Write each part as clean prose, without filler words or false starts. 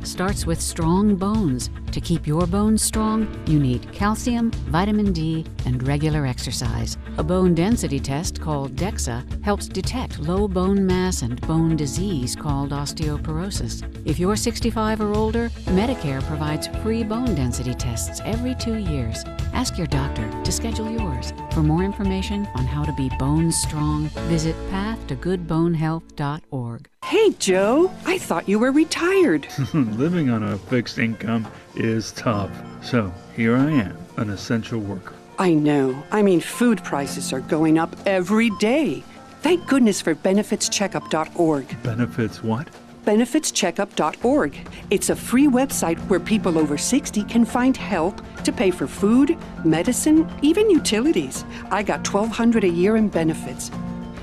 starts with strong bones. To keep your bones strong, you need calcium, vitamin D, and regular exercise. A bone density test called DEXA helps detect low bone mass and bone disease called osteoporosis. If you're 65 or older, Medicare provides free bone density tests every 2 years. Ask your doctor to schedule yours. For more information on how to be bone strong, visit pathtogoodbonehealth.org. Hey, Joe, I thought you were retired. Living on a fixed income is tough. So here I am, an essential worker. I know. I mean, food prices are going up every day. Thank goodness for benefitscheckup.org. Benefits what? benefitscheckup.org. It's a free website where people over 60 can find help to pay for food, medicine, even utilities. I got $1,200 a year in benefits.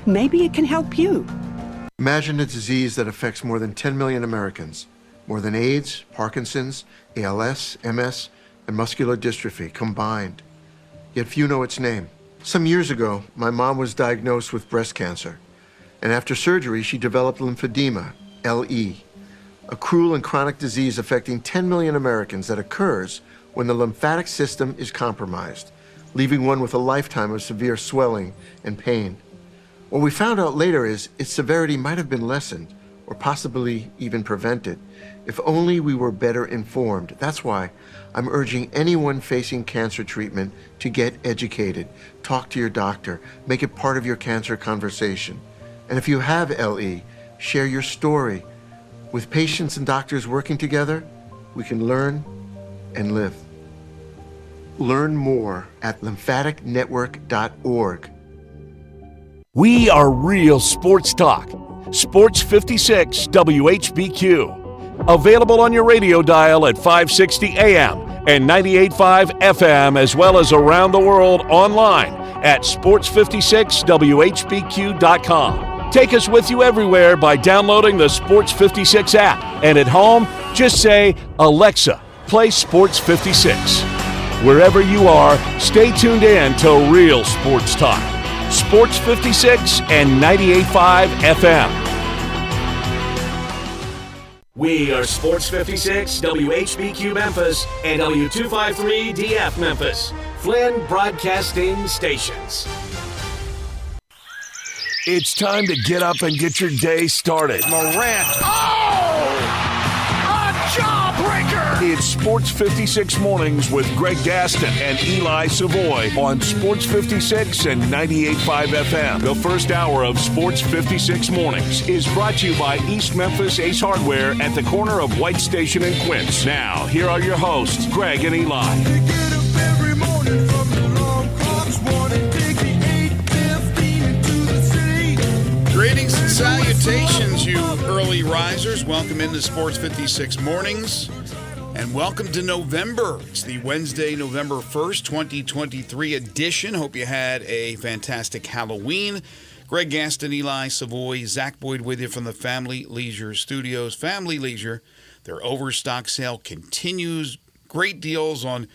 Maybe it can help you. Imagine a disease that affects more than 10 million Americans. More than AIDS, Parkinson's, ALS, MS, and muscular dystrophy combined. Yet few know its name. Some years ago, my mom was diagnosed with breast cancer. And after surgery, she developed lymphedema, LE, a cruel and chronic disease affecting 10 million Americans that occurs when the lymphatic system is compromised, leaving one with a lifetime of severe swelling and pain. What we found out later is its severity might have been lessened or possibly even prevented if only we were better informed. That's why I'm urging anyone facing cancer treatment to get educated. Talk to your doctor. Make it part of your cancer conversation. And if you have LE, share your story. With patients and doctors working together, we can learn and live. Learn more at lymphaticnetwork.org. We are real sports talk. Sports 56 WHBQ. Available on your radio dial at 560 AM and 98.5 FM, as well as around the world online at sports56whbq.com. Take us with you everywhere by downloading the Sports 56 app. And at home, just say, Alexa, play Sports 56. Wherever you are, stay tuned in to Real Sports Talk. Sports 56 and 98.5 FM. We are Sports 56, WHBQ Memphis, and W253DF Memphis, Flynn Broadcasting Stations. It's time to get up and get your day started. Morant. Oh! A jawbreaker! It's Sports 56 Mornings with Greg Gaston and Eli Savoy on Sports 56 and 98.5 FM. The first hour of Sports 56 Mornings is brought to you by East Memphis Ace Hardware at the corner of White Station and Quince. Now, here are your hosts, Greg and Eli. They get up every morning from the alarm clocks, warning, take the 8:15 into the city. Greetings and salutations, you early risers. Welcome into Sports 56 Mornings. And welcome to November. It's the Wednesday, November 1st, 2023 edition. Hope you had a fantastic Halloween. Greg Gaston, Eli Savoy, Zach Boyd with you from the Family Leisure Studios. Family Leisure, their overstock sale continues. Great deals on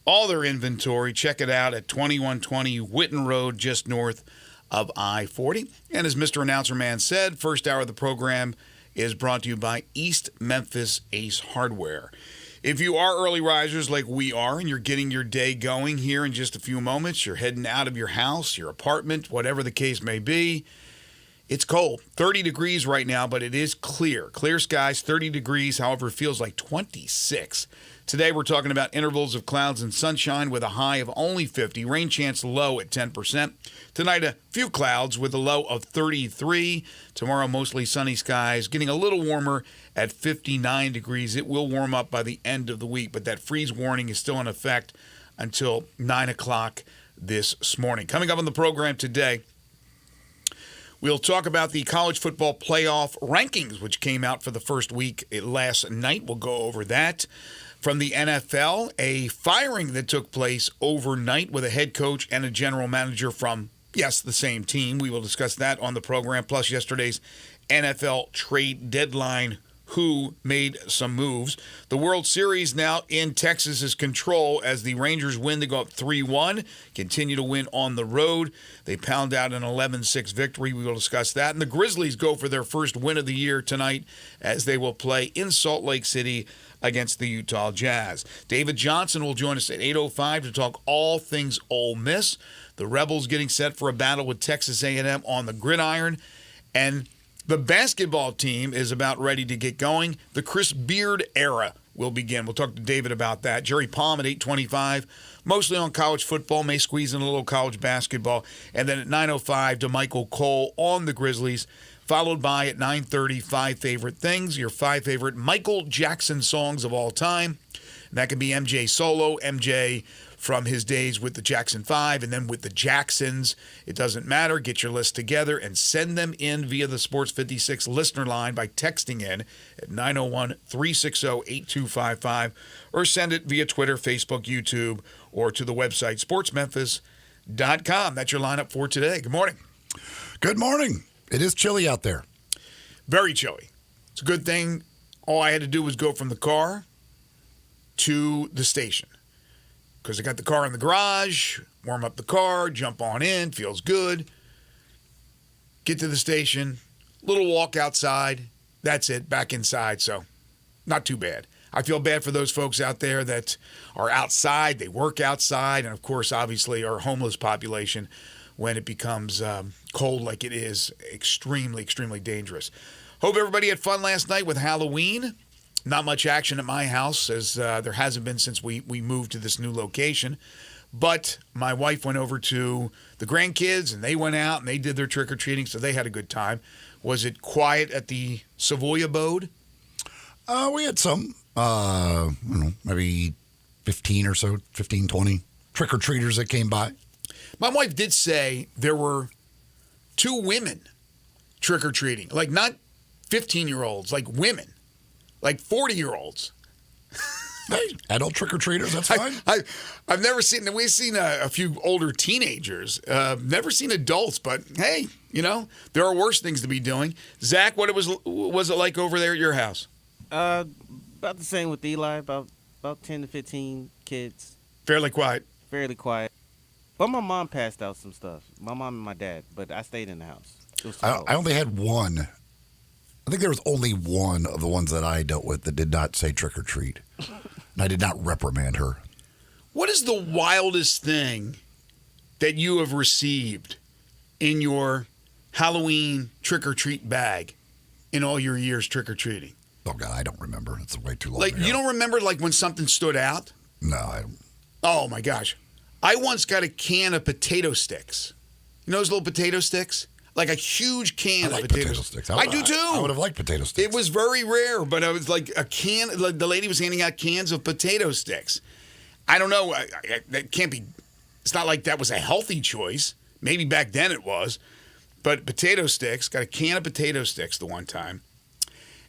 all their inventory. Check it out at 2120 Whitten Road, just north of I-40. And as Mr. Announcer Man said, first hour of the program is brought to you by East Memphis Ace Hardware. If you are early risers like we are and you're getting your day going here in just a few moments, you're heading out of your house, your apartment, whatever the case may be, it's cold. 30 degrees right now, but it is clear. Clear skies, 30 degrees, however, it feels like 26. Today we're talking about intervals of clouds and sunshine with a high of only 50. Rain chance low at 10%. Tonight a few clouds with a low of 33. Tomorrow mostly sunny skies, getting a little warmer at 59 degrees. It will warm up by the end of the week, but that freeze warning is still in effect until 9 o'clock this morning. Coming up on the program today, we'll talk about the college football playoff rankings, which came out for the first week last night. We'll go over that. From the NFL, a firing that took place overnight with a head coach and a general manager from, yes, the same team. We will discuss that on the program, plus yesterday's NFL trade deadline who made some moves. The World Series now in Texas's control as the Rangers win. They go up 3-1, continue to win on the road. They pound out an 11-6 victory. We will discuss that. And the Grizzlies go for their first win of the year tonight as they will play in Salt Lake City against the Utah Jazz. David Johnson will join us at 8:05 to talk all things Ole Miss. The Rebels getting set for a battle with Texas A&M on the gridiron. And the basketball team is about ready to get going. The Chris Beard era will begin. We'll talk to David about that. Jerry Palm at 8:25, mostly on college football, may squeeze in a little college basketball. And then at 9:05, DeMichael Cole on the Grizzlies, followed by at 9:30, 5 favorite things, your 5 favorite Michael Jackson songs of all time. And that could be MJ solo, MJ from his days with the Jackson 5 and then with the Jacksons. It doesn't matter. Get your list together and send them in via the Sports 56 listener line by texting in at 901-360-8255 or send it via Twitter, Facebook, YouTube, or to the website sportsmemphis.com. That's your lineup for today. Good morning. Good morning. It is chilly out there. Very chilly. It's a good thing. All I had to do was go from the car to the station. Because I got the car in the garage, warm up the car, jump on in, feels good. Get to the station, little walk outside. That's it, back inside. So not too bad. I feel bad for those folks out there that are outside, they work outside, and of course, obviously, our homeless population when it becomes cold like it is, extremely, extremely dangerous. Hope everybody had fun last night with Halloween. Not much action at my house, as there hasn't been since we moved to this new location. But my wife went over to the grandkids, and they went out, and they did their trick-or-treating, so they had a good time. Was it quiet at the Savoy abode? We had some, I don't know, maybe 15 or so, 15, 20 trick-or-treaters that came by. My wife did say there were 2 women trick-or-treating, like not 15-year-olds, like women. Like 40-year-olds. Hey, adult trick-or-treaters, that's fine. I've never seen, we've seen a few older teenagers. Never seen adults, but hey, you know, there are worse things to be doing. Zach, what was it like over there at your house? About the same with Eli, about 10 to 15 kids. Fairly quiet. Fairly quiet. But my mom passed out some stuff. My mom and my dad, but I stayed in the house. I only had one. I think there was only one of the ones that I dealt with that did not say trick or treat. And I did not reprimand her. What is the wildest thing that you have received in your Halloween trick or treat bag in all your years trick or treating? Oh, God, I don't remember. It's way too long Like, ago. you don't remember, like, when something stood out? No, I don't. Oh, my gosh. I once got a can of potato sticks. You know those little potato sticks? Like a huge can I like of potato sticks. I do too. I would have liked potato sticks. It was very rare, but I was like a can. Like the lady was handing out cans of potato sticks. I don't know. That can't be. It's not like that was a healthy choice. Maybe back then it was, but potato sticks. Got a can of potato sticks the one time,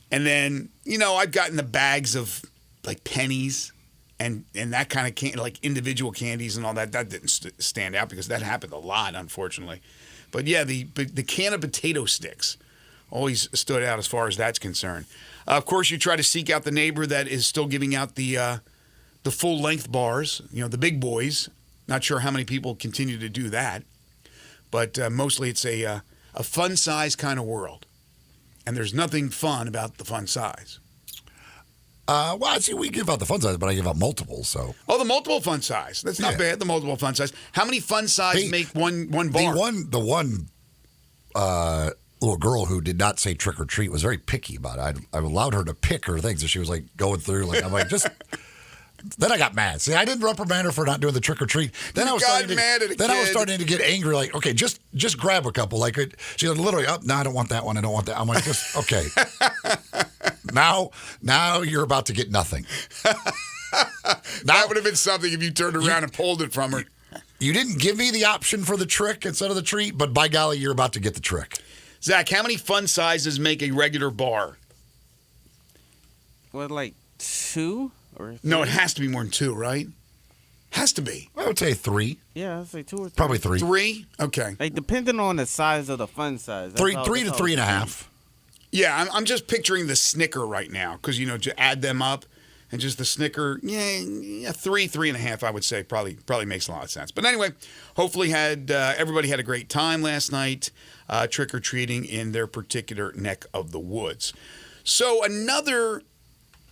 and then I've gotten the bags of like pennies and that kind of like individual candies and all that. That didn't stand out because that happened a lot, unfortunately. But yeah, the can of potato sticks always stood out as far as that's concerned. Of course, you try to seek out the neighbor that is still giving out the full length bars, the big boys. Not sure how many people continue to do that, but mostly it's a fun size kind of world, and there's nothing fun about the fun size. Well, see, we give out the fun size, but I give out multiples. So. Oh, the multiple fun size. That's not bad. The multiple fun size. How many fun size make one bar? The one little girl who did not say trick or treat was very picky about it. I allowed her to pick her things, and she was like going through. Like I'm like just. Then I got mad. See, I didn't reprimand her for not doing the trick or treat. Then I was starting to get angry. Like, okay, just grab a couple. Like she was literally, no, I don't want that one. I don't want that. I'm like, just okay. Now you're about to get nothing. That would have been something if you turned around and pulled it from her. You didn't give me the option for the trick instead of the treat, but by golly, you're about to get the trick. Zach, how many fun sizes make a regular bar? What, like 2? Or 3? No, it has to be more than 2, right? Has to be. I would say 3. Yeah, I'd say 2 or 3. Probably 3. 3? Okay. Like, depending on the size of the fun size. 3 to 3.5. Yeah, I'm just picturing the Snicker right now because, to add them up and just the Snicker, 3.5, I would say probably makes a lot of sense. But anyway, hopefully everybody had a great time last night trick-or-treating in their particular neck of the woods. So another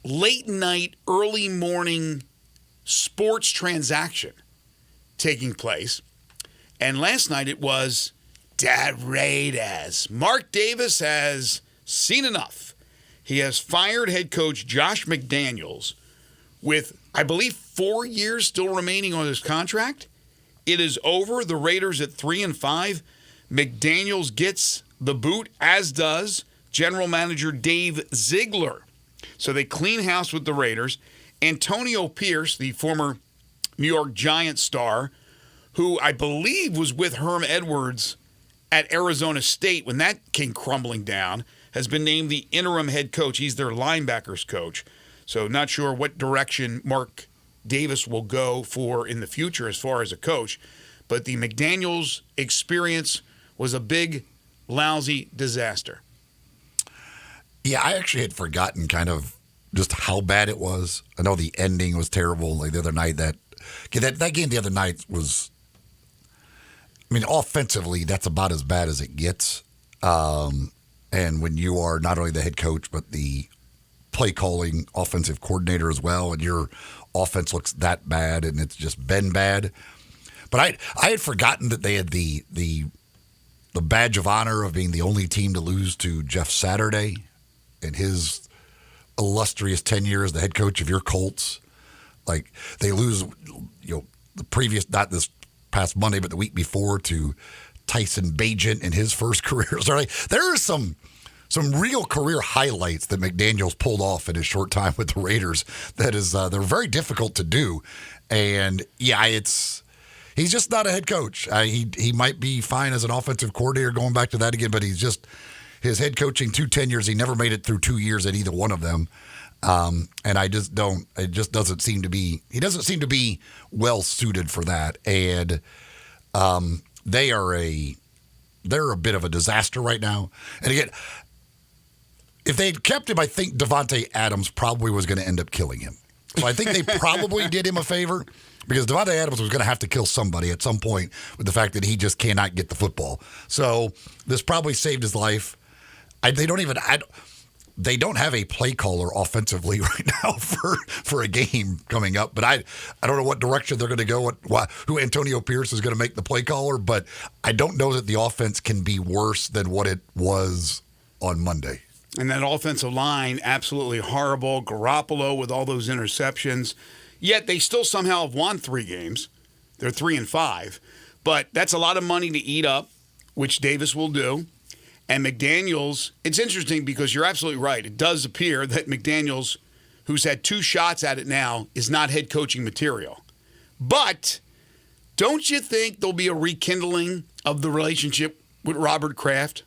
late night, early morning sports transaction taking place. And last night it was Dad Raiders. Mark Davis has seen enough. He has fired head coach Josh McDaniels with, I believe, 4 years still remaining on his contract. It is over. The Raiders at 3-5. McDaniels gets the boot, as does general manager Dave Ziegler. So they clean house with the Raiders. Antonio Pierce, the former New York Giants star, who I believe was with Herm Edwards at Arizona State when that came crumbling down, has been named the interim head coach. He's their linebackers coach. So not sure what direction Mark Davis will go for in the future as far as a coach. But the McDaniels experience was a big, lousy disaster. Yeah, I actually had forgotten kind of just how bad it was. I know the ending was terrible. Like the other night, that game the other night was, offensively, that's about as bad as it gets. And when you are not only the head coach, but the play calling offensive coordinator as well, and your offense looks that bad, and it's just been bad. But I had forgotten that they had the badge of honor of being the only team to lose to Jeff Saturday in his illustrious tenure as the head coach of your Colts. Like, they lose, the previous, not this past Monday, but the week before, to Tyson Bagent in his first career. So there are some real career highlights that McDaniels pulled off in his short time with the Raiders. That is, they're very difficult to do. And yeah, he's just not a head coach. He might be fine as an offensive coordinator, going back to that again, but he's just, his head coaching 2 tenures, he never made it through 2 years at either one of them. And it just doesn't seem to be, he doesn't seem to be well suited for that. And they're a bit of a disaster right now. And again, if they'd kept him, I think Devontae Adams probably was going to end up killing him. So I think they probably did him a favor, because Devontae Adams was going to have to kill somebody at some point with the fact that he just cannot get the football. So this probably saved his life. They don't have a play caller offensively right now for a game coming up. But I don't know what direction they're going to go, who Antonio Pierce is going to make the play caller. But I don't know that the offense can be worse than what it was on Monday. And that offensive line, absolutely horrible. Garoppolo with all those interceptions. Yet they still somehow have won 3 games. They're 3-5. But that's a lot of money to eat up, which Davis will do. And McDaniels, it's interesting because you're absolutely right. It does appear that McDaniels, who's had 2 shots at it now, is not head coaching material. But don't you think there'll be a rekindling of the relationship with Robert Kraft?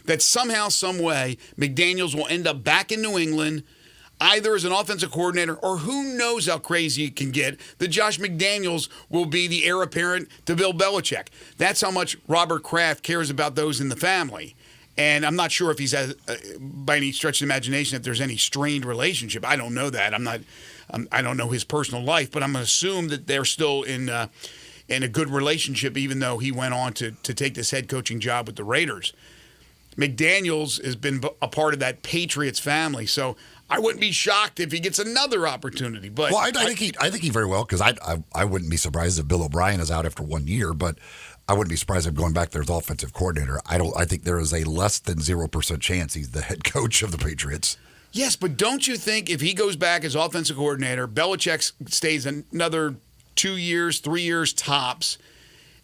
That somehow, some way, McDaniels will end up back in New England, either as an offensive coordinator, or who knows how crazy it can get, that Josh McDaniels will be the heir apparent to Bill Belichick. That's how much Robert Kraft cares about those in the family. And I'm not sure if he's, by any stretch of the imagination, if there's any strained relationship. I don't know that. I don't know his personal life, but I'm going to assume that they're still in a good relationship, even though he went on to take this head coaching job with the Raiders. McDaniels has been a part of that Patriots family, so I wouldn't be shocked if he gets another opportunity. But I think he very well, because I wouldn't be surprised if Bill O'Brien is out after 1 year, but I wouldn't be surprised if going back there as offensive coordinator. I think there is a less than 0% chance he's the head coach of the Patriots. Yes, but don't you think if he goes back as offensive coordinator, Belichick stays another 2 years, 3 years tops,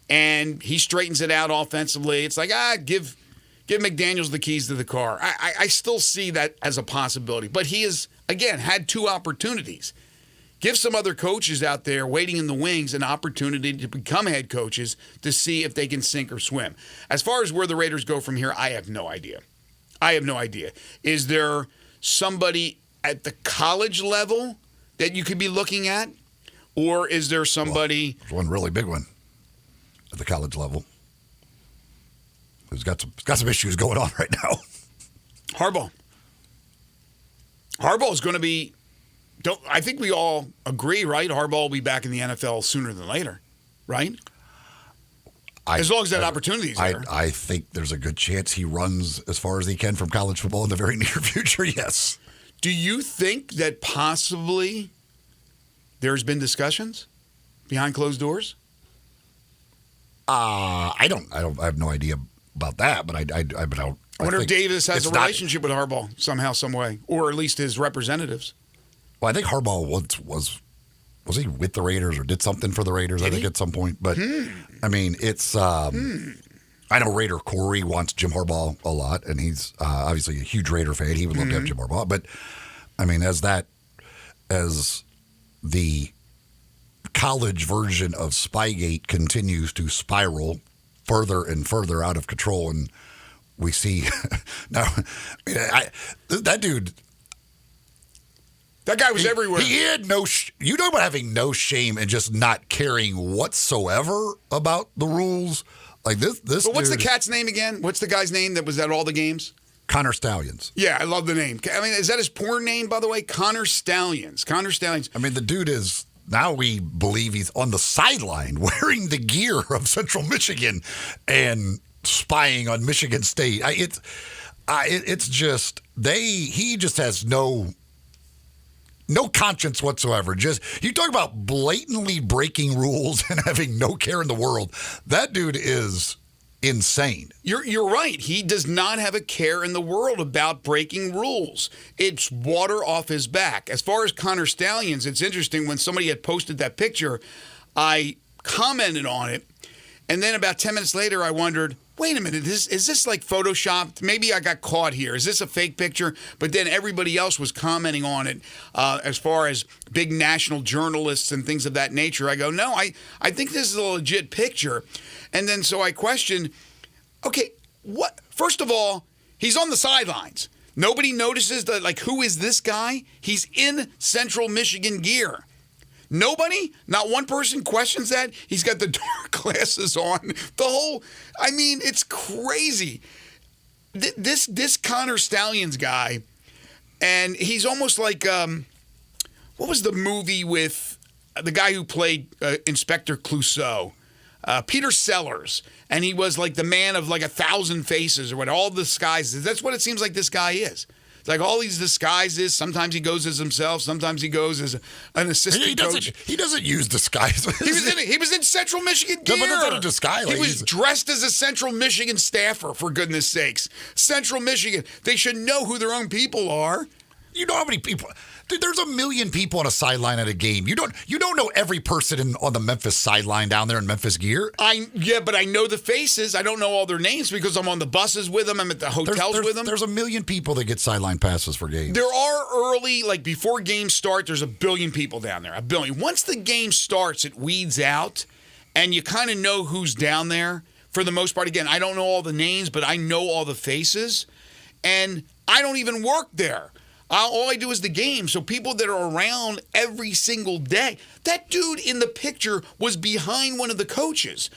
and he straightens it out offensively? It's like, give McDaniels the keys to the car. I still see that as a possibility. But he has, again, had 2 opportunities. Give some other coaches out there waiting in the wings an opportunity to become head coaches to see if they can sink or swim. As far as where the Raiders go from here, I have no idea. Is there somebody at the college level that you could be looking at? Or is there somebody... There's one really big one at the college level who's got some issues going on right now. Harbaugh. Harbaugh is going to be. I think we all agree, right? Harbaugh will be back in the NFL sooner than later, right? As long as that opportunity is there. I think there's a good chance he runs as far as he can from college football in the very near future, yes. Do you think that possibly there's been discussions behind closed doors? I have no idea about that, but I wonder if Davis has a relationship with Harbaugh somehow, some way, or at least his representatives. Well, I think Harbaugh was he with the Raiders or did something for the Raiders, I think, at some point. But, I mean, it's I know Raider Corey wants Jim Harbaugh a lot, and he's obviously a huge Raider fan. He would love to have Jim Harbaugh. But, I mean, as the college version of Spygate continues to spiral further and further out of control, and we see now, that dude... That guy was everywhere. He had you know about having no shame and just not caring whatsoever about the rules. Like this. But what's the cat's name again? What's the guy's name that was at all the games? Connor Stallions. Yeah, I love the name. I mean, is that his porn name, by the way? Connor Stallions. Connor Stallions. I mean, the dude is, now we believe he's on the sideline wearing the gear of Central Michigan and spying on Michigan State. It's just, he just has no conscience whatsoever. Just, you talk about blatantly breaking rules and having no care in the world. That dude is insane. You're right. He does not have a care in the world about breaking rules. It's water off his back. As far as Connor Stallions, it's interesting. When somebody had posted that picture, I commented on it, and then about 10 minutes later, I wondered, wait a minute, is this like photoshopped? Maybe I got caught here. Is this a fake picture? But then everybody else was commenting on it as far as big national journalists and things of that nature. I go, no, I think this is a legit picture. And then so I questioned, okay, what? First of all, he's on the sidelines. Nobody notices that, like, who is this guy? He's in Central Michigan gear. Nobody, not one person questions that. He's got the dark glasses on. It's crazy. This Connor Stallions guy, and he's almost like, what was the movie with the guy who played Inspector Clouseau? Peter Sellers, and he was like the man of like 1,000 faces or what, all disguises. That's what it seems like this guy is. Like all these disguises. Sometimes he goes as himself. Sometimes he goes as an assistant coach. He doesn't use disguise. He was in Central Michigan gear. No, but that's not a disguise. He was dressed as a Central Michigan staffer, for goodness sakes. Central Michigan. They should know who their own people are. You know how many people... Dude, there's 1 million people on a sideline at a game. You don't know every person on the Memphis sideline down there in Memphis gear. But I know the faces. I don't know all their names because I'm on the buses with them. I'm at the hotels with them. There's 1 million people that get sideline passes for games. There are early, like before games start, there's 1 billion people down there. 1 billion. Once the game starts, it weeds out, and you kind of know who's down there for the most part. Again, I don't know all the names, but I know all the faces, and I don't even work there. All I do is the game. So people that are around every single day. That dude in the picture was behind one of the coaches.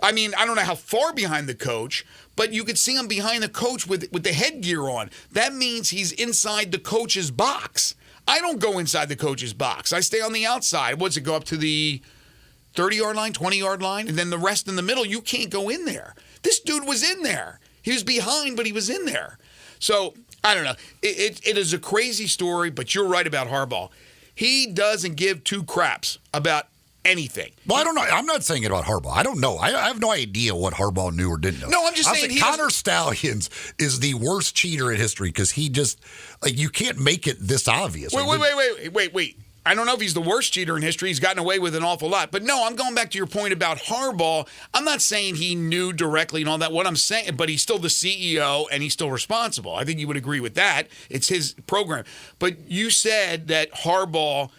I mean, I don't know how far behind the coach, but you could see him behind the coach with the headgear on. That means he's inside the coach's box. I don't go inside the coach's box. I stay on the outside. What's it, go up to the 30-yard line, 20-yard line? And then the rest in the middle, you can't go in there. This dude was in there. He was behind, but he was in there. So... I don't know. It is a crazy story, but you're right about Harbaugh. He doesn't give two craps about anything. Well, I don't know. I'm not saying it about Harbaugh. I don't know. I have no idea what Harbaugh knew or didn't know. No, I'm just saying Connor Stallions is the worst cheater in history because he just, like, you can't make it this obvious. Wait. I don't know if he's the worst cheater in history. He's gotten away with an awful lot. But no, I'm going back to your point about Harbaugh. I'm not saying he knew directly and all that. What I'm saying, but he's still the CEO and he's still responsible. I think you would agree with that. It's his program. But you said that Harbaugh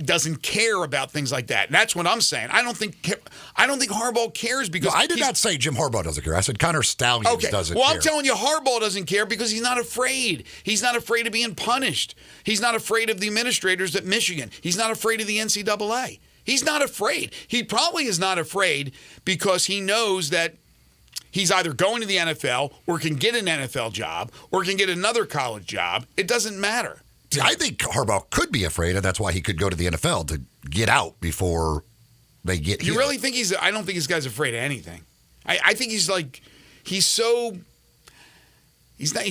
doesn't care about things like that. And that's what I'm saying. I don't think Harbaugh cares because... No, I did not say Jim Harbaugh doesn't care. I said Connor Stallions doesn't care. Well, I'm telling you, Harbaugh doesn't care because he's not afraid. He's not afraid of being punished. He's not afraid of the administrators at Michigan. He's not afraid of the NCAA. He's not afraid. He probably is not afraid because he knows that He's either going to the NFL or can get an NFL job or can get another college job. It doesn't matter. See, I think Harbaugh could be afraid, and that's why he could go to the NFL to get out before they get You him. really think I don't think this guy's afraid of anything. I think he's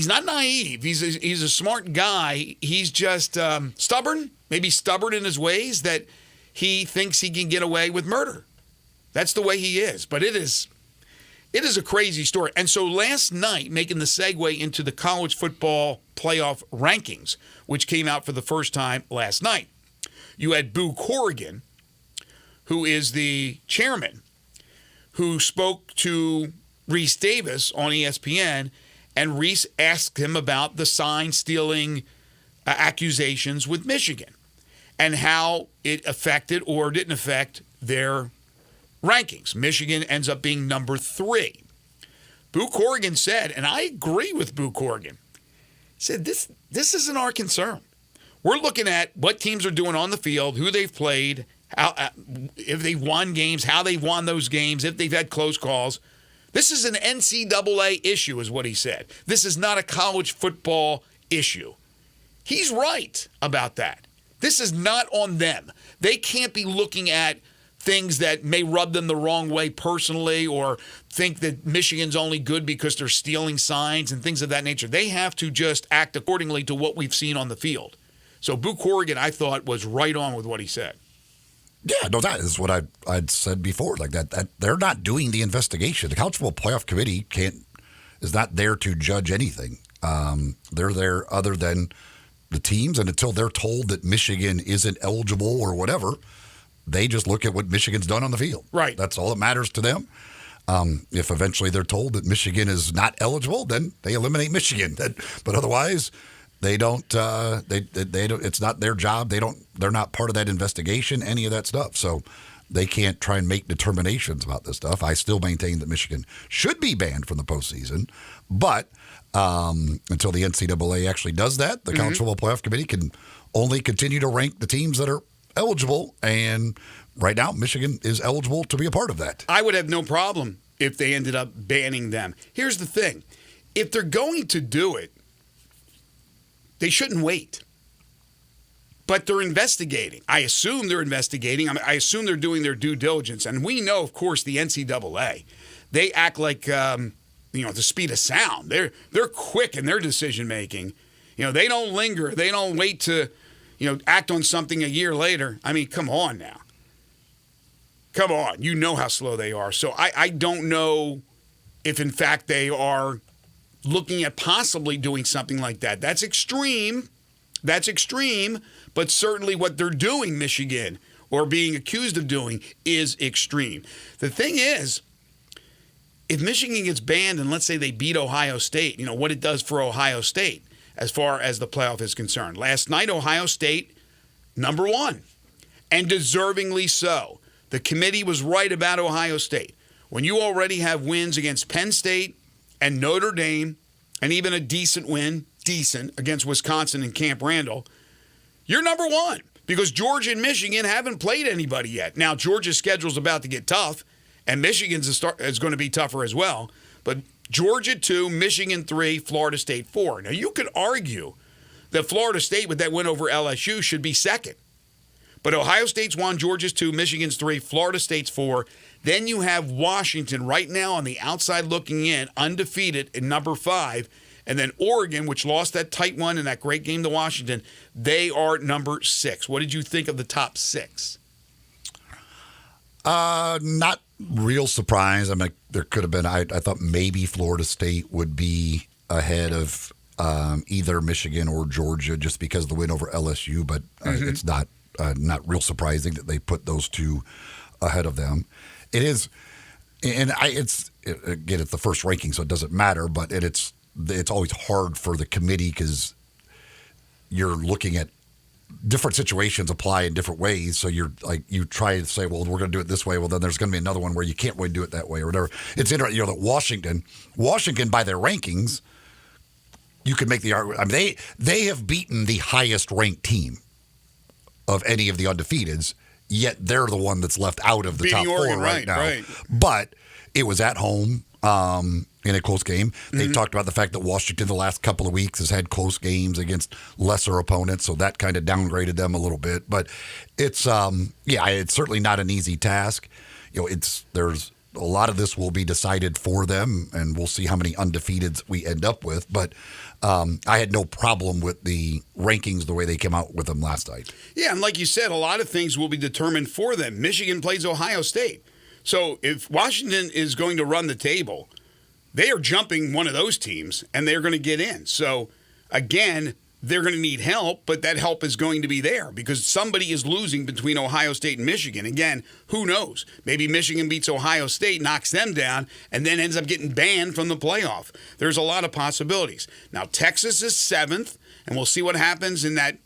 not naive. He's a smart guy. He's just stubborn, maybe stubborn in his ways that he thinks he can get away with murder. That's the way he is. But it is a crazy story. And so last night, making the segue into the college football playoff rankings, which came out for the first time last night, you had Boo Corrigan, who is the chairman, who spoke to Reese Davis on ESPN, and Reese asked him about the sign-stealing accusations with Michigan and how it affected or didn't affect their rankings. Michigan ends up being number 3. Boo Corrigan said, and I agree with Boo Corrigan, said this isn't our concern. We're looking at what teams are doing on the field, who they've played, how, if they've won games, how they've won those games, if they've had close calls. This is an NCAA issue, is what he said. This is not a college football issue. He's right about that. This is not on them. They can't be looking at things that may rub them the wrong way personally or think that Michigan's only good because they're stealing signs and things of that nature. They have to just act accordingly to what we've seen on the field. So Boo Corrigan, I thought, was right on with what he said. Yeah, no, that is what I'd said before. Like that they're not doing the investigation. The College Football Playoff Committee is not there to judge anything. They're there other than the teams, and until they're told that Michigan isn't eligible or whatever, they just look at what Michigan's done on the field. Right. That's all that matters to them. If eventually they're told that Michigan is not eligible, then they eliminate Michigan. But otherwise, they don't. They don't. It's not their job. They're not part of that investigation. Any of that stuff. So they can't try and make determinations about this stuff. I still maintain that Michigan should be banned from the postseason, but until the NCAA actually does that, the College Football Playoff Committee can only continue to rank the teams that are eligible, and right now Michigan is eligible to be a part of that. I would have no problem if they ended up banning them. Here's the thing. If they're going to do it, they shouldn't wait. But they're investigating. I assume they're investigating. I assume they're doing their due diligence. And we know, of course, the NCAA, they act like, the speed of sound. They're quick in their decision-making. They don't linger. They don't wait to act on something a year later. I mean, come on now. Come on. You know how slow they are. So I don't know if, in fact, they are looking at possibly doing something like that. That's extreme. But certainly what they're doing, Michigan, or being accused of doing, is extreme. The thing is, if Michigan gets banned and let's say they beat Ohio State, what it does for Ohio State as far as the playoff is concerned. Last night, Ohio State, number 1, and deservingly so. The committee was right about Ohio State. When you already have wins against Penn State and Notre Dame, and even a decent win, against Wisconsin and Camp Randall, you're number 1 because Georgia and Michigan haven't played anybody yet. Now, Georgia's schedule is about to get tough, and Michigan's is going to be tougher as well. But Georgia 2, Michigan 3, Florida State 4. Now, you could argue that Florida State, with that win over LSU, should be second. But Ohio State's 1, Georgia's 2, Michigan's 3, Florida State's 4. Then you have Washington right now on the outside looking in, undefeated in number 5. And then Oregon, which lost that tight one in that great game to Washington, they are number 6. What did you think of the top 6? Not real surprised. I mean, there could have been. I thought maybe Florida State would be ahead of either Michigan or Georgia just because of the win over LSU, but it's not real surprising that they put those two ahead of them. It is, and it's the first ranking, so it doesn't matter. But it's always hard for the committee because you're looking at different situations apply in different ways. So you try to say, well, we're going to do it this way. Well, then there's going to be another one where you can't really do it that way or whatever. It's interesting, that Washington by their rankings, you could make the argument. I mean, they have beaten the highest ranked team of any of the undefeateds, yet they're the one that's left out of the Beating top Oregon, 4 right now. Right. But it was at home. in a close game. They talked about the fact that Washington the last couple of weeks has had close games against lesser opponents, so that kind of downgraded them a little bit. But it's it's certainly not an easy task. There's a lot of this will be decided for them, and we'll see how many undefeateds we end up with. But I had no problem with the rankings the way they came out with them last night. Yeah, and like you said, a lot of things will be determined for them. Michigan plays Ohio State. So if Washington is going to run the table, they are jumping one of those teams, and they're going to get in. So, again, they're going to need help, but that help is going to be there because somebody is losing between Ohio State and Michigan. Again, who knows? Maybe Michigan beats Ohio State, knocks them down, and then ends up getting banned from the playoff. There's a lot of possibilities. Now, Texas is 7th, and we'll see what happens in that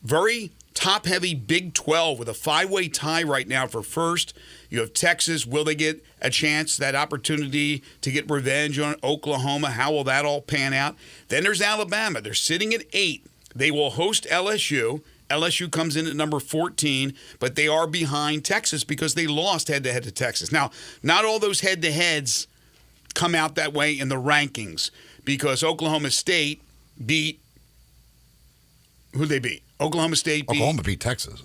very top-heavy Big 12 with a 5-way tie right now for first. You have Texas. Will they get a chance, that opportunity to get revenge on Oklahoma? How will that all pan out? Then there's Alabama. They're sitting at 8. They will host LSU. LSU comes in at number 14, but they are behind Texas because they lost head-to-head to Texas. Now, not all those head-to-heads come out that way in the rankings because Oklahoma State beat – who they beat? Oklahoma State beat – Oklahoma beat Texas.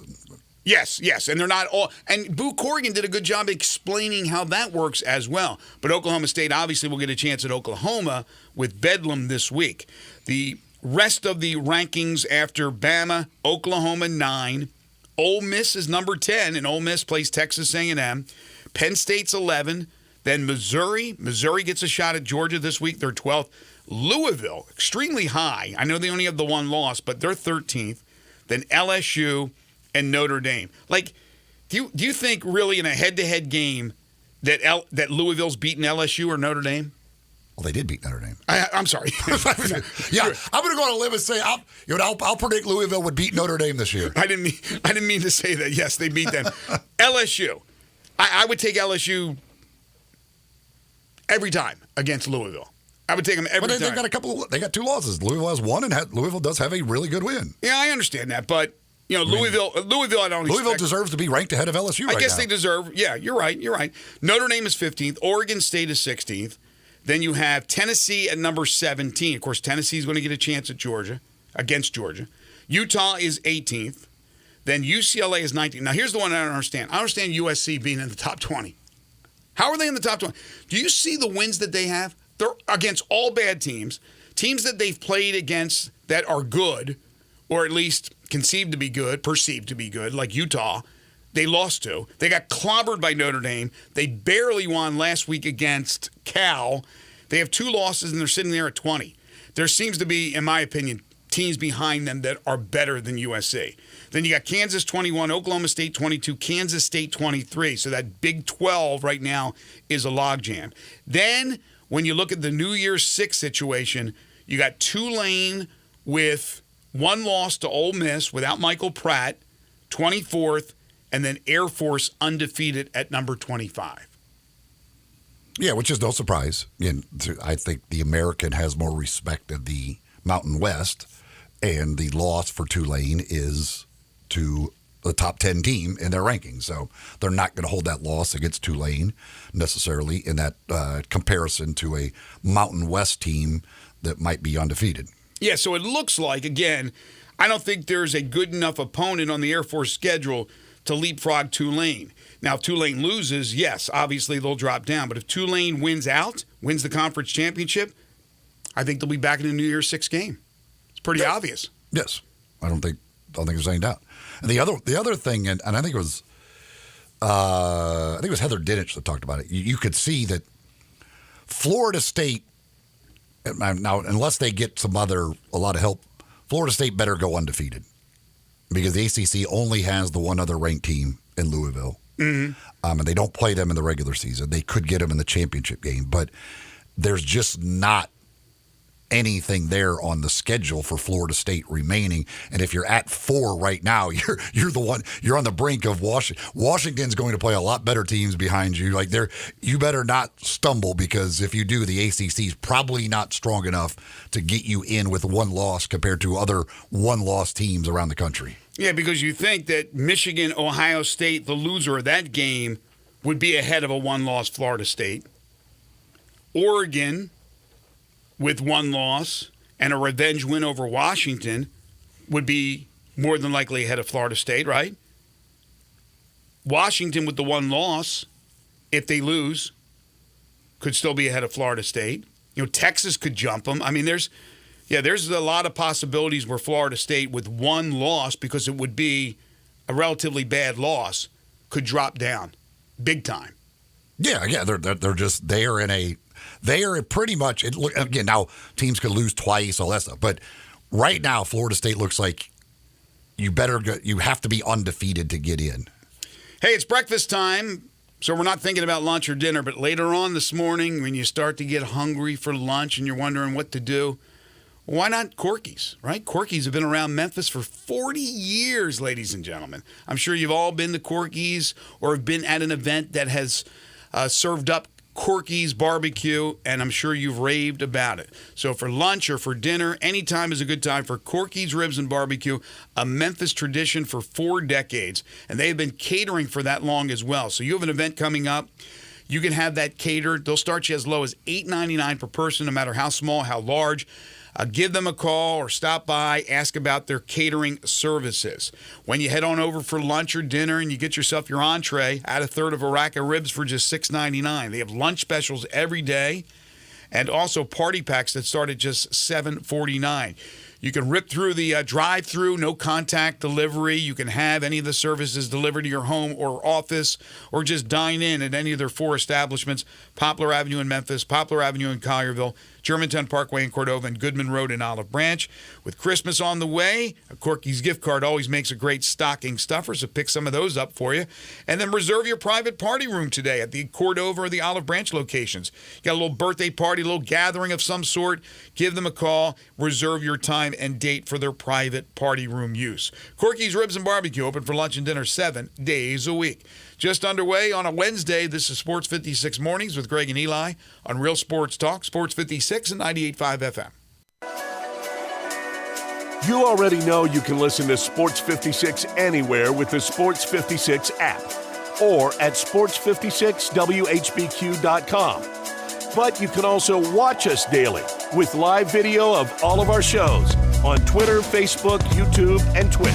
Yes, and they're not all. And Boo Corrigan did a good job explaining how that works as well. But Oklahoma State obviously will get a chance at Oklahoma with Bedlam this week. The rest of the rankings after Bama, Oklahoma 9, Ole Miss is number 10, and Ole Miss plays Texas A&M. Penn State's 11, then Missouri. Missouri gets a shot at Georgia this week. They're 12th. Louisville, extremely high. I know they only have the one loss, but they're 13th. Then LSU. And Notre Dame. Like, do you think really in a head-to-head game that Louisville's beaten LSU or Notre Dame? Well, they did beat Notre Dame. I'm sorry. Yeah, I'm going to go on a limb and say I'll predict Louisville would beat Notre Dame this year. I didn't mean to say that. Yes, they beat them. LSU. I would take LSU every time against Louisville. I would take them every time. They got 2 losses. Louisville has 1, and Louisville does have a really good win. Yeah, I understand that, but. Louisville, I don't expect. Louisville deserves to be ranked ahead of LSU right now. I guess they deserve. Yeah, you're right. Notre Dame is 15th. Oregon State is 16th. Then you have Tennessee at number 17. Of course, Tennessee is going to get a chance against Georgia. Utah is 18th. Then UCLA is 19th. Now, here's the one I don't understand. I understand USC being in the top 20. How are they in the top 20? Do you see the wins that they have? They're against all bad teams that they've played against that are good, or at least perceived to be good, like Utah, they lost to. They got clobbered by Notre Dame. They barely won last week against Cal. They have 2 losses, and they're sitting there at 20. There seems to be, in my opinion, teams behind them that are better than USC. Then you got Kansas 21, Oklahoma State 22, Kansas State 23. So that Big 12 right now is a logjam. Then when you look at the New Year's 6 situation, you got Tulane with 1 loss to Ole Miss without Michael Pratt, 24th, and then Air Force undefeated at number 25. Yeah, which is no surprise. I think the American has more respect of the Mountain West, and the loss for Tulane is to the top 10 team in their rankings. So they're not going to hold that loss against Tulane necessarily in that comparison to a Mountain West team that might be undefeated. Yeah, so it looks like, again, I don't think there's a good enough opponent on the Air Force schedule to leapfrog Tulane. Now, if Tulane loses, yes, obviously they'll drop down. But if Tulane wins the conference championship, I think they'll be back in the New Year's 6 game. It's pretty obvious. Yes. I don't think there's any doubt. And the other thing, and I think it was Heather Dinich that talked about it. You could see that Florida State, now, unless they get a lot of help, Florida State better go undefeated because the ACC only has the one other ranked team in Louisville. Mm-hmm. And they don't play them in the regular season. They could get them in the championship game, but there's just not anything there on the schedule for Florida State remaining. And if you're at 4 right now, you're on the brink of Washington. Washington's going to play a lot better teams behind you. You better not stumble, because if you do, the ACC is probably not strong enough to get you in with 1 loss compared to other 1-loss teams around the country. Yeah, because you think that Michigan, Ohio State, the loser of that game, would be ahead of a 1-loss Florida State. Oregon with one loss and a revenge win over Washington would be more than likely ahead of Florida State, right? Washington with the one loss, if they lose, could still be ahead of Florida State. Texas could jump them. I mean, there's a lot of possibilities where Florida State with one loss, because it would be a relatively bad loss, could drop down big time. Yeah, they are pretty much, again, now teams could lose twice, all that stuff, but right now Florida State looks like you have to be undefeated to get in. Hey, it's breakfast time, so we're not thinking about lunch or dinner, but later on this morning when you start to get hungry for lunch and you're wondering what to do, why not Corky's, right? Corky's have been around Memphis for 40 years, ladies and gentlemen. I'm sure you've all been to Corky's or have been at an event that has served up Corky's barbecue, and I'm sure you've raved about it. So for lunch or for dinner, any time is a good time for Corky's Ribs and Barbecue, a Memphis tradition for 4 decades, and they've been catering for that long as well. So you have an event coming up, you can have that catered. They'll start you as low as $8.99 per person, no matter how small, how large. Give them a call or stop by, ask about their catering services. When you head on over for lunch or dinner and you get yourself your entree, add a third of a rack of ribs for just $6.99. They have lunch specials every day and also party packs that start at just $7.49. You can rip through the drive-through, no contact delivery. You can have any of the services delivered to your home or office, or just dine in at any of their 4 establishments: Poplar Avenue in Memphis, Poplar Avenue in Collierville, Germantown Parkway in Cordova, and Goodman Road in Olive Branch. With Christmas on the way, a Corky's gift card always makes a great stocking stuffer, so pick some of those up for you. And then reserve your private party room today at the Cordova or the Olive Branch locations. You got a little birthday party, a little gathering of some sort, give them a call, reserve your time and date for their private party room use. Corky's Ribs and Barbecue, open for lunch and dinner 7 days a week. Just underway on a Wednesday, this is Sports 56 Mornings with Greg and Eli on Real Sports Talk, Sports 56 and 98.5 FM. You already know you can listen to Sports 56 anywhere with the Sports 56 app or at sports56whbq.com. But you can also watch us daily with live video of all of our shows on Twitter, Facebook, YouTube, and Twitch.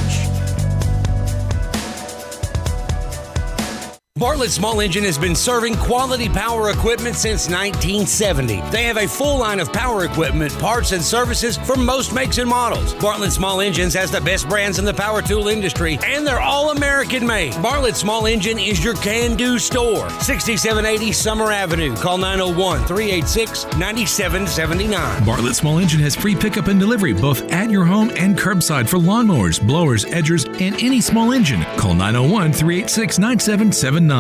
Bartlett Small Engine has been serving quality power equipment since 1970. They have a full line of power equipment, parts, and services for most makes and models. Bartlett Small Engines has the best brands in the power tool industry, and they're all American made. Bartlett Small Engine is your can-do store. 6780 Summer Avenue. Call 901-386-9779. Bartlett Small Engine has free pickup and delivery both at your home and curbside for lawnmowers, blowers, edgers, and any small engine. Call 901-386-9779.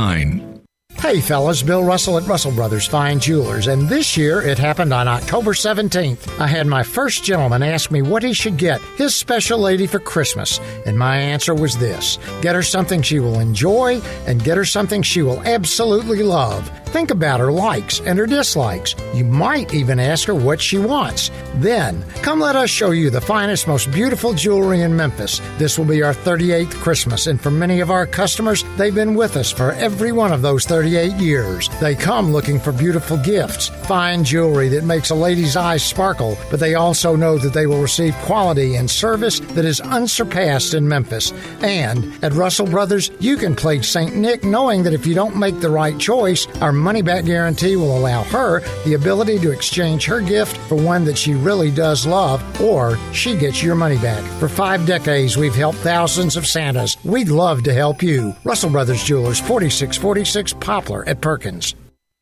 Hey fellas, Bill Russell at Russell Brothers Fine Jewelers, and this year it happened on October 17th. I had my first gentleman ask me what he should get his special lady for Christmas, and my answer was this: get her something she will enjoy and get her something she will absolutely love. Think about her likes and her dislikes. You might even ask her what she wants. Then, come let us show you the finest, most beautiful jewelry in Memphis. This will be our 38th Christmas, and for many of our customers, they've been with us for every one of those 38 years. They come looking for beautiful gifts, fine jewelry that makes a lady's eyes sparkle, but they also know that they will receive quality and service that is unsurpassed in Memphis. And at Russell Brothers, you can play St. Nick knowing that if you don't make the right choice, our money-back guarantee will allow her the ability to exchange her gift for one that she really does love, or she gets your money back. For 5 decades, we've helped thousands of Santas. We'd love to help you. Russell Brothers Jewelers, 4646 Poplar at Perkins.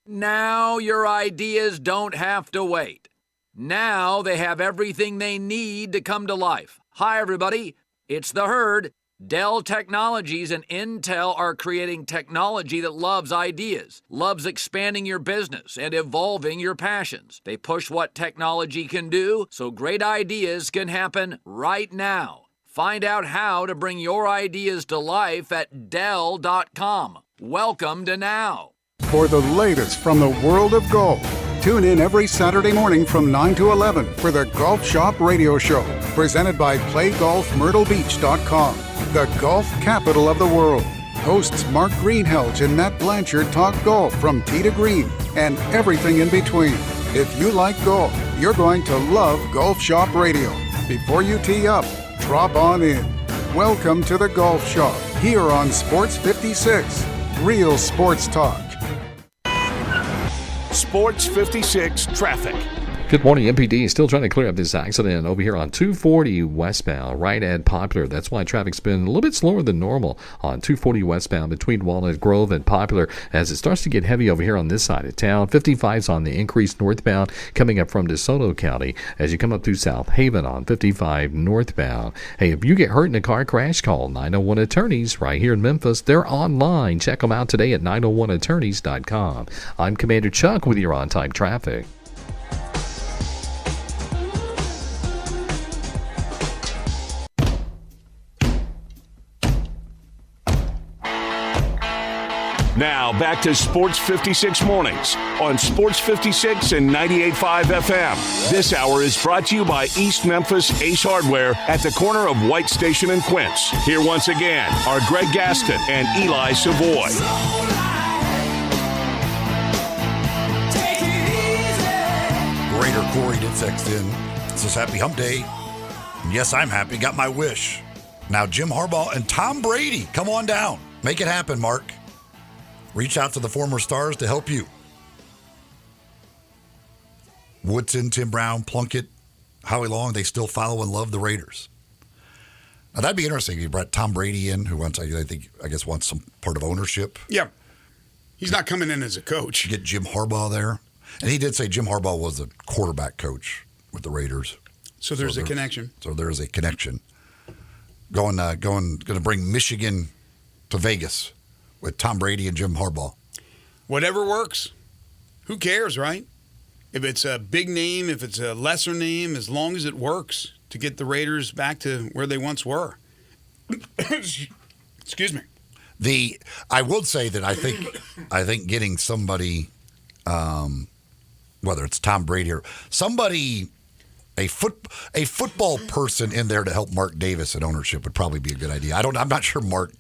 Now your ideas don't have to wait. Now they have everything they need to come to life. Hi, everybody. It's the Herd. Dell Technologies and Intel are creating technology that loves ideas, loves expanding your business and evolving your passions. They push what technology can do so great ideas can happen right now. Find out how to bring your ideas to life at Dell.com. Welcome to Now. For the latest from the world of golf, tune in every Saturday morning from 9 to 11 for the Golf Shop Radio Show, presented by PlayGolfMyrtleBeach.com, the golf capital of the world. Hosts Mark Greenhelge and Matt Blanchard talk golf from tee to green and everything in between. If you like golf, you're going to love Golf Shop Radio. Before you tee up, drop on in. Welcome to the Golf Shop here on Sports 56. Real sports talk. Sports 56 traffic. Good morning. MPD is still trying to clear up this accident over here on 240 westbound, right at Popular. That's why traffic's been a little bit slower than normal on 240 westbound between Walnut Grove and Popular as it starts to get heavy over here on this side of town. 55's on the increased northbound coming up from DeSoto County as you come up through South Haven on 55 northbound. Hey, if you get hurt in a car crash, call 901 Attorneys right here in Memphis. They're online. Check them out today at 901attorneys.com. I'm Commander Chuck with your on-time traffic. Now, back to Sports 56 Mornings on Sports 56 and 98.5 FM. This hour is brought to you by East Memphis Ace Hardware at the corner of White Station and Quince. Here once again are Greg Gaston and Eli Savoy. Raider Corey did text in. It says, happy hump day. And yes, I'm happy. Got my wish. Now, Jim Harbaugh and Tom Brady, come on down. Make it happen, Mark. Reach out to the former stars to help you. Woodson, Tim Brown, Plunkett, Howie Long, they still follow and love the Raiders. Now, that'd be interesting if you brought Tom Brady in, who wants, I guess, wants some part of ownership. Yeah. He's not coming in as a coach. Get Jim Harbaugh there. And he did say Jim Harbaugh was the quarterback coach with the Raiders. So there's a connection. So there's a connection. Going to bring Michigan to Vegas with Tom Brady and Jim Harbaugh. Whatever works. Who cares, right? If it's a big name, if it's a lesser name, as long as it works to get the Raiders back to where they once were. Excuse me. I will say that I think getting somebody, whether it's Tom Brady or somebody, a football person in there to help Mark Davis at ownership would probably be a good idea. I'm not sure Mark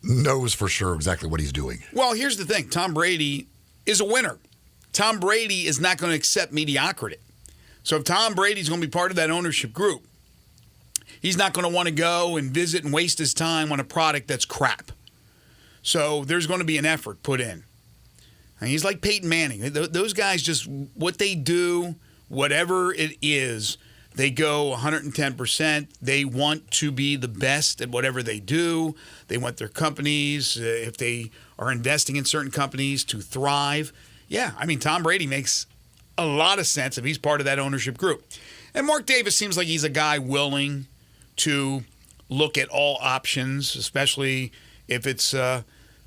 knows for sure exactly what he's doing. Well, here's the thing. Tom Brady is a winner. Tom Brady is not going to accept mediocrity. So if Tom Brady's going to be part of that ownership group, he's not going to want to go and visit and waste his time on a product that's crap. So there's going to be an effort put in. And he's like Peyton Manning. Those guys just, what they do, whatever it is, they go 110%. They want to be the best at whatever they do. They want their companies, if they are investing in certain companies, to thrive. Yeah, I mean, Tom Brady makes a lot of sense if he's part of that ownership group. And Mark Davis seems like he's a guy willing to look at all options, especially if it's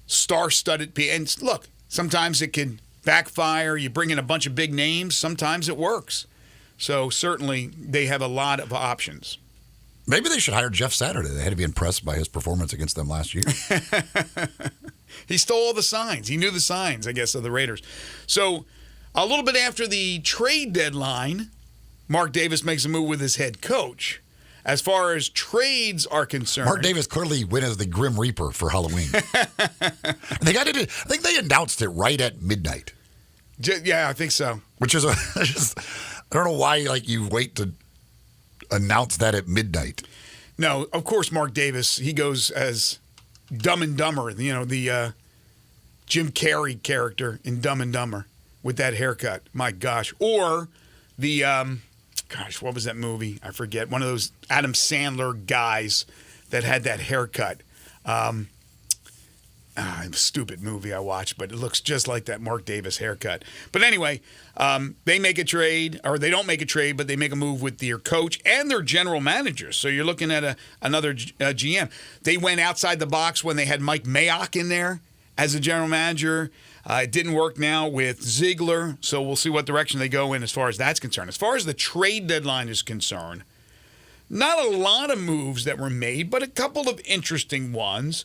star-studded. And look, sometimes it can backfire. You bring in a bunch of big names. Sometimes it works. So certainly they have a lot of options. Maybe they should hire Jeff Saturday. They had to be impressed by his performance against them last year. He stole all the signs. He knew the signs, I guess, of the Raiders. So a little bit after the trade deadline, Mark Davis makes a move with his head coach. As far as trades are concerned, Mark Davis clearly went as the Grim Reaper for Halloween. I think they announced it right at midnight. Yeah, I think so. Which is I don't know why you wait to announce that at midnight. No, of course, Mark Davis, he goes as Dumb and Dumber, the Jim Carrey character in Dumb and Dumber with that haircut. My gosh. Or the, what was that movie? I forget. One of those Adam Sandler guys that had that haircut. Stupid movie I watched, but it looks just like that Mark Davis haircut. But anyway, they make a trade, or they don't make a trade, but they make a move with their coach and their general manager. So you're looking at another GM. They went outside the box when they had Mike Mayock in there as a general manager. It didn't work now with Ziegler, so we'll see what direction they go in as far as that's concerned. As far as the trade deadline is concerned, not a lot of moves that were made, but a couple of interesting ones.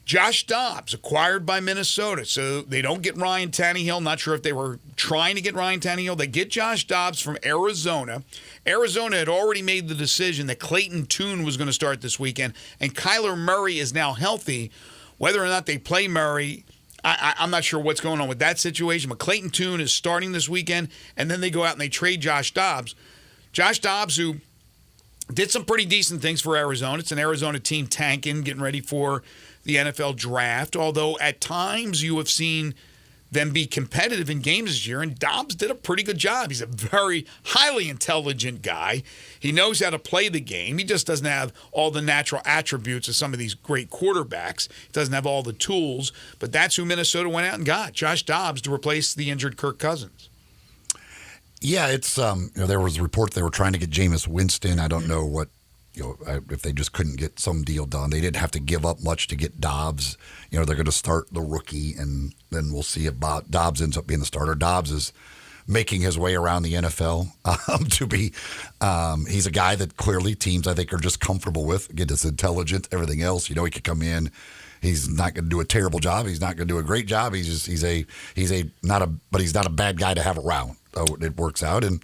Josh Dobbs, acquired by Minnesota. So they don't get Ryan Tannehill. Not sure if they were trying to get Ryan Tannehill. They get Josh Dobbs from Arizona. Arizona had already made the decision that Clayton Tune was going to start this weekend, and Kyler Murray is now healthy. Whether or not they play Murray, I'm not sure what's going on with that situation, but Clayton Tune is starting this weekend, and then they go out and they trade Josh Dobbs. Josh Dobbs, who did some pretty decent things for Arizona. It's an Arizona team tanking, getting ready for the NFL draft, although at times you have seen them be competitive in games this year, and Dobbs did a pretty good job. He's a very highly intelligent guy. He knows how to play the game. He just doesn't have all the natural attributes of some of these great quarterbacks. He doesn't have all the tools, but that's who Minnesota went out and got, Josh Dobbs, to replace the injured Kirk Cousins. Yeah, it's there was a report they were trying to get Jameis Winston. I don't know what, if they just couldn't get some deal done. They didn't have to give up much to get Dobbs. They're going to start the rookie, and then we'll see about Dobbs ends up being the starter. Dobbs is making his way around the NFL to be. He's a guy that clearly teams, I think, are just comfortable with. Again, he's intelligent, everything else. He could come in. He's not going to do a terrible job. He's not going to do a great job. He's not a bad guy to have around. So it works out, and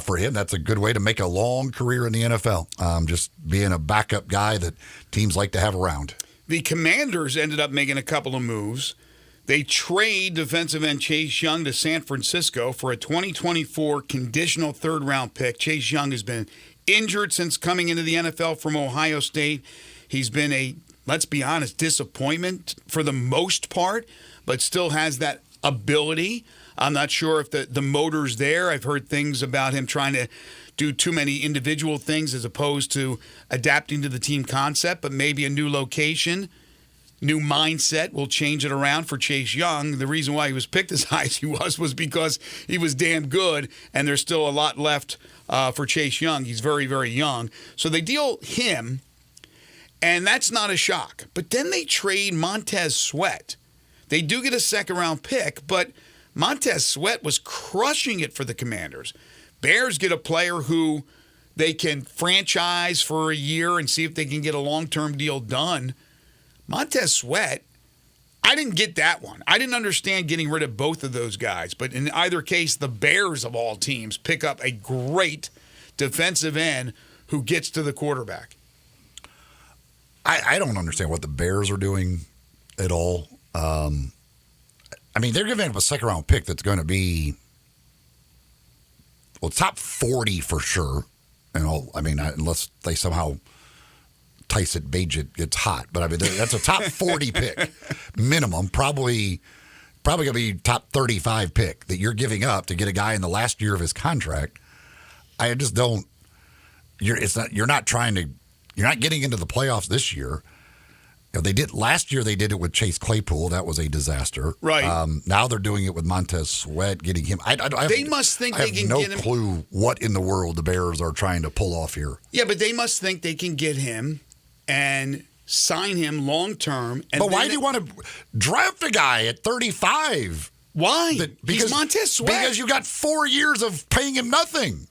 for him, that's a good way to make a long career in the NFL. Just being a backup guy that teams like to have around. The Commanders ended up making a couple of moves. They trade defensive end Chase Young to San Francisco for a 2024 conditional third-round pick. Chase Young has been injured since coming into the NFL from Ohio State. He's been a, let's be honest, disappointment for the most part, but still has that ability. I'm not sure if the motor's there. I've heard things about him trying to do too many individual things as opposed to adapting to the team concept, but maybe a new location, new mindset will change it around for Chase Young. The reason why he was picked as high as he was because he was damn good, and there's still a lot left for Chase Young. He's very, very young. So they deal him, and that's not a shock. But then they trade Montez Sweat. They do get a second-round pick, but Montez Sweat was crushing it for the Commanders. Bears get a player who they can franchise for a year and see if they can get a long-term deal done. Montez Sweat, I didn't get that one. I didn't understand getting rid of both of those guys. But in either case, the Bears of all teams pick up a great defensive end who gets to the quarterback. I don't understand what the Bears are doing at all. They're giving up a second-round pick that's going to be, top 40 for sure. Unless they somehow Tyson Bagent gets hot. But, that's a top 40 pick minimum, probably going to be top 35 pick that you're giving up to get a guy in the last year of his contract. I just don't – you're not getting into the playoffs this year. They did last year. They did it with Chase Claypool. That was a disaster. Right. Now they're doing it with Montez Sweat, getting him. They must think they can get him. I have no clue what in the world the Bears are trying to pull off here. Yeah, but they must think they can get him and sign him long term. But why do you want to draft a guy at 35? Why? Because Montez Sweat. Because you got 4 years of paying him nothing.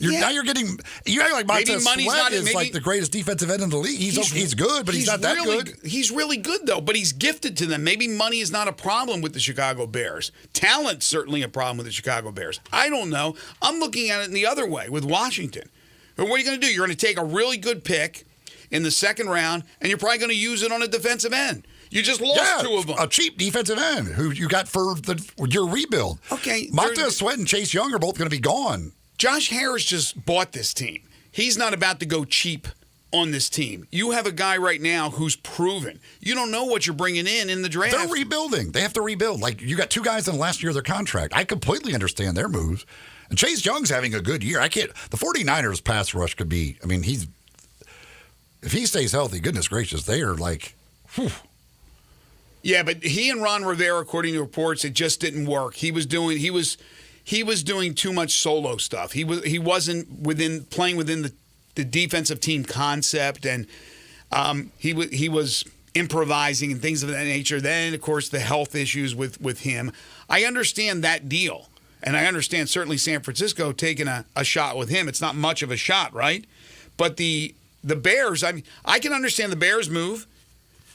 Now you're getting. You act like Montez Sweat is like the greatest defensive end in the league. He's good, but he's not that good. He's really good though, but he's gifted to them. Maybe money is not a problem with the Chicago Bears. Talent's certainly a problem with the Chicago Bears. I don't know. I'm looking at it in the other way with Washington. What are you going to do? You're going to take a really good pick in the second round, and you're probably going to use it on a defensive end. You just lost two of them. A cheap defensive end who you got for your rebuild. Okay, Montez Sweat and Chase Young are both going to be gone. Josh Harris just bought this team. He's not about to go cheap on this team. You have a guy right now who's proven. You don't know what you're bringing in the draft. They're rebuilding. They have to rebuild. Like, you got two guys in the last year of their contract. I completely understand their moves. And Chase Young's having a good year. The 49ers pass rush could be, if he stays healthy, goodness gracious, they are like, whew. Yeah, but he and Ron Rivera, according to reports, it just didn't work. He was doing too much solo stuff. He wasn't playing within the defensive team concept, and he was improvising and things of that nature. Then, of course, the health issues with him. I understand that deal, and I understand certainly San Francisco taking a shot with him. It's not much of a shot, right? But the Bears, I can understand the Bears move.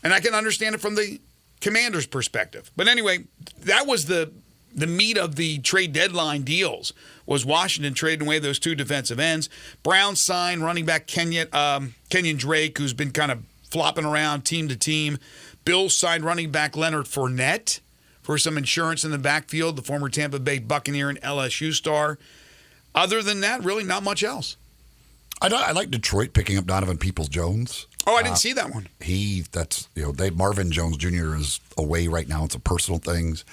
And I can understand it from the Commander's perspective. But anyway, that was the meat of the trade deadline deals, was Washington trading away those 2 defensive ends. Browns signed running back Kenyon Drake, who's been kind of flopping around team to team. Bills signed running back Leonard Fournette for some insurance in the backfield, the former Tampa Bay Buccaneer and LSU star. Other than that, really not much else. I like Detroit picking up Donovan Peoples-Jones. Oh, I didn't see that one. Marvin Jones Jr. is away right now. It's a personal things.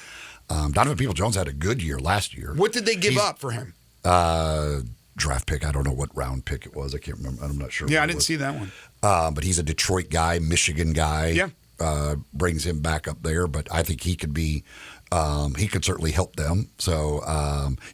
Donovan Peoples-Jones had a good year last year. What did they give up for him? Draft pick. I don't know what round pick it was. I can't remember. I'm not sure. Yeah, I didn't see that one. But he's a Detroit guy, Michigan guy. Yeah. Brings him back up there, but I think he could be. He could certainly help them. So,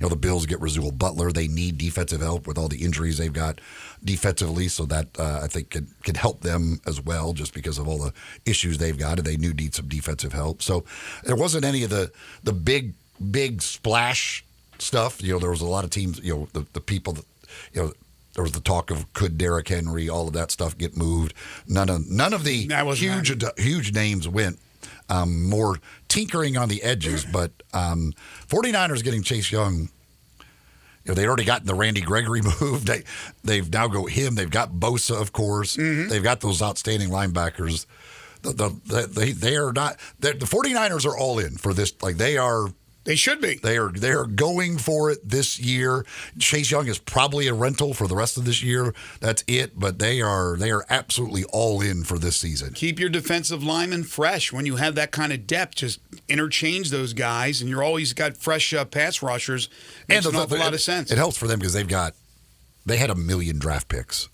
the Bills get Rasul Butler. They need defensive help with all the injuries they've got defensively. So that I think could help them as well, just because of all the issues they've got, and they need some defensive help. So there wasn't any of the big splash stuff. There was a lot of teams. The people that there was the talk of could Derrick Henry, all of that stuff get moved. None of the huge names went. More tinkering on the edges, but 49ers getting Chase Young. They already gotten the Randy Gregory move. They've now got him. They've got Bosa, of course. Mm-hmm. They've got those outstanding linebackers. They are not. The 49ers are all in for this. Like they are. They should be. They are going for it this year. Chase Young is probably a rental for the rest of this year. That's it. But they are absolutely all in for this season. Keep your defensive linemen fresh. When you have that kind of depth, just interchange those guys, and you're always got fresh pass rushers. Makes an awful lot of sense. It helps for them because they had 1 million draft picks.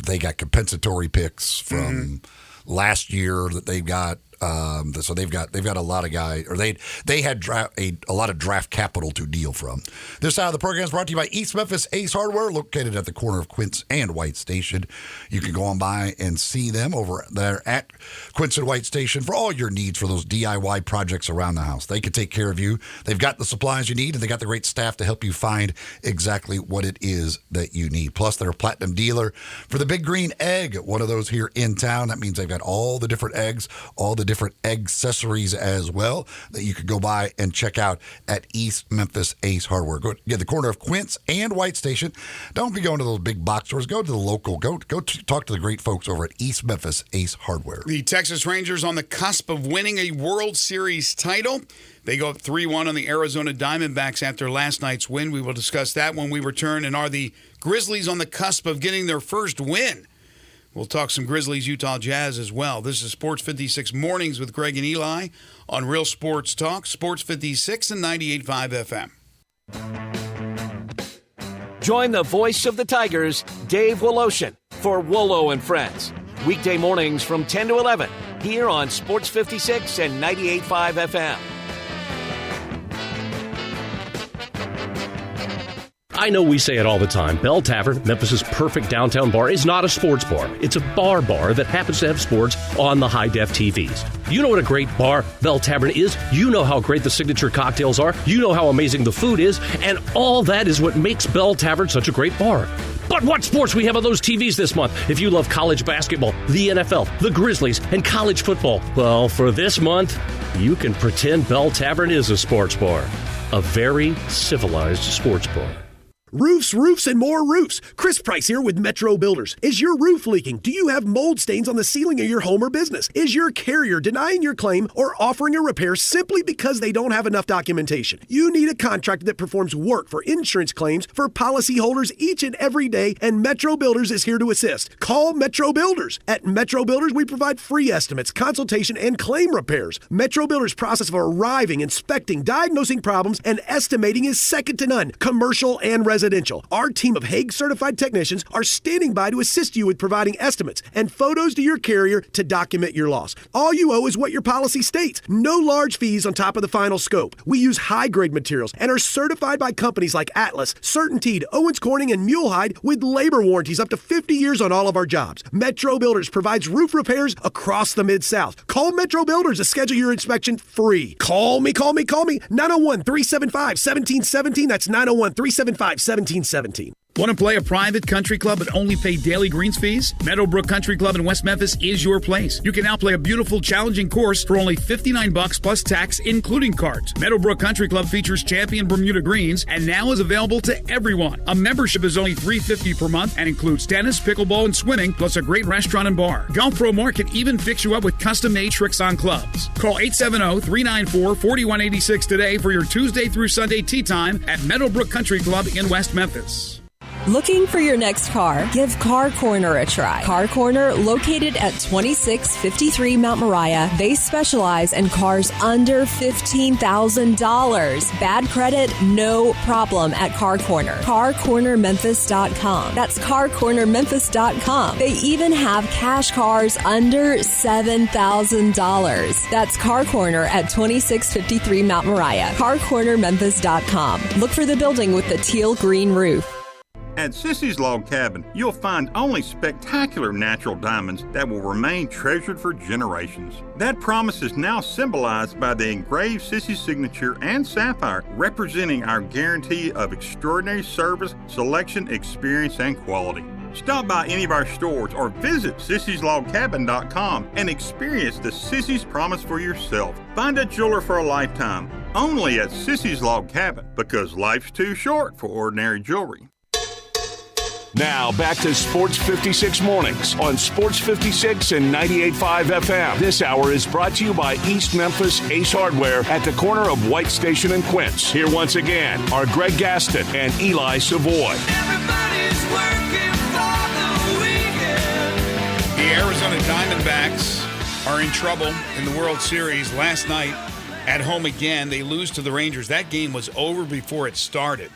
They got compensatory picks from last year that they've got. So they've got a lot of guys, or they had a lot of draft capital to deal from. This side of the program is brought to you by East Memphis Ace Hardware, located at the corner of Quince and White Station. You can go on by and see them over there at Quince and White Station for all your needs for those DIY projects around the house. They can take care of you. They've got the supplies you need, and they got the great staff to help you find exactly what it is that you need. Plus, they're a platinum dealer for the Big Green Egg, one of those here in town. That means they've got all the different eggs, all the different egg accessories as well that you could go by and check out at East Memphis Ace Hardware. Go to the corner of Quince and White Station. Don't be going to those big box stores. Go to the local. Go talk to the great folks over at East Memphis Ace Hardware. The Texas Rangers on the cusp of winning a World Series title. They go up 3-1 on the Arizona Diamondbacks after last night's win. We will discuss that when we return. And are the Grizzlies on the cusp of getting their first win? We'll talk some Grizzlies, Utah Jazz as well. This is Sports 56 Mornings with Greg and Eli on Real Sports Talk, Sports 56 and 98.5 FM. Join the voice of the Tigers, Dave Woloshin, for Wolo and Friends. Weekday mornings from 10 to 11 here on Sports 56 and 98.5 FM. I know we say it all the time. Bell Tavern, Memphis' perfect downtown bar, is not a sports bar. It's a bar that happens to have sports on the high-def TVs. You know what a great bar Bell Tavern is. You know how great the signature cocktails are. You know how amazing the food is. And all that is what makes Bell Tavern such a great bar. But what sports we have on those TVs this month? If you love college basketball, the NFL, the Grizzlies, and college football, well, for this month, you can pretend Bell Tavern is a sports bar. A very civilized sports bar. Roofs, roofs, and more roofs. Chris Price here with Metro Builders. Is your roof leaking? Do you have mold stains on the ceiling of your home or business? Is your carrier denying your claim or offering a repair simply because they don't have enough documentation? You need a contractor that performs work for insurance claims for policyholders each and every day, and Metro Builders is here to assist. Call Metro Builders. At Metro Builders, we provide free estimates, consultation, and claim repairs. Metro Builders' process of arriving, inspecting, diagnosing problems, and estimating is second to none, commercial and residential. Our team of Hague-certified technicians are standing by to assist you with providing estimates and photos to your carrier to document your loss. All you owe is what your policy states. No large fees on top of the final scope. We use high-grade materials and are certified by companies like Atlas, CertainTeed, Owens Corning, and Mulehide with labor warranties up to 50 years on all of our jobs. Metro Builders provides roof repairs across the Mid-South. Call Metro Builders to schedule your inspection free. Call me. 901-375-1717. That's 901-375-1717. Want to play a private country club but only pay daily greens fees? Meadowbrook Country Club in West Memphis is your place. You can now play a beautiful, challenging course for only $59 plus tax, including cards. Meadowbrook Country Club features champion Bermuda greens and now is available to everyone. A membership is only $350 per month and includes tennis, pickleball, and swimming, plus a great restaurant and bar. Golf Pro Mark can even fix you up with custom-made tricks on clubs. Call 870-394-4186 today for your Tuesday through Sunday tee time at Meadowbrook Country Club in West Memphis. Looking for your next car? Give Car Corner a try. Car Corner, located at 2653 Mount Moriah. They specialize in cars under $15,000. Bad credit? No problem at Car Corner. CarCornerMemphis.com. That's CarCornerMemphis.com. They even have cash cars under $7,000. That's Car Corner at 2653 Mount Moriah. CarCornerMemphis.com. Look for the building with the teal green roof. At Sissy's Log Cabin, you'll find only spectacular natural diamonds that will remain treasured for generations. That promise is now symbolized by the engraved Sissy signature and sapphire, representing our guarantee of extraordinary service, selection, experience, and quality. Stop by any of our stores or visit sissyslogcabin.com and experience the Sissy's promise for yourself. Find a jeweler for a lifetime, only at Sissy's Log Cabin, because life's too short for ordinary jewelry. Now, back to Sports 56 Mornings on Sports 56 and 98.5 FM. This hour is brought to you by East Memphis Ace Hardware at the corner of White Station and Quince. Here once again are Greg Gaston and Eli Savoy. Everybody's working for the weekend. The Arizona Diamondbacks are in trouble in the World Series. Last night, at home again, they lose to the Rangers. That game was over before it started.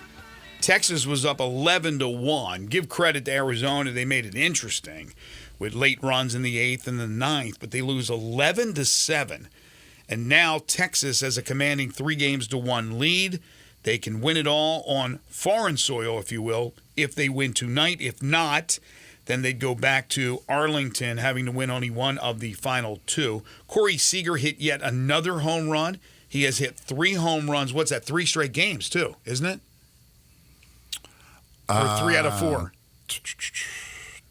Texas was up 11-1. Give credit to Arizona. They made it interesting with late runs in the 8th and the 9th, but they lose 11-7. And now Texas has a commanding 3-1 lead. They can win it all on foreign soil, if you will, if they win tonight. If not, then they'd go back to Arlington, having to win only one of the final two. Corey Seager hit yet another home run. He has hit 3 home runs. What's that? 3 straight games, too, isn't it? Or 3 out of 4?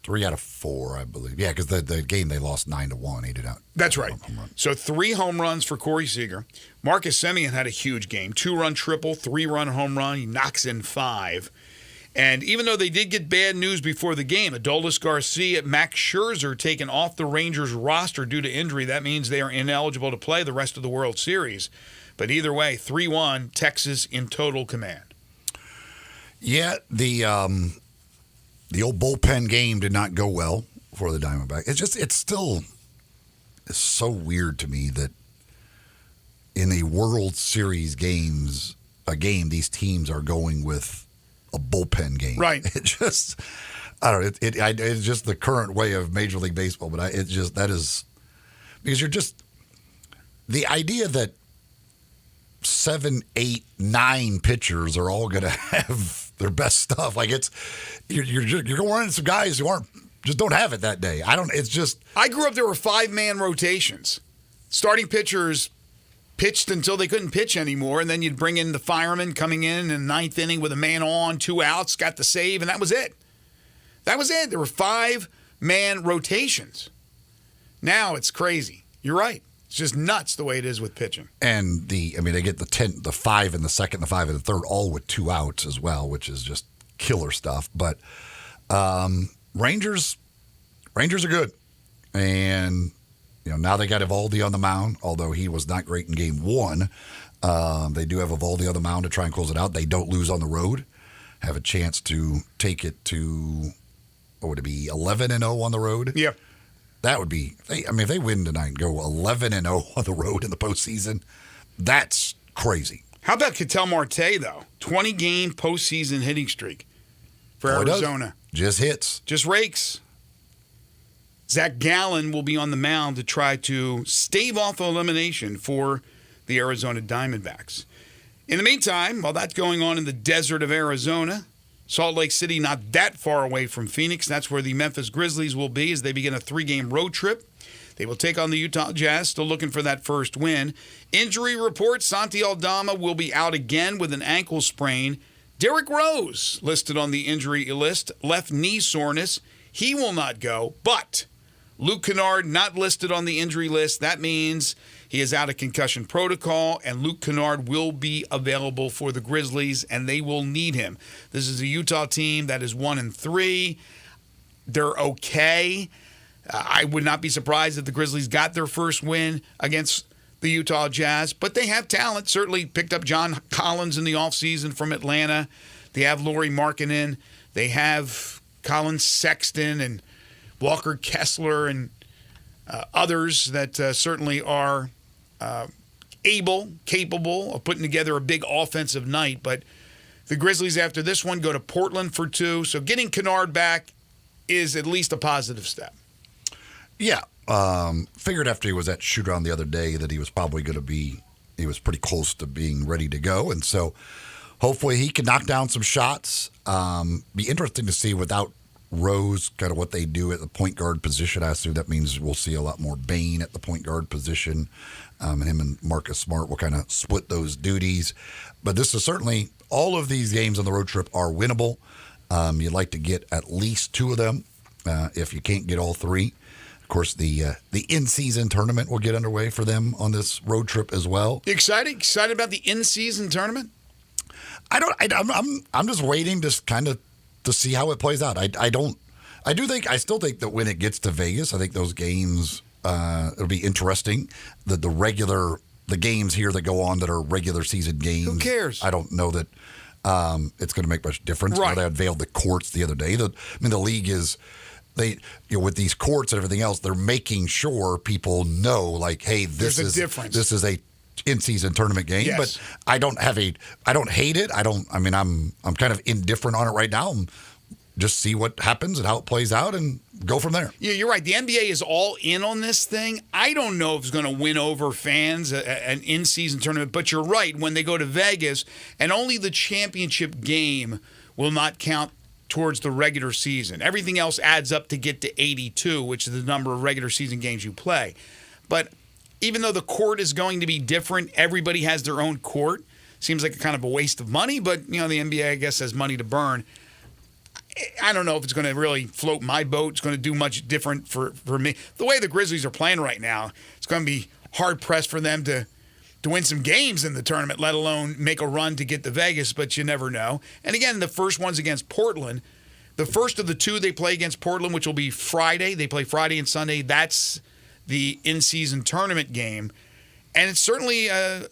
3 out of 4, I believe. Yeah, because the game they lost 9-1. He did out. That's right. So 3 home runs for Corey Seager. Marcus Semien had a huge game. 2-run triple, 3-run home run. He knocks in 5. And even though they did get bad news before the game, Adolis Garcia, Max Scherzer taken off the Rangers roster due to injury. That means they are ineligible to play the rest of the World Series. But either way, 3-1, Texas in total command. Yeah, the old bullpen game did not go well for the Diamondbacks. It's so weird to me that in a World Series game, these teams are going with a bullpen game. Right. I don't know. It's just the current way of Major League Baseball, but that is because you're just the idea that 7, 8, 9 pitchers are all going to have their best stuff. Like you're going to run into some guys who don't have it that day. I grew up, there were 5-man rotations. Starting pitchers pitched until they couldn't pitch anymore, and then you'd bring in the fireman coming in the 9th inning with a man on, 2 outs, got the save, and that was it. There were 5-man rotations. Now it's crazy. You're right. It's just nuts the way it is with pitching. And they get the 5 in the second, the 5 in the third, all with 2 outs as well, which is just killer stuff. But Rangers are good. And now they got Evaldi on the mound, although he was not great in game 1. They do have Evaldi on the mound to try and close it out. They don't lose on the road. Have a chance to take it to, what would it be, 11-0 on the road? Yeah. That would be, if they win tonight and go 11-0 on the road in the postseason, that's crazy. How about Ketel Marte, though? 20-game postseason hitting streak for Arizona. Just hits. Just rakes. Zach Gallen will be on the mound to try to stave off elimination for the Arizona Diamondbacks. In the meantime, while that's going on in the desert of Arizona, Salt Lake City not that far away from Phoenix. That's where the Memphis Grizzlies will be as they begin a 3-game road trip. They will take on the Utah Jazz, still looking for that first win. Injury report, Santi Aldama will be out again with an ankle sprain. Derrick Rose listed on the injury list, left knee soreness. He will not go, but Luke Kennard not listed on the injury list. That means he is out of concussion protocol, and Luke Kennard will be available for the Grizzlies, and they will need him. This is a Utah team that is 1-3. They're okay. I would not be surprised if the Grizzlies got their first win against the Utah Jazz, but they have talent. Certainly picked up John Collins in the offseason from Atlanta. They have Lauri Markkanen. They have Colin Sexton and Walker Kessler and others that certainly are capable of putting together a big offensive night. But the Grizzlies, after this one, go to Portland for 2. So getting Kennard back is at least a positive step. Yeah. Figured after he was at shoot-around the other day that he was probably going to be, he was pretty close to being ready to go. And so hopefully he can knock down some shots. Be interesting to see without Rose, kind of what they do at the point guard position. I assume that means we'll see a lot more Bane at the point guard position. And him and Marcus Smart will kind of split those duties. But this is certainly, all of these games on the road trip are winnable. You'd like to get at least 2 of them if you can't get all 3. Of course, the in-season tournament will get underway for them on this road trip as well. You excited? Excited about the in-season tournament? I'm just waiting to see how it plays out. I still think that when it gets to Vegas, I think those games it'll be interesting. The games here that go on that are regular season games. Who cares? I don't know that it's going to make much difference. Right. They unveiled the courts the other day. The league is. With these courts and everything else, they're making sure people know, like, hey, this is a in-season tournament game. Yes. But I don't hate it. I'm kind of indifferent on it right now. Just see what happens and how it plays out and go from there. Yeah, you're right. The NBA is all in on this thing. I don't know if it's going to win over fans, an in-season tournament. But you're right. When they go to Vegas, and only the championship game will not count towards the regular season. Everything else adds up to get to 82, which is the number of regular season games you play. But even though the court is going to be different, everybody has their own court. Seems like a kind of a waste of money, but the NBA, I guess, has money to burn. I don't know if it's going to really float my boat. It's going to do much different for me. The way the Grizzlies are playing right now, it's going to be hard-pressed for them to win some games in the tournament, let alone make a run to get to Vegas, but you never know. And again, the first one's against Portland. The first of the 2 they play against Portland, which will be Friday. They play Friday and Sunday. That's the in-season tournament game. And it's certainly a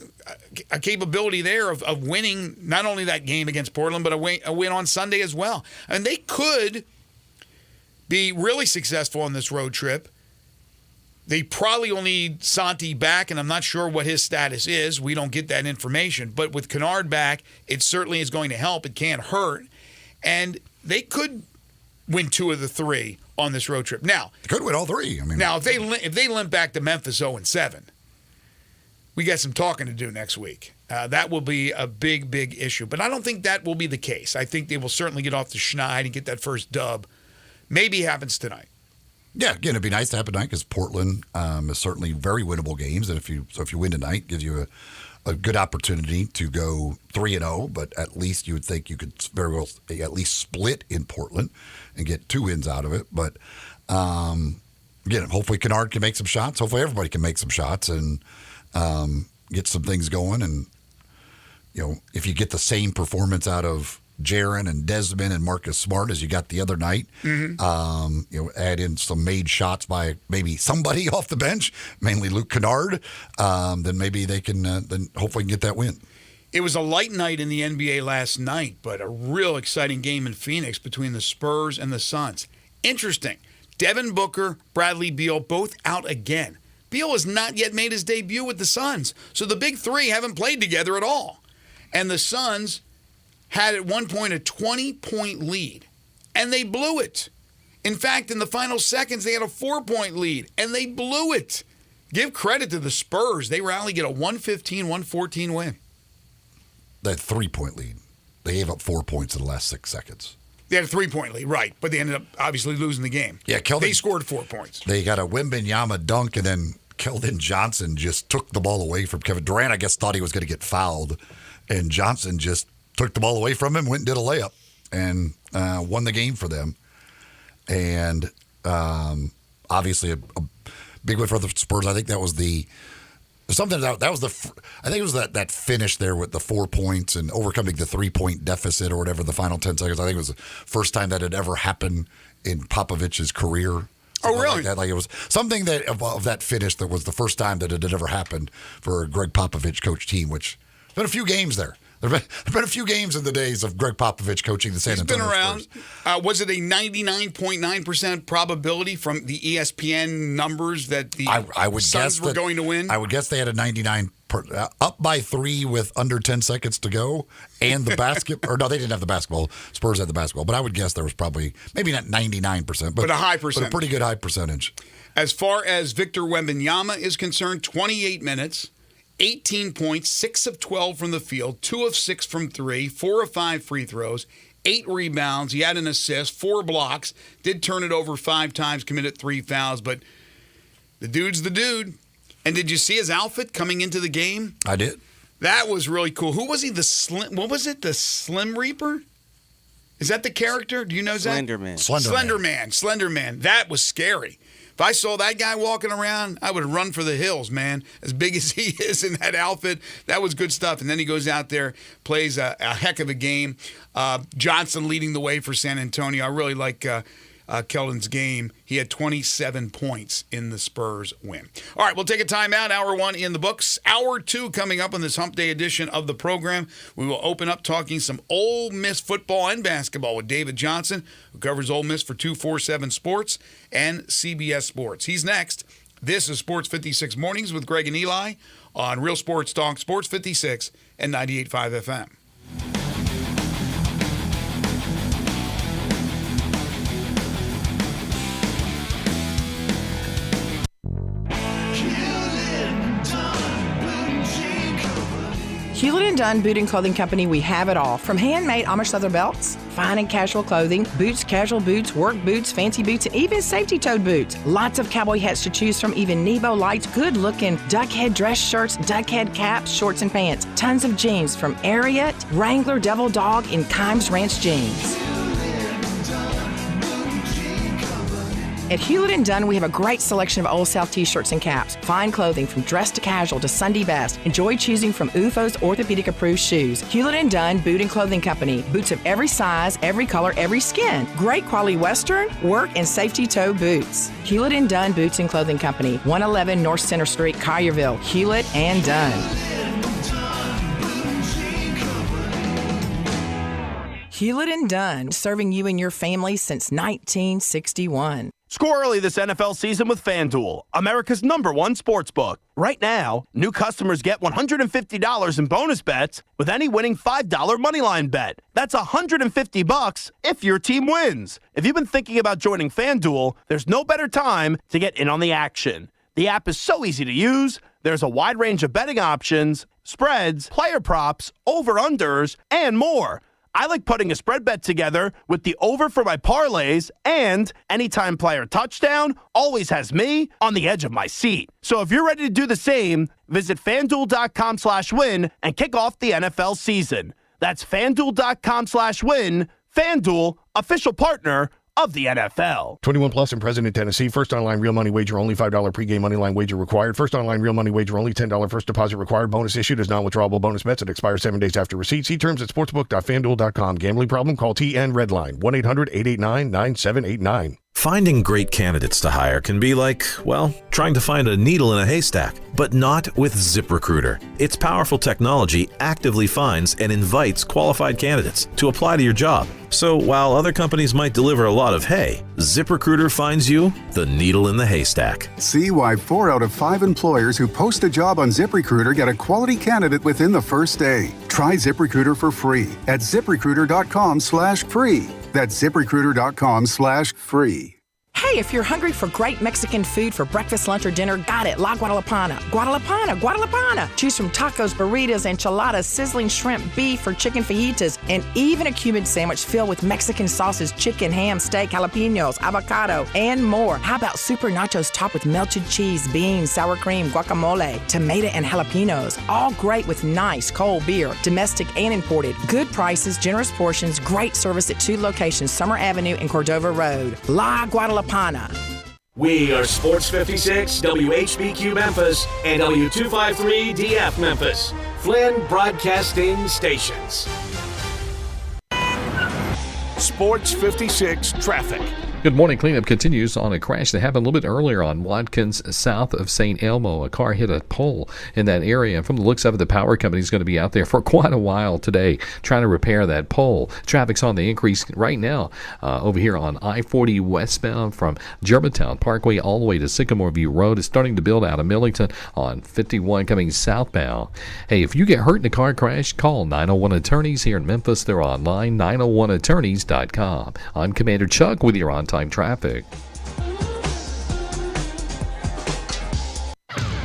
capability there of winning not only that game against Portland, but a win on Sunday as well. And they could be really successful on this road trip. They probably will need Santi back, and I'm not sure what his status is. We don't get that information. But with Kennard back, it certainly is going to help. It can't hurt. And they could win 2 of the 3 on this road trip. Now, they could win all 3. Now, if they limp back to Memphis 0-7, we got some talking to do next week. That will be a big, big issue. But I don't think that will be the case. I think they will certainly get off the schneid and get that first dub. Maybe it happens tonight. Yeah, again, it'd be nice to have tonight because Portland is certainly very winnable games, and if you win tonight, gives you a good opportunity to go 3-0. But at least you would think you could very well at least split in Portland and get 2 wins out of it. But again, hopefully Kennard can make some shots. Hopefully everybody can make some shots and get some things going. And if you get the same performance out of Jaren and Desmond and Marcus Smart as you got the other night. Mm-hmm. Add in some made shots by maybe somebody off the bench, mainly Luke Kennard. Then maybe they can then hopefully get that win. It was a light night in the NBA last night, but a real exciting game in Phoenix between the Spurs and the Suns. Interesting. Devin Booker, Bradley Beal, both out again. Beal has not yet made his debut with the Suns, so the big 3 haven't played together at all. And the Suns had at one point a 20-point lead, and they blew it. In fact, in the final seconds, they had a 4-point lead, and they blew it. Give credit to the Spurs. They rallied, get a 115-114 win. That 3-point lead. They gave up 4 points in the last 6 seconds. They had a 3-point lead, right, but they ended up obviously losing the game. Yeah, they scored 4 points. They got a Wembanyama dunk, and then Keldon Johnson just took the ball away from Kevin Durant. I guess thought he was going to get fouled, and Johnson just took the ball away from him, went and did a layup, and won the game for them. And obviously a big win for the Spurs. I think that was that finish there with the 4 points and overcoming the 3-point deficit or whatever, the final 10 seconds. I think it was the first time that had ever happened in Popovich's career. Oh, really? Like that. Like it was something that of that finish that was the first time that it had ever happened for a Greg Popovich coach team, which there's been a few games there. There's been a few games in the days of Greg Popovich coaching the San Antonio Spurs. He's been around. Was it a 99.9% probability from the ESPN numbers that the Suns were going to win? I would guess they had a 99 up by 3 with under 10 seconds to go, and the basketball. Or no, they didn't have the basketball. Spurs had the basketball, but I would guess there was probably maybe not 99%, but a high percentage, but a pretty good high percentage. As far as Victor Wembanyama is concerned, 28 minutes. 18 points, 6 of 12 from the field, 2 of 6 from 3, 4 of 5 free throws, 8 rebounds. He had an assist, 4 blocks, did turn it over 5 times, committed 3 fouls, but the dude's the dude. And did you see his outfit coming into the game? I did. That was really cool. Who was he? What was it? The Slim Reaper? Is that the character? Do you know that? Slender Man. That was scary. If I saw that guy walking around, I would run for the hills, man. As big as he is in that outfit, that was good stuff. And then he goes out there, plays a heck of a game. Johnson leading the way for San Antonio. I really like Keldon's game. He had 27 points in the Spurs win. All right, we'll take a timeout. Hour 1 in the books. Hour 2 coming up on this Hump Day edition of the program. We will open up talking some Ole Miss football and basketball with David Johnson, who covers Ole Miss for 247 Sports and CBS Sports. He's next. This is Sports 56 Mornings with Greg and Eli on Real Sports Talk, Sports 56 and 98.5 FM. Hewlett & Dunn Boot and Clothing Company, we have it all. From handmade Amish leather belts, fine and casual clothing, boots, casual boots, work boots, fancy boots, and even safety-toed boots. Lots of cowboy hats to choose from, even Nebo lights, good-looking duck head dress shirts, duck head caps, shorts, and pants. Tons of jeans from Ariat, Wrangler, Devil Dog, and Kimes Ranch jeans. At Hewlett & Dunn, we have a great selection of Old South T-shirts and caps. Fine clothing from dress to casual to Sunday best. Enjoy choosing from UFO's orthopedic-approved shoes. Hewlett & Dunn Boot and Clothing Company. Boots of every size, every color, every skin. Great quality Western, work, and safety toe boots. Hewlett & Dunn Boots and Clothing Company. 111 North Center Street, Collierville. Hewlett & Dunn. Hewlett & Dunn, serving you and your family since 1961. Score early this NFL season with FanDuel, America's #1 sportsbook. Right now, new customers get $150 in bonus bets with any winning $5 moneyline bet. That's $150 if your team wins. If you've been thinking about joining FanDuel, there's no better time to get in on the action. The app is so easy to use. There's a wide range of betting options, spreads, player props, over-unders, and more. I like putting a spread bet together with the over for my parlays, and anytime player touchdown always has me on the edge of my seat. So if you're ready to do the same, visit FanDuel.com/win and kick off the NFL season. That's FanDuel.com/win. FanDuel, official partner of the NFL. 21 plus and present in Tennessee. First online real money wager only. $5 pregame money line wager required. First online real money wager only. $10 first deposit required. Bonus issued as non-withdrawable bonus bets. It expires 7 days after receipt. See terms at sportsbook.fanduel.com. Gambling problem? Call TN Redline 1-800-889-9789. Finding great candidates to hire can be like, well, trying to find a needle in a haystack, but not with ZipRecruiter. Its powerful technology actively finds and invites qualified candidates to apply to your job. So while other companies might deliver a lot of hay, ZipRecruiter finds you the needle in the haystack. See why 4 out of 5 employers who post a job on ZipRecruiter get a quality candidate within the first day. Try ZipRecruiter for free at ZipRecruiter.com/free. That's ZipRecruiter.com/free. Hey, if you're hungry for great Mexican food for breakfast, lunch, or dinner, got it. La Guadalupana. Guadalupana. Choose from tacos, burritos, enchiladas, sizzling shrimp, beef, or chicken fajitas, and even a Cuban sandwich filled with Mexican sauces, chicken, ham, steak, jalapenos, avocado, and more. How about super nachos topped with melted cheese, beans, sour cream, guacamole, tomato, and jalapenos? All great with nice cold beer, domestic and imported. Good prices, generous portions, great service at 2 locations, Summer Avenue and Cordova Road. La Guadalupana. We are Sports 56, WHBQ Memphis, and W253DF Memphis. Flynn Broadcasting Stations. Sports 56 traffic. Good morning. Cleanup continues on a crash that happened a little bit earlier on Watkins, south of St. Elmo. A car hit a pole in that area, and from the looks of it, the power company is going to be out there for quite a while today trying to repair that pole. Traffic's on the increase right now over here on I-40 westbound from Germantown Parkway all the way to Sycamore View Road. It's starting to build out of Millington on 51 coming southbound. Hey, if you get hurt in a car crash, call 901 Attorneys here in Memphis. They're online, 901attorneys.com. I'm Commander Chuck with your on-time traffic.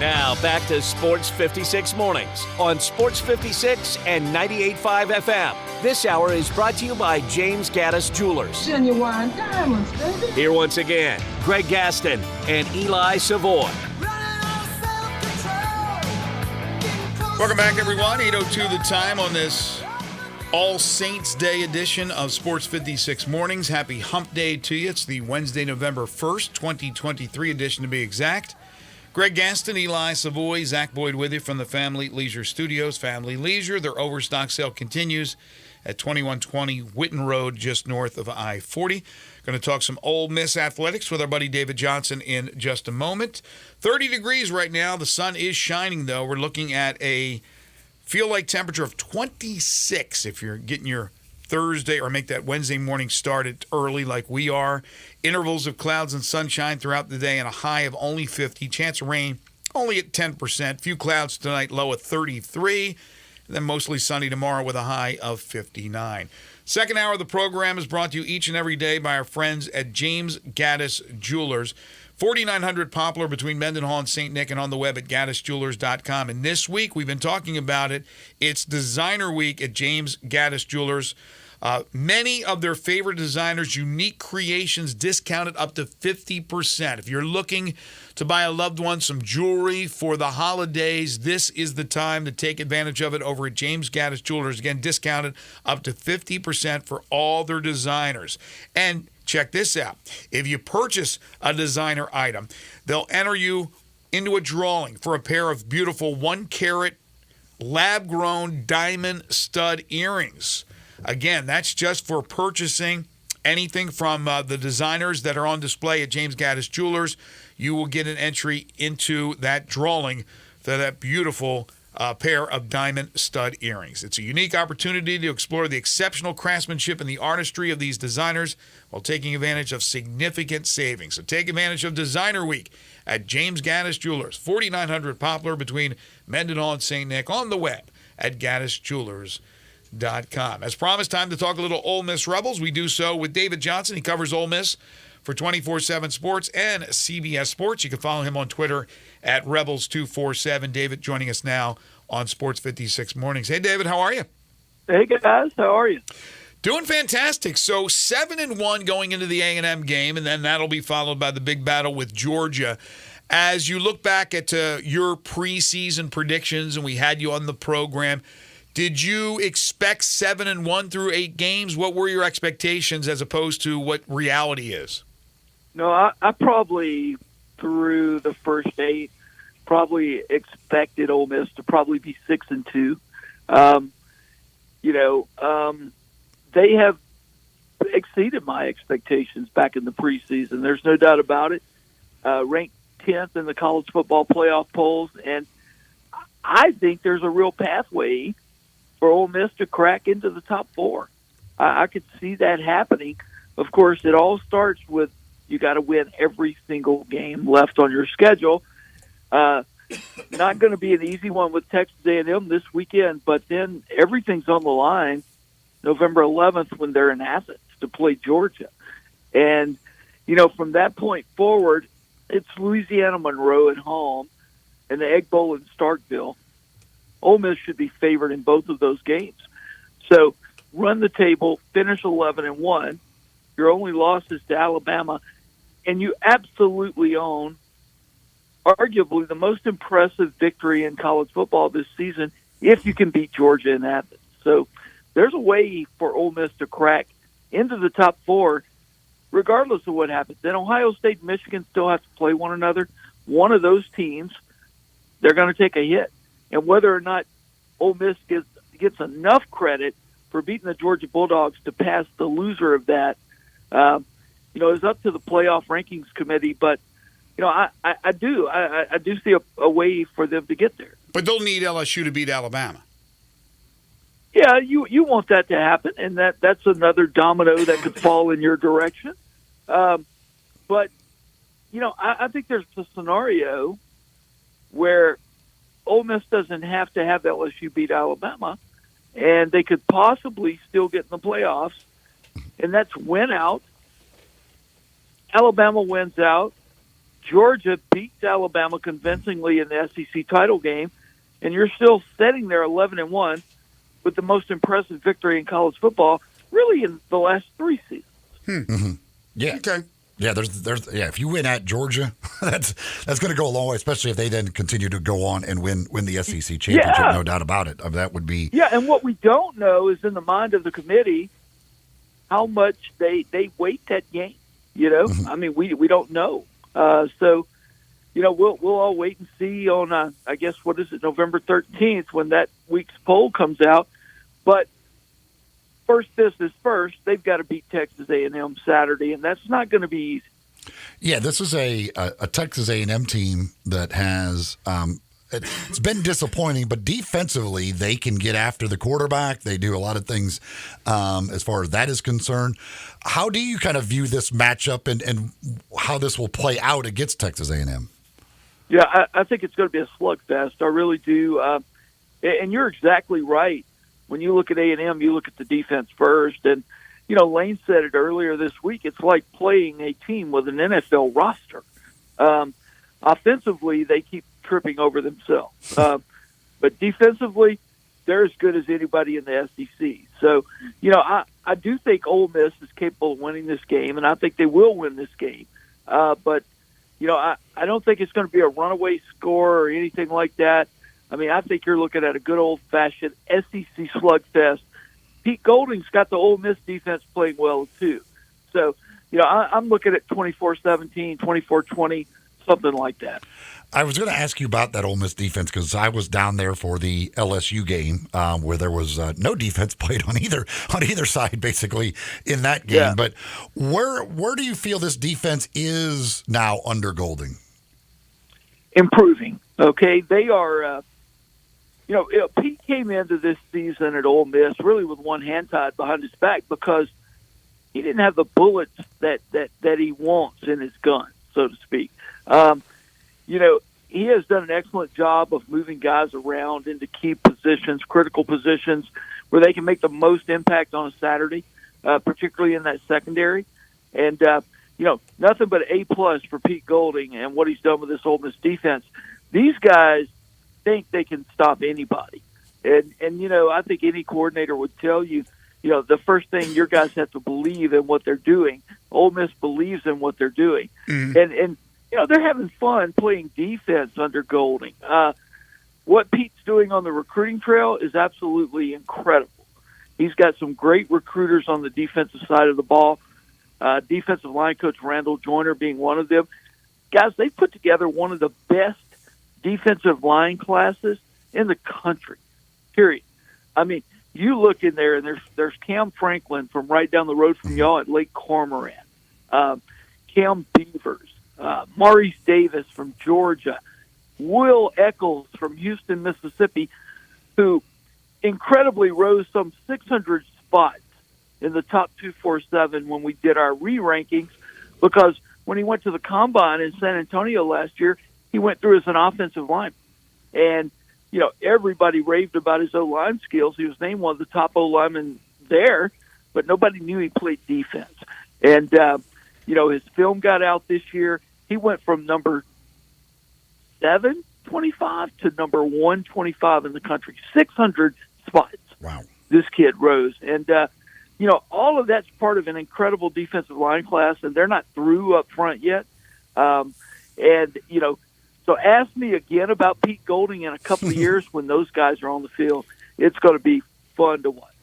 Now back to Sports 56 Mornings on Sports 56 and 98.5 FM. This hour is brought to you by James Gaddis Jewelers. Genuine diamonds, baby. Here once again, Greg Gaston and Eli Savoy. Welcome back, everyone. 8:02 the time on this All Saints Day edition of Sports 56 Mornings. Happy Hump Day to you. It's the Wednesday, November 1st, 2023 edition to be exact. Greg Gaston, Eli Savoy, Zach Boyd with you from the Family Leisure Studios. Family Leisure, their overstock sale continues at 2120 Whitten Road, just north of I-40. Going to talk some Ole Miss athletics with our buddy David Johnson in just a moment. 30 degrees right now. The sun is shining, though. We're looking at a feel-like temperature of 26 if you're getting your Thursday or make that Wednesday morning started early like we are. Intervals of clouds and sunshine throughout the day and a high of only 50. Chance of rain only at 10%. Few clouds tonight, low at 33. And then mostly sunny tomorrow with a high of 59. Second hour of the program is brought to you each and every day by our friends at James Gaddis Jewelers. 4900 Poplar between Mendenhall and St. Nick and on the web at gaddisjewelers.com. And this week, we've been talking about it. It's Designer Week at James Gaddis Jewelers. Many of their favorite designers' unique creations discounted up to 50%. If you're looking to buy a loved one some jewelry for the holidays, this is the time to take advantage of it over at James Gaddis Jewelers. Again, discounted up to 50% for all their designers. And check this out. If you purchase a designer item, they'll enter you into a drawing for a pair of beautiful 1-carat lab-grown diamond stud earrings. Again, that's just for purchasing anything from the designers that are on display at James Gaddis Jewelers. You will get an entry into that drawing for that beautiful pair of diamond stud earrings. It's a unique opportunity to explore the exceptional craftsmanship and the artistry of these designers while taking advantage of significant savings. So take advantage of Designer Week at James Gaddis Jewelers, 4900 Poplar between Mendenhall and St. Nick, on the web at gaddisjewelers.com. As promised, time to talk a little Ole Miss Rebels. We do so with David Johnson. He covers Ole Miss for 24/7 Sports and CBS Sports. You can follow him on Twitter at Rebels247. David joining us now on Sports 56 Mornings. Hey, David, how are you? Hey, guys. How are you? Doing fantastic. So 7-1 going into the A&M game, and then that'll be followed by the big battle with Georgia. As you look back at your preseason predictions, and we had you on the program, did you expect 7-1 through 8 games? What were your expectations as opposed to what reality is? No, I probably, through the first 8, probably expected Ole Miss to probably be 6-2. They have exceeded my expectations back in the preseason. There's no doubt about it. Ranked 10th in the college football playoff polls, and I think there's a real pathway for Ole Miss to crack into the top 4. I could see that happening. Of course, it all starts with you got to win every single game left on your schedule. Not going to be an easy one with Texas A&M this weekend, but then everything's on the line November 11th when they're in Athens to play Georgia. And, From that point forward, it's Louisiana Monroe at home and the Egg Bowl in Starkville. Ole Miss should be favored in both of those games. So run the table, finish 11-1. Your only loss is to Alabama, and you absolutely own arguably the most impressive victory in college football this season if you can beat Georgia in Athens. So there's a way for Ole Miss to crack into the top 4 regardless of what happens. Then Ohio State and Michigan still have to play one another. One of those teams, they're going to take a hit. And whether or not Ole Miss gets enough credit for beating the Georgia Bulldogs to pass the loser of that, is up to the playoff rankings committee. But, I do see a way for them to get there. But they'll need LSU to beat Alabama. Yeah, you want that to happen, and that's another domino that could fall in your direction. But, I think there's a scenario where Ole Miss doesn't have to have LSU beat Alabama, and they could possibly still get in the playoffs, and that's win out. Alabama wins out. Georgia beats Alabama convincingly in the SEC title game, and you're still sitting there 11-1 with the most impressive victory in college football, really in the last 3 seasons. Mm-hmm. Yeah. Okay. Yeah, there's if you win at Georgia, that's going to go a long way, especially if they then continue to go on and win the SEC championship. No doubt about it. That would be. Yeah, and what we don't know is in the mind of the committee how much they weight that game. I mean, we don't know. So we'll all wait and see on I guess what is it, November 13th when that week's poll comes out. But first business first, they've got to beat Texas A&M Saturday, and that's not going to be easy. Yeah, this is a Texas A&M team that has it's been disappointing, but defensively they can get after the quarterback. They do a lot of things as far as that is concerned. How do you kind of view this matchup and how this will play out against Texas A&M? Yeah, I think it's going to be a slugfest. I really do. And you're exactly right. When you look at A&M, you look at the defense first. And, Lane said it earlier this week. It's like playing a team with an NFL roster. Offensively, they keep tripping over themselves. But defensively, they're as good as anybody in the SEC. So, I do think Ole Miss is capable of winning this game, and I think they will win this game. But, I don't think it's going to be a runaway score or anything like that. I mean, I think you're looking at a good old-fashioned SEC slugfest. Pete Golding's got the Ole Miss defense playing well, too. So, I'm looking at 24-17, 24-20, something like that. I was going to ask you about that Ole Miss defense because I was down there for the LSU game where there was no defense played on either side, basically, in that game. Yeah. But where do you feel this defense is now under Golding? Improving. Okay, they are. Pete came into this season at Ole Miss really with one hand tied behind his back because he didn't have the bullets that he wants in his gun, so to speak. He has done an excellent job of moving guys around into key positions, critical positions, where they can make the most impact on a Saturday, particularly in that secondary. And, nothing but A+ for Pete Golding and what he's done with this Ole Miss defense. These guys think they can stop anybody. And I think any coordinator would tell you, the first thing your guys have to believe in what they're doing. Ole Miss believes in what they're doing. Mm-hmm. And they're having fun playing defense under Golding. What Pete's doing on the recruiting trail is absolutely incredible. He's got some great recruiters on the defensive side of the ball. Defensive line coach Randall Joyner being one of them. Guys, they put together one of the best defensive line classes in the country, period. I mean, you look in there, and there's Cam Franklin from right down the road from y'all at Lake Cormorant, Cam Beavers, Maurice Davis from Georgia, Will Eccles from Houston, Mississippi, who incredibly rose some 600 spots in the top 247 when we did our re-rankings, because when he went to the Combine in San Antonio last year, he went through as an offensive lineman. And, everybody raved about his O-line skills. He was named one of the top O-linemen there, but nobody knew he played defense. And, his film got out this year. He went from number 725 to number 125 in the country, 600 spots. Wow. This kid rose. And, all of that's part of an incredible defensive line class, and they're not through up front yet. So ask me again about Pete Golding in a couple of years when those guys are on the field. It's going to be fun to watch.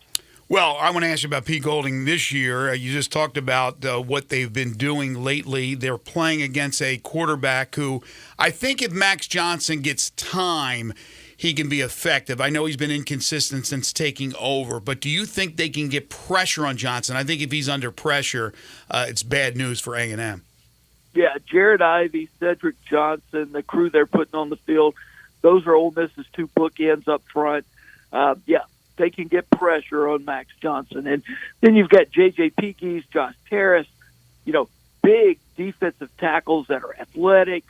Well, I want to ask you about Pete Golding this year. You just talked about what they've been doing lately. They're playing against a quarterback who I think if Max Johnson gets time, he can be effective. I know he's been inconsistent since taking over, but do you think they can get pressure on Johnson? I think if he's under pressure, it's bad news for A&M. Yeah, Jared Ivey, Cedric Johnson, the crew they're putting on the field, those are Ole Miss's two bookends up front. They can get pressure on Max Johnson. And then you've got J.J. Peekes, Josh Terrace, big defensive tackles that are athletic.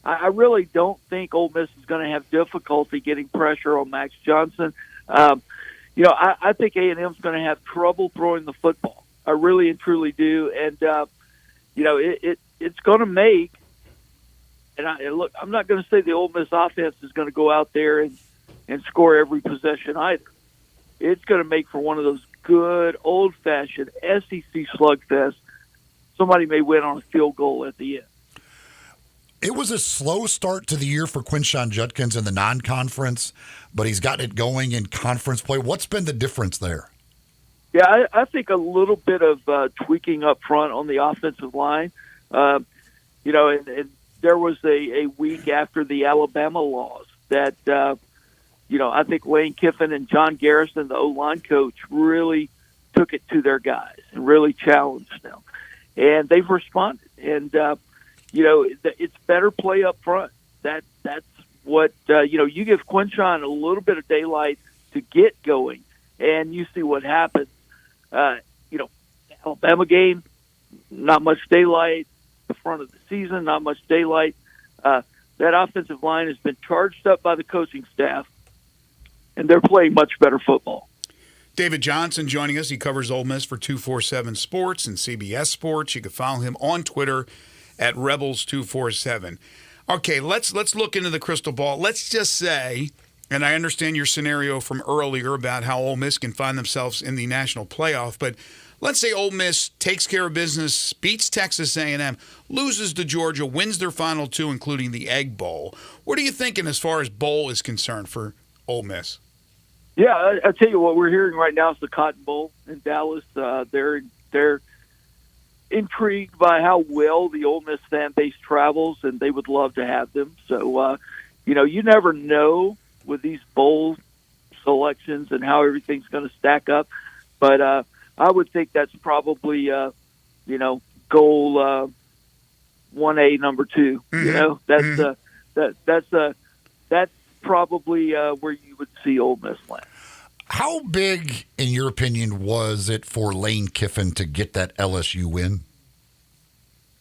I really don't think Ole Miss is going to have difficulty getting pressure on Max Johnson. I think A&M is going to have trouble throwing the football. I really and truly do. And, it's going to make – and I'm not going to say the Ole Miss offense is going to go out there and score every possession either. It's going to make for one of those good, old-fashioned SEC slugfests. Somebody may win on a field goal at the end. It was a slow start to the year for Quinshon Judkins in the non-conference, but he's gotten it going in conference play. What's been the difference there? Yeah, I think a little bit of tweaking up front on the offensive line. And there was a week after the Alabama loss that, I think Lane Kiffin and John Garrison, the O-line coach, really took it to their guys and really challenged them. And they've responded. And, it's better play up front. That's what, you give Quinshon a little bit of daylight to get going, and you see what happens. Alabama game, not much daylight. The front of the season, not much daylight. That offensive line has been charged up by the coaching staff, and they're playing much better football. David Johnson joining us. He covers Ole Miss for 247 Sports and CBS Sports. You can follow him on Twitter at Rebels247. Okay, let's look into the crystal ball. Let's just say, and I understand your scenario from earlier about how Ole Miss can find themselves in the national playoff, but let's say Ole Miss takes care of business, beats Texas A&M, loses to Georgia, wins their final two, including the Egg Bowl. What are you thinking as far as bowl is concerned for Ole Miss? Yeah, I tell you what we're hearing right now is the Cotton Bowl in Dallas. They're intrigued by how well the Ole Miss fan base travels, and they would love to have them. So, you never know with these bowl selections and how everything's going to stack up. But I would think that's probably, goal 1A, number 2. Mm-hmm. That's probably where you would see Ole Miss land. How big, in your opinion, was it for Lane Kiffin to get that LSU win?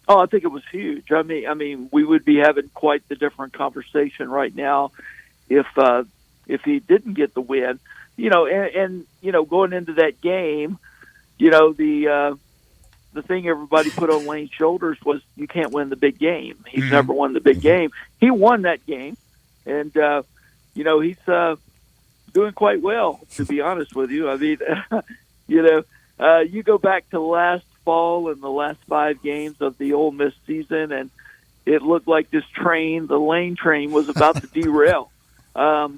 Oh, I think it was huge. I mean, we would be having quite the different conversation right now if he didn't get the win. And going into that game, the thing everybody put on Lane's shoulders was you can't win the big game. He's never won the big game. He won that game, and he's doing quite well, to be honest with you. I mean, you go back to last fall and the last 5 games of the Ole Miss season, and it looked like this train, the Lane train, was about to derail. Wow.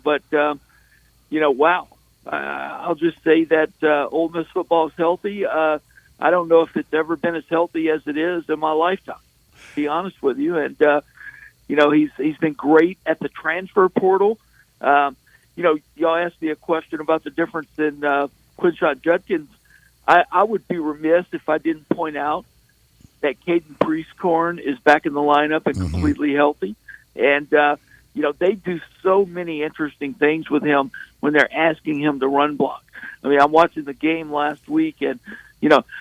I'll just say that Ole Miss football is healthy. I don't know if it's ever been as healthy as it is in my lifetime, to be honest with you. And, he's been great at the transfer portal. Y'all asked me a question about the difference in Quinshon Judkins. I would be remiss if I didn't point out that Caden Priestcorn is back in the lineup and completely healthy. And, they do so many interesting things with him when they're asking him to run block. I mean, I'm watching the game last week, and,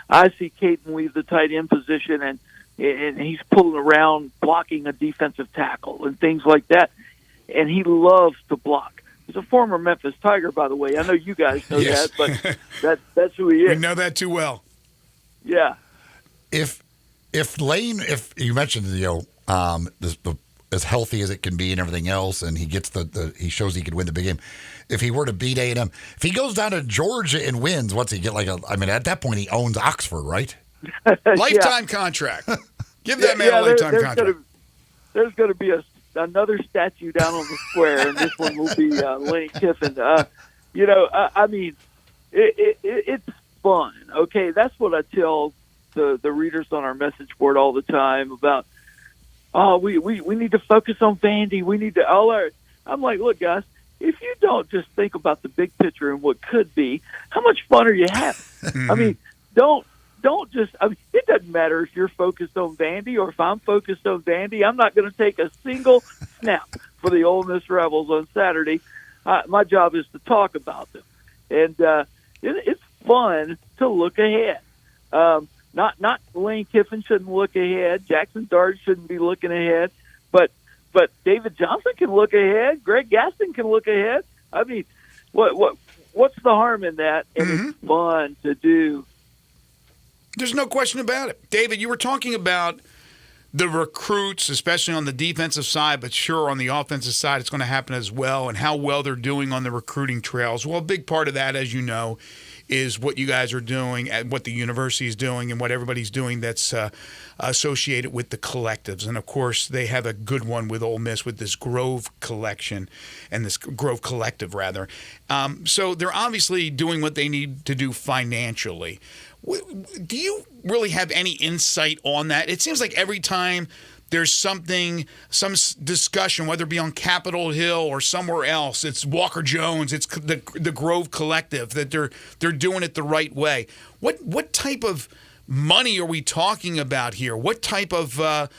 I see Caden leave the tight end position, and he's pulling around blocking a defensive tackle and things like that. And he loves to block. He's a former Memphis Tiger, by the way. I know you guys know that, but that's who he is. We know that too well. Yeah. If if you mentioned as healthy as it can be and everything else, and he gets he shows he could win the big game. If he were to beat A&M, if he goes down to Georgia and wins, what's he get? At that point he owns Oxford, right? Lifetime contract. Give that man a lifetime contract. There's going to be another statue down on the square, and this one will be Lane Kiffin. It's fun. Okay, that's what I tell the readers on our message board all the time about. Oh, we need to focus on Vandy. We need to. I'm like, look, guys, if you don't just think about the big picture and what could be, how much fun are you having? I mean, don't just. I mean, it doesn't matter if you're focused on Vandy or if I'm focused on Vandy. I'm not going to take a single snap for the Ole Miss Rebels on Saturday. My job is to talk about them, and it's fun to look ahead. Not Lane Kiffin shouldn't look ahead. Jackson Dart shouldn't be looking ahead, but David Johnson can look ahead. Greg Gaston can look ahead. I mean, what's the harm in that? And it's fun to do. There's no question about it. David, you were talking about the recruits, especially on the defensive side, but sure, on the offensive side, it's going to happen as well, and how well they're doing on the recruiting trails. Well, a big part of that, as you know, is what you guys are doing and what the university is doing and what everybody's doing that's associated with the collectives. And, of course, they have a good one with Ole Miss with this Grove collection and this Grove collective, rather. So they're obviously doing what they need to do financially. Do you really have any insight on that? It seems like every time there's some discussion, whether it be on Capitol Hill or somewhere else, it's Walker Jones, it's the Grove Collective, that they're doing it the right way. What type of money are we talking about here? What type of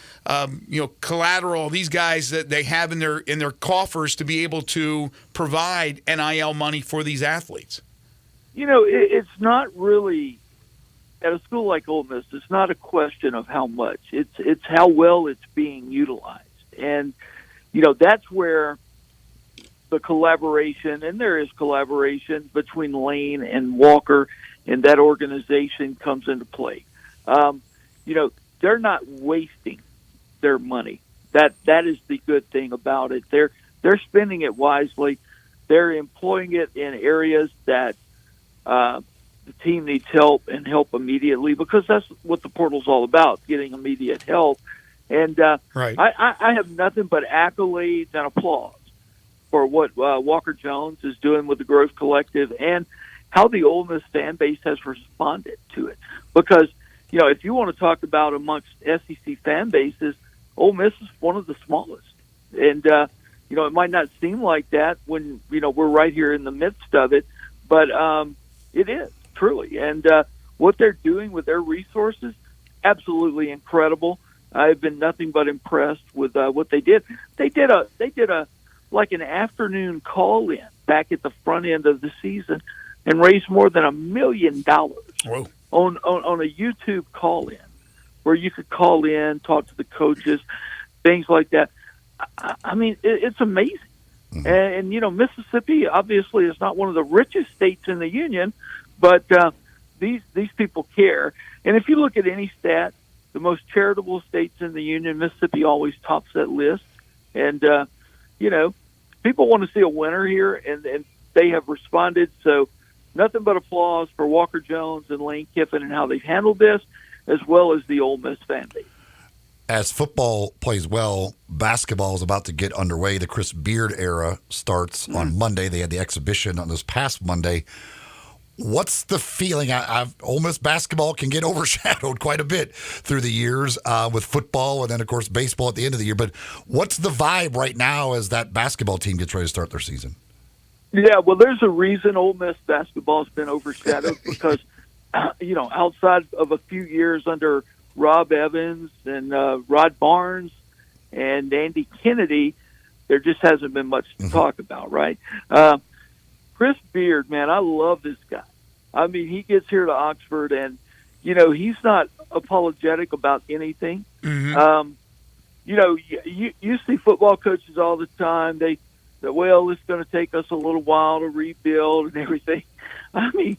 collateral these guys that they have in their coffers to be able to provide NIL money for these athletes? It's not really. At a school like Ole Miss, it's not a question of how much. It's how well it's being utilized. And, that's where the collaboration, and there is collaboration between Lane and Walker and that organization comes into play. They're not wasting their money. That is the good thing about it. They're spending it wisely. They're employing it in areas that the team needs help and help immediately, because that's what the portal's all about, getting immediate help. And right. I have nothing but accolades and applause for what Walker Jones is doing with the Grove Collective and how the Ole Miss fan base has responded to it. Because, if you want to talk about amongst SEC fan bases, Ole Miss is one of the smallest. And, it might not seem like that when, we're right here in the midst of it, but it is. Truly, and what they're doing with their resources, absolutely incredible. I've been nothing but impressed with what they did. They did an afternoon call in back at the front end of the season, and raised more than $1 million on a YouTube call in, where you could call in, talk to the coaches, things like that. I mean, it's amazing. Mm-hmm. And Mississippi obviously is not one of the richest states in the union. But these people care. And if you look at any stat, the most charitable states in the union, Mississippi always tops that list. And, people want to see a winner here, and they have responded. So nothing but applause for Walker Jones and Lane Kiffin and how they've handled this, as well as the Ole Miss fan base. As football plays well, basketball is about to get underway. The Chris Beard era starts on Monday. They had the exhibition on this past Monday. What's the feeling? Ole Miss basketball can get overshadowed quite a bit through the years with football and then, of course, baseball at the end of the year. But what's the vibe right now as that basketball team gets ready to start their season? Yeah, well, there's a reason Ole Miss basketball has been overshadowed because, outside of a few years under Rob Evans and Rod Barnes and Andy Kennedy, there just hasn't been much to talk about, right? Chris Beard, man, I love this guy. I mean, he gets here to Oxford, and, he's not apologetic about anything. Mm-hmm. You see football coaches all the time. They say, well, it's going to take us a little while to rebuild and everything. I mean,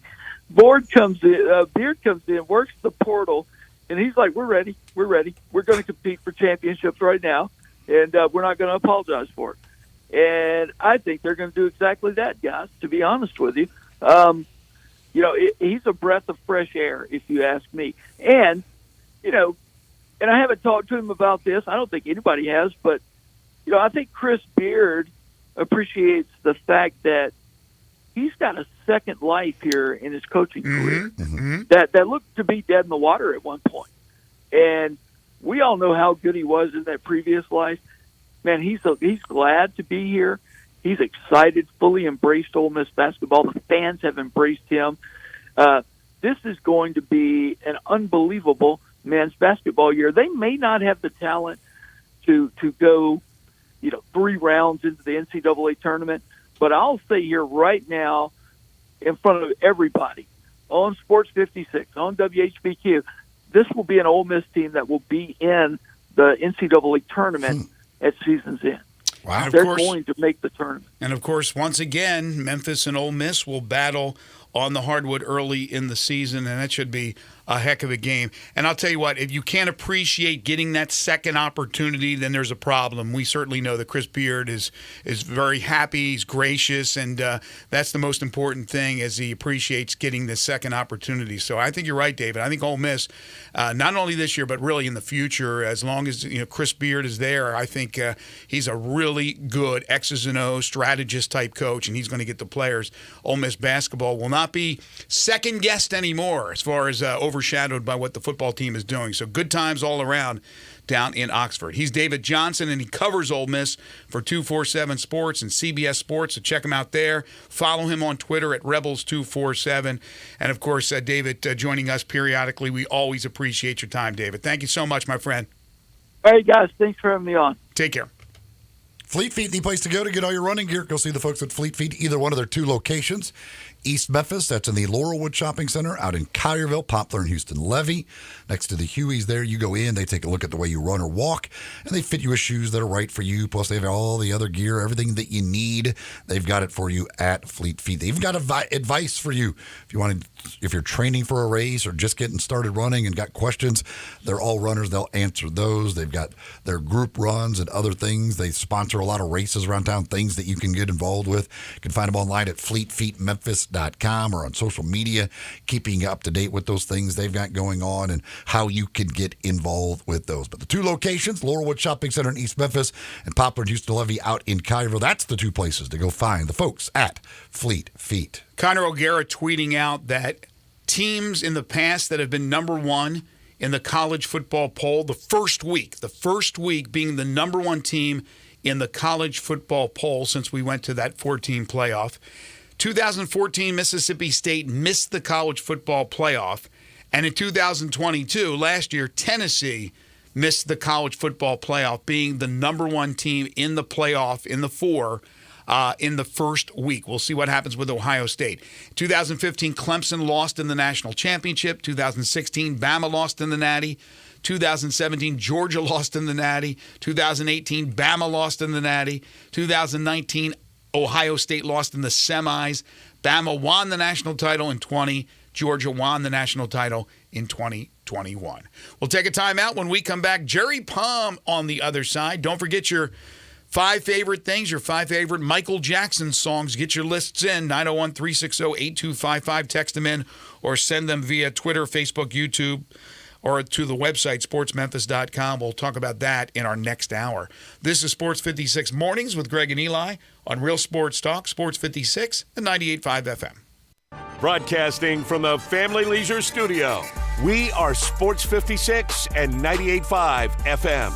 Beard comes in, works the portal, And he's like, we're ready. We're ready. We're going to compete for championships right now, and we're not going to apologize for it. And I think they're going to do exactly that, guys, to be honest with you. He's a breath of fresh air, if you ask me. And, and I haven't talked to him about this. I don't think anybody has, but, I think Chris Beard appreciates the fact that he's got a second life here in his coaching career that looked to be dead in the water at one point. And we all know how good he was in that previous life. Man, he's glad to be here. He's excited, fully embraced Ole Miss basketball. The fans have embraced him. This is going to be an unbelievable men's basketball year. They may not have the talent to go, 3 rounds into the NCAA tournament, but I'll say here right now in front of everybody on Sports 56, on WHBQ, this will be an Ole Miss team that will be in the NCAA tournament at season's end. Wow. They're going to make the tournament. And, of course, once again, Memphis and Ole Miss will battle on the hardwood early in the season, and that should be a heck of a game. And I'll tell you what, if you can't appreciate getting that second opportunity, then there's a problem. We certainly know that Chris Beard is very happy, he's gracious, and that's the most important thing, as he appreciates getting the second opportunity. So I think you're right, David. I think Ole Miss, not only this year, but really in the future, as long as Chris Beard is there, I think he's a really good X's and O's strategist type coach, and he's going to get the players. Ole Miss basketball will not be second-guessed anymore as far as overshadowed by what the football team is doing. So good times all around down in Oxford. He's David Johnson, and he covers Ole Miss for 247 Sports and CBS Sports, so check him out there. Follow him on Twitter at Rebels247. And, of course, David joining us periodically. We always appreciate your time, David. Thank you so much, my friend. All right, guys. Thanks for having me on. Take care. Fleet Feet, the place to go to get all your running gear. Go see the folks at Fleet Feet, either one of their 2 locations. East Memphis, that's in the Laurelwood Shopping Center. Out in Collierville, Poplar and Houston Levy. Next to the Hueys there, you go in, they take a look at the way you run or walk, and they fit you with shoes that are right for you. Plus, they have all the other gear, everything that you need. They've got it for you at Fleet Feet. They've even got advice for you. If you're training for a race or just getting started running and got questions, they're all runners. They'll answer those. They've got their group runs and other things. They sponsor a lot of races around town, things that you can get involved with. You can find them online at fleetfeetmemphis.com or on social media, keeping up to date with those things they've got going on and how you can get involved with those. But the 2 locations, Laurelwood Shopping Center in East Memphis and Poplar and Houston Levy out in Collierville, that's the 2 places to go find the folks at Fleet Feet. Connor O'Gara tweeting out that teams in the past that have been number 1 in the college football poll, the first week being the number 1 team in the college football poll since we went to that 14 playoff. 2014, Mississippi State missed the college football playoff. And in 2022, last year, Tennessee missed the college football playoff, being the number 1 team in the playoff in the 4 in the first week. We'll see what happens with Ohio State. 2015, Clemson lost in the national championship. 2016, Bama lost in the Natty. 2017, Georgia lost in the Natty. 2018, Bama lost in the Natty. 2019, Ohio State lost in the semis. Bama won the national title in 20. Georgia won the national title in 2021. We'll take a timeout. When we come back, Jerry Palm on the other side. Don't forget your 5 favorite things, your 5 favorite Michael Jackson songs. Get your lists in, 901-360-8255. Text them in or send them via Twitter, Facebook, YouTube, or to the website, sportsmemphis.com. We'll talk about that in our next hour. This is Sports 56 Mornings with Greg and Eli on Real Sports Talk, Sports 56 and 98.5 FM. Broadcasting from the Family Leisure Studio, we are Sports 56 and 98.5 FM.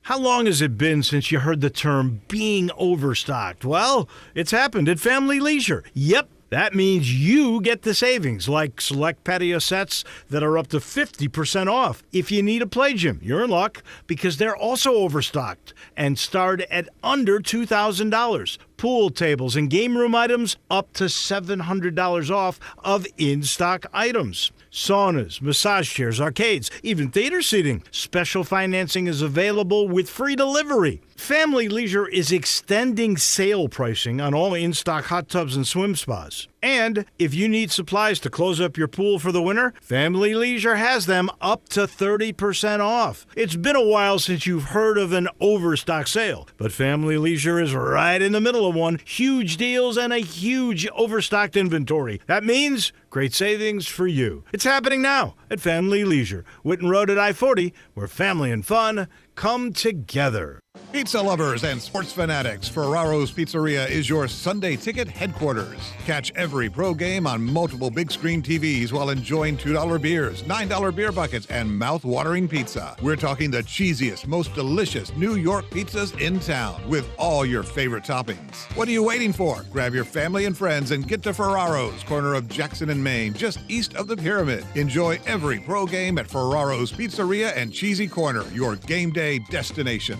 How long has it been since you heard the term being overstocked? Well, it's happened at Family Leisure. Yep. That means you get the savings, like select patio sets that are up to 50% off. If you need a play gym, you're in luck because they're also overstocked and start at under $2,000. Pool tables and game room items up to $700 off of in-stock items. Saunas, massage chairs, arcades, even theater seating. Special financing is available with free delivery. Family Leisure is extending sale pricing on all in-stock hot tubs and swim spas. And if you need supplies to close up your pool for the winter, Family Leisure has them up to 30% off. It's been a while since you've heard of an overstock sale, but Family Leisure is right in the middle of one. Huge deals and a huge overstocked inventory. That means great savings for you. It's happening now at Family Leisure, Whitten Road at I-40, where family and fun come together. Pizza lovers and sports fanatics, Ferraro's Pizzeria is your Sunday ticket headquarters. Catch every pro game on multiple big screen TVs while enjoying $2 beers, $9 beer buckets, and mouth-watering pizza. We're talking the cheesiest, most delicious New York pizzas in town with all your favorite toppings. What are you waiting for? Grab your family and friends and get to Ferraro's, corner of Jackson and Main, just east of the Pyramid. Enjoy every pro game at Ferraro's Pizzeria and Cheesy Corner, your game day destination.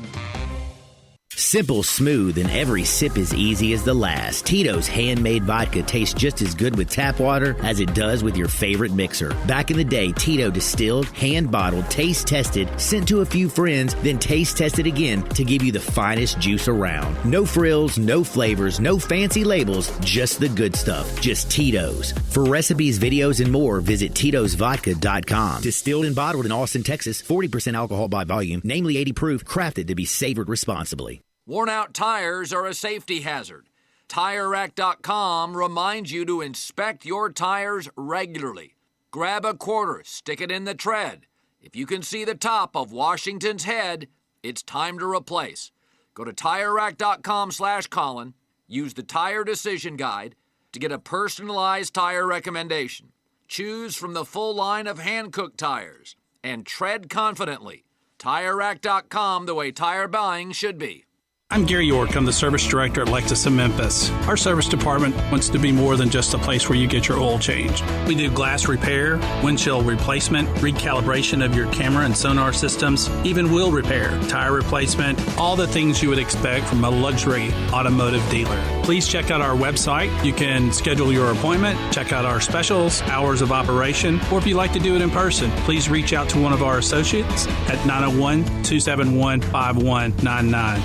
Simple, smooth, and every sip as easy as the last. Tito's handmade vodka tastes just as good with tap water as it does with your favorite mixer. Back in the day, Tito distilled, hand-bottled, taste-tested, sent to a few friends, then taste-tested again to give you the finest juice around. No frills, no flavors, no fancy labels, just the good stuff. Just Tito's. For recipes, videos, and more, visit Tito'sVodka.com. Distilled and bottled in Austin, Texas, 40% alcohol by volume, namely 80 proof, crafted to be savored responsibly. Worn-out tires are a safety hazard. TireRack.com reminds you to inspect your tires regularly. Grab a quarter, stick it in the tread. If you can see the top of Washington's head, it's time to replace. Go to TireRack.com/Colin, use the Tire Decision Guide to get a personalized tire recommendation. Choose from the full line of hand-cooked tires and tread confidently. TireRack.com, the way tire buying should be. I'm Gary York. I'm the service director at Lexus of Memphis. Our service department wants to be more than just a place where you get your oil changed. We do glass repair, windshield replacement, recalibration of your camera and sonar systems, even wheel repair, tire replacement, all the things you would expect from a luxury automotive dealer. Please check out our website. You can schedule your appointment, check out our specials, hours of operation, or if you'd like to do it in person, please reach out to one of our associates at 901-271-5199.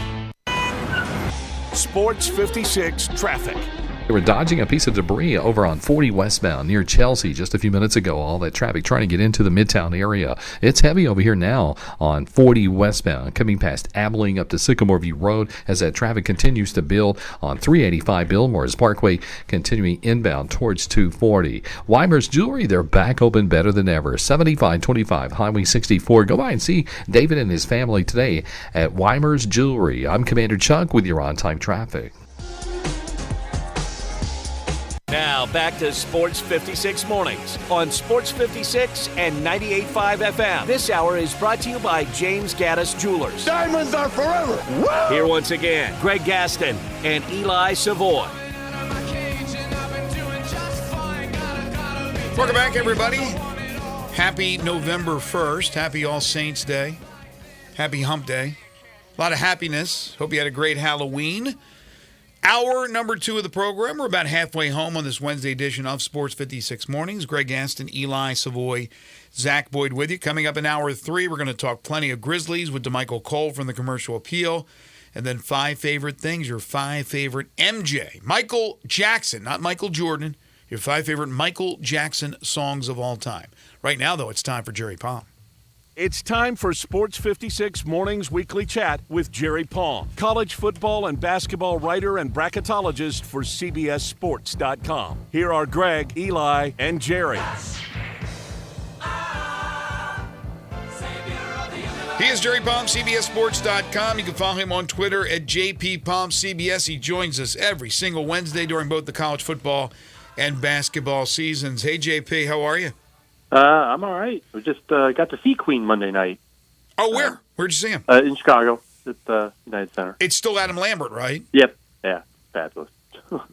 Sports 56 traffic. They were dodging a piece of debris over on 40 westbound near Chelsea just a few minutes ago. All that traffic trying to get into the Midtown area. It's heavy over here now on 40 westbound, coming past Abilene up to Sycamore View Road as that traffic continues to build on 385 Billmore's Parkway, continuing inbound towards 240. Weimer's Jewelry, they're back open better than ever. 7525 Highway 64. Go by and see David and his family today at Weimer's Jewelry. I'm Commander Chuck with your on-time traffic. Now back to Sports 56 Mornings on Sports 56 and 98.5 FM. This hour is brought to you by James Gaddis Jewelers. Diamonds are forever. Woo! Here once again, Greg Gaston and Eli Savoy. Welcome back, everybody. Happy November 1st. Happy All Saints Day. Happy Hump Day. A lot of happiness. Hope you had a great Halloween. Hour number 2 of the program. We're about halfway home on this Wednesday edition of Sports 56 Mornings. Greg Gaston, Eli Savoy, Zach Boyd with you. Coming up in hour 3, we're going to talk plenty of Grizzlies with DeMichael Cole from the Commercial Appeal. And then 5 favorite things, your 5 favorite MJ. Michael Jackson, not Michael Jordan. Your 5 favorite Michael Jackson songs of all time. Right now, though, it's time for Jerry Palm. It's time for Sports 56 Mornings Weekly Chat with Jerry Palm, college football and basketball writer and bracketologist for CBSSports.com. Here are Greg, Eli, and Jerry. He is Jerry Palm, CBSSports.com. You can follow him on Twitter at JPPalmCBS. He joins us every single Wednesday during both the college football and basketball seasons. Hey, JP, how are you? I'm all right. We just got to see Queen Monday night. Oh, where? Where'd you see him? In Chicago at the United Center. It's still Adam Lambert, right? Yep. Yeah. Fabulous.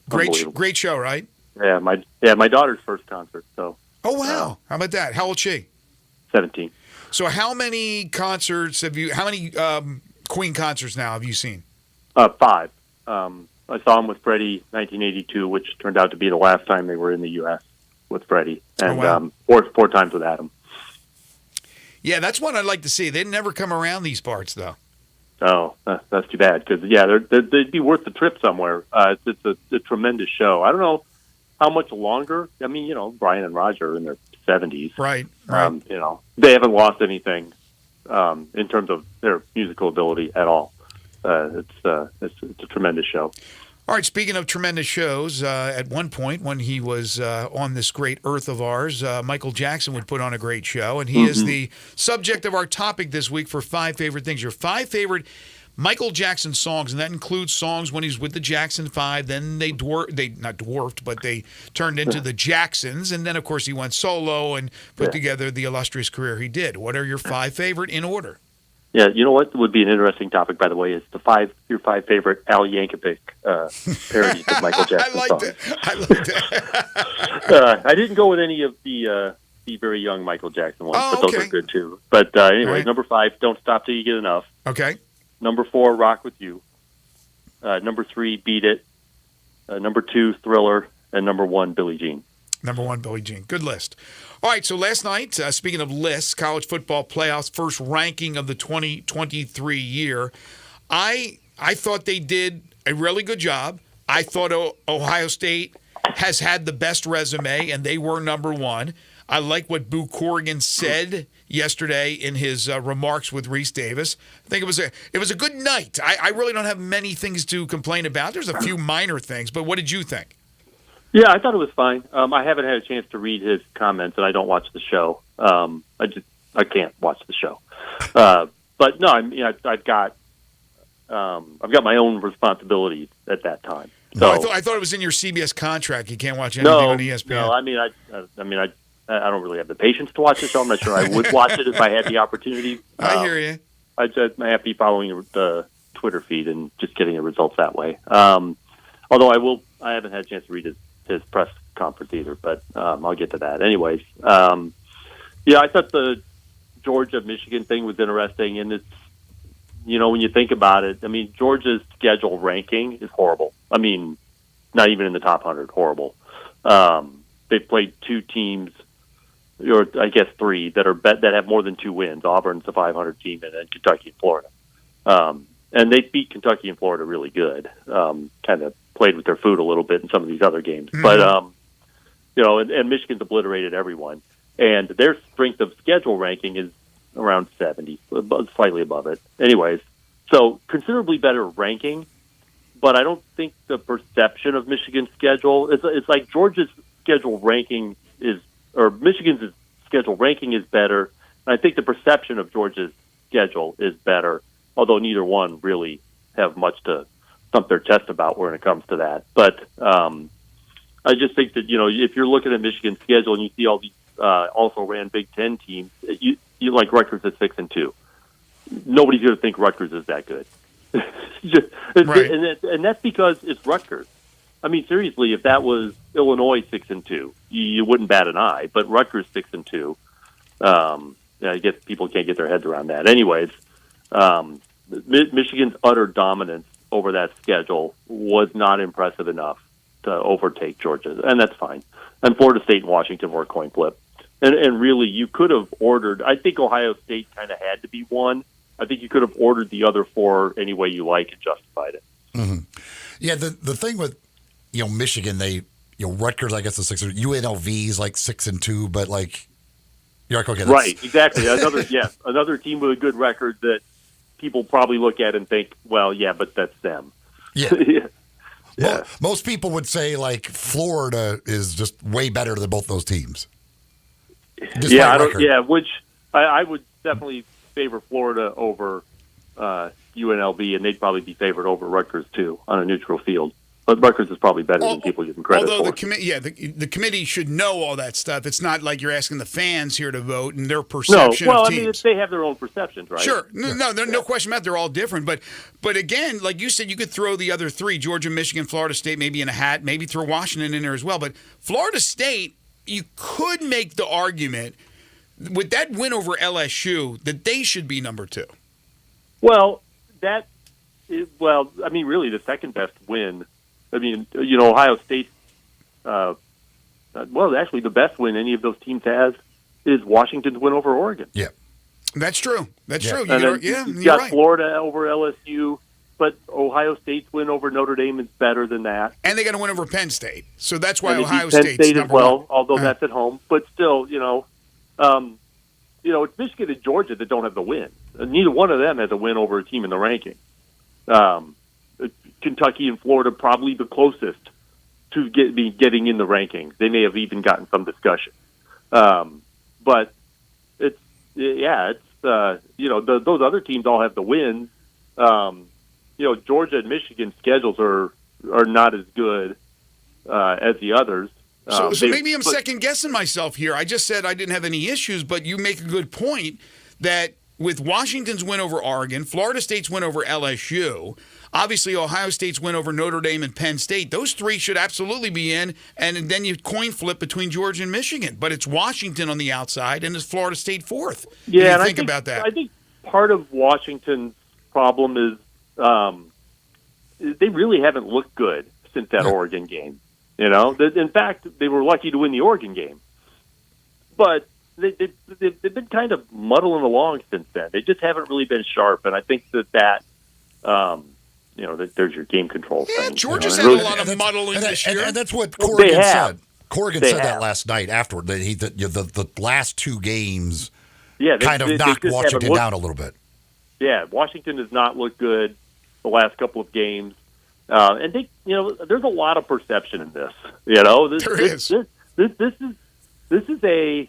Great show, right? Yeah. My daughter's first concert. So. Oh wow! How about that? How old is she? 17. So how many concerts have you? How many Queen concerts now have you seen? 5. I saw him with Freddie 1982, which turned out to be the last time they were in the U.S. with Freddie, and four times with Adam. Yeah, that's one I'd like to see. They'd never come around these parts, though. Oh, that's too bad, because, yeah, they'd be worth the trip somewhere. It's a tremendous show. I don't know how much longer? I mean, Brian and Roger are in their 70s. Right. They haven't lost anything in terms of their musical ability at all. It's a tremendous show. All right, speaking of tremendous shows, at one point when he was on this great earth of ours, Michael Jackson would put on a great show, and he is the subject of our topic this week for 5 favorite things. Your 5 favorite Michael Jackson songs, and that includes songs when he's with the Jackson 5. Then they not dwarfed, but they turned into the Jacksons, and then, of course, he went solo and put together the illustrious career he did. What are your 5 favorite in order? Yeah, you know what would be an interesting topic, by the way, is your 5 favorite Al Yankovic parodies of Michael Jackson songs. I like that. I didn't go with any of the very young Michael Jackson ones, but those are good too. But anyway, right. Number 5, Don't Stop Till You Get Enough. Okay. Number 4, Rock With You. Number 3, Beat It. Number 2, Thriller. And number 1, Billie Jean. Number 1, Billie Jean. Good list. All right, so last night, speaking of lists, college football playoffs, first ranking of the 2023 year, I thought they did a really good job. I thought Ohio State has had the best resume, and they were number 1. I like what Boo Corrigan said yesterday in his remarks with Reese Davis. I think it was a good night. I really don't have many things to complain about. There's a few minor things, but what did you think? Yeah, I thought it was fine. I haven't had a chance to read his comments, and I don't watch the show. I can't watch the show. But no, I've got my own responsibilities at that time. So I thought it was in your CBS contract. You can't watch anything on ESPN. No, I don't really have the patience to watch the show. I'm not sure I would watch it if I had the opportunity. I hear you. I'm happy following the Twitter feed and just getting the results that way. Although I haven't had a chance to read his press conference either, but I'll get to that. Anyways, I thought the Georgia-Michigan thing was interesting, and it's, when you think about it, I mean, Georgia's schedule ranking is horrible. I mean, not even in the top 100, horrible. They've played 2 teams, or I guess 3, that have more than 2 wins. Auburn's a 500 team, and then Kentucky and Florida. And they beat Kentucky and Florida really good. Kind of played with their food a little bit in some of these other games. Mm-hmm. But, and Michigan's obliterated everyone. And their strength of schedule ranking is around 70, slightly above it. Anyways, so considerably better ranking, but I don't think the perception of Michigan's schedule, it's like Georgia's schedule ranking Michigan's schedule ranking is better. And I think the perception of Georgia's schedule is better, although neither one really have much to thump their chest about when it comes to that. But I just think that, if you're looking at Michigan's schedule and you see all these also ran Big Ten teams, you like Rutgers at 6-2. Nobody's going to think Rutgers is that good. Right. And that's because it's Rutgers. I mean, seriously, if that was Illinois 6-2, you wouldn't bat an eye. But Rutgers 6-2, I guess people can't get their heads around that. Anyways, Michigan's utter dominance over that schedule was not impressive enough to overtake Georgia, and that's fine. And Florida State and Washington were a coin flip. And really, you could have ordered. I think Ohio State kind of had to be one. I think you could have ordered the other 4 any way you like and justified it. Mm-hmm. Yeah, the thing with Michigan, Rutgers, I guess, is 6. UNLV's like 6-2, but you're like, okay, that's... Right, exactly. Another team with a good record that people probably look at and think, well, yeah, but that's them. Yeah. Yeah. Most people would say Florida is just way better than both those teams. Which I would definitely favor Florida over UNLV, and they'd probably be favored over Rutgers too on a neutral field. But Rutgers is probably better than people give them credit for. Although the committee should know all that stuff. It's not like you're asking the fans here to vote and their perception of teams. They have their own perceptions, right? Sure. No question about it. They're all different. But again, like you said, you could throw the other 3, Georgia, Michigan, Florida State, maybe in a hat, maybe throw Washington in there as well. But Florida State, you could make the argument with that win over LSU that they should be number 2. Well, really the second best win. I mean, Ohio State, actually the best win any of those teams has is Washington's win over Oregon. Yeah. That's true. That's true. You've got right. Florida over LSU, but Ohio State's win over Notre Dame is better than that. And they got to win over Penn State. So that's why And they Ohio beat Penn State's State as number well, one. although that's at home. But still, it's Michigan and Georgia that don't have the win. Neither one of them has a win over a team in the ranking. Kentucky and Florida probably the closest to getting in the rankings. They may have even gotten some discussion. But those other teams all have the wins. Georgia and Michigan's schedules are not as good as the others. So maybe I'm second-guessing myself here. I just said I didn't have any issues, but you make a good point that with Washington's win over Oregon, Florida State's win over LSU, obviously Ohio State's win over Notre Dame and Penn State, those three should absolutely be in, and then you coin flip between Georgia and Michigan. But it's Washington on the outside, and it's Florida State fourth. Yeah, and think about that. I think part of Washington's problem is they really haven't looked good since that Oregon game. In fact, they were lucky to win the Oregon game. But they've been kind of muddling along since then. They just haven't really been sharp, and I think that there's your game control thing. Yeah, Georgia's had a lot of muddling this year. And that's what Corrigan said. Corrigan said have. that last night afterward. That the last two games knocked Washington down a little bit. Yeah, Washington has not looked good the last couple of games. And there's a lot of perception in this. This is a.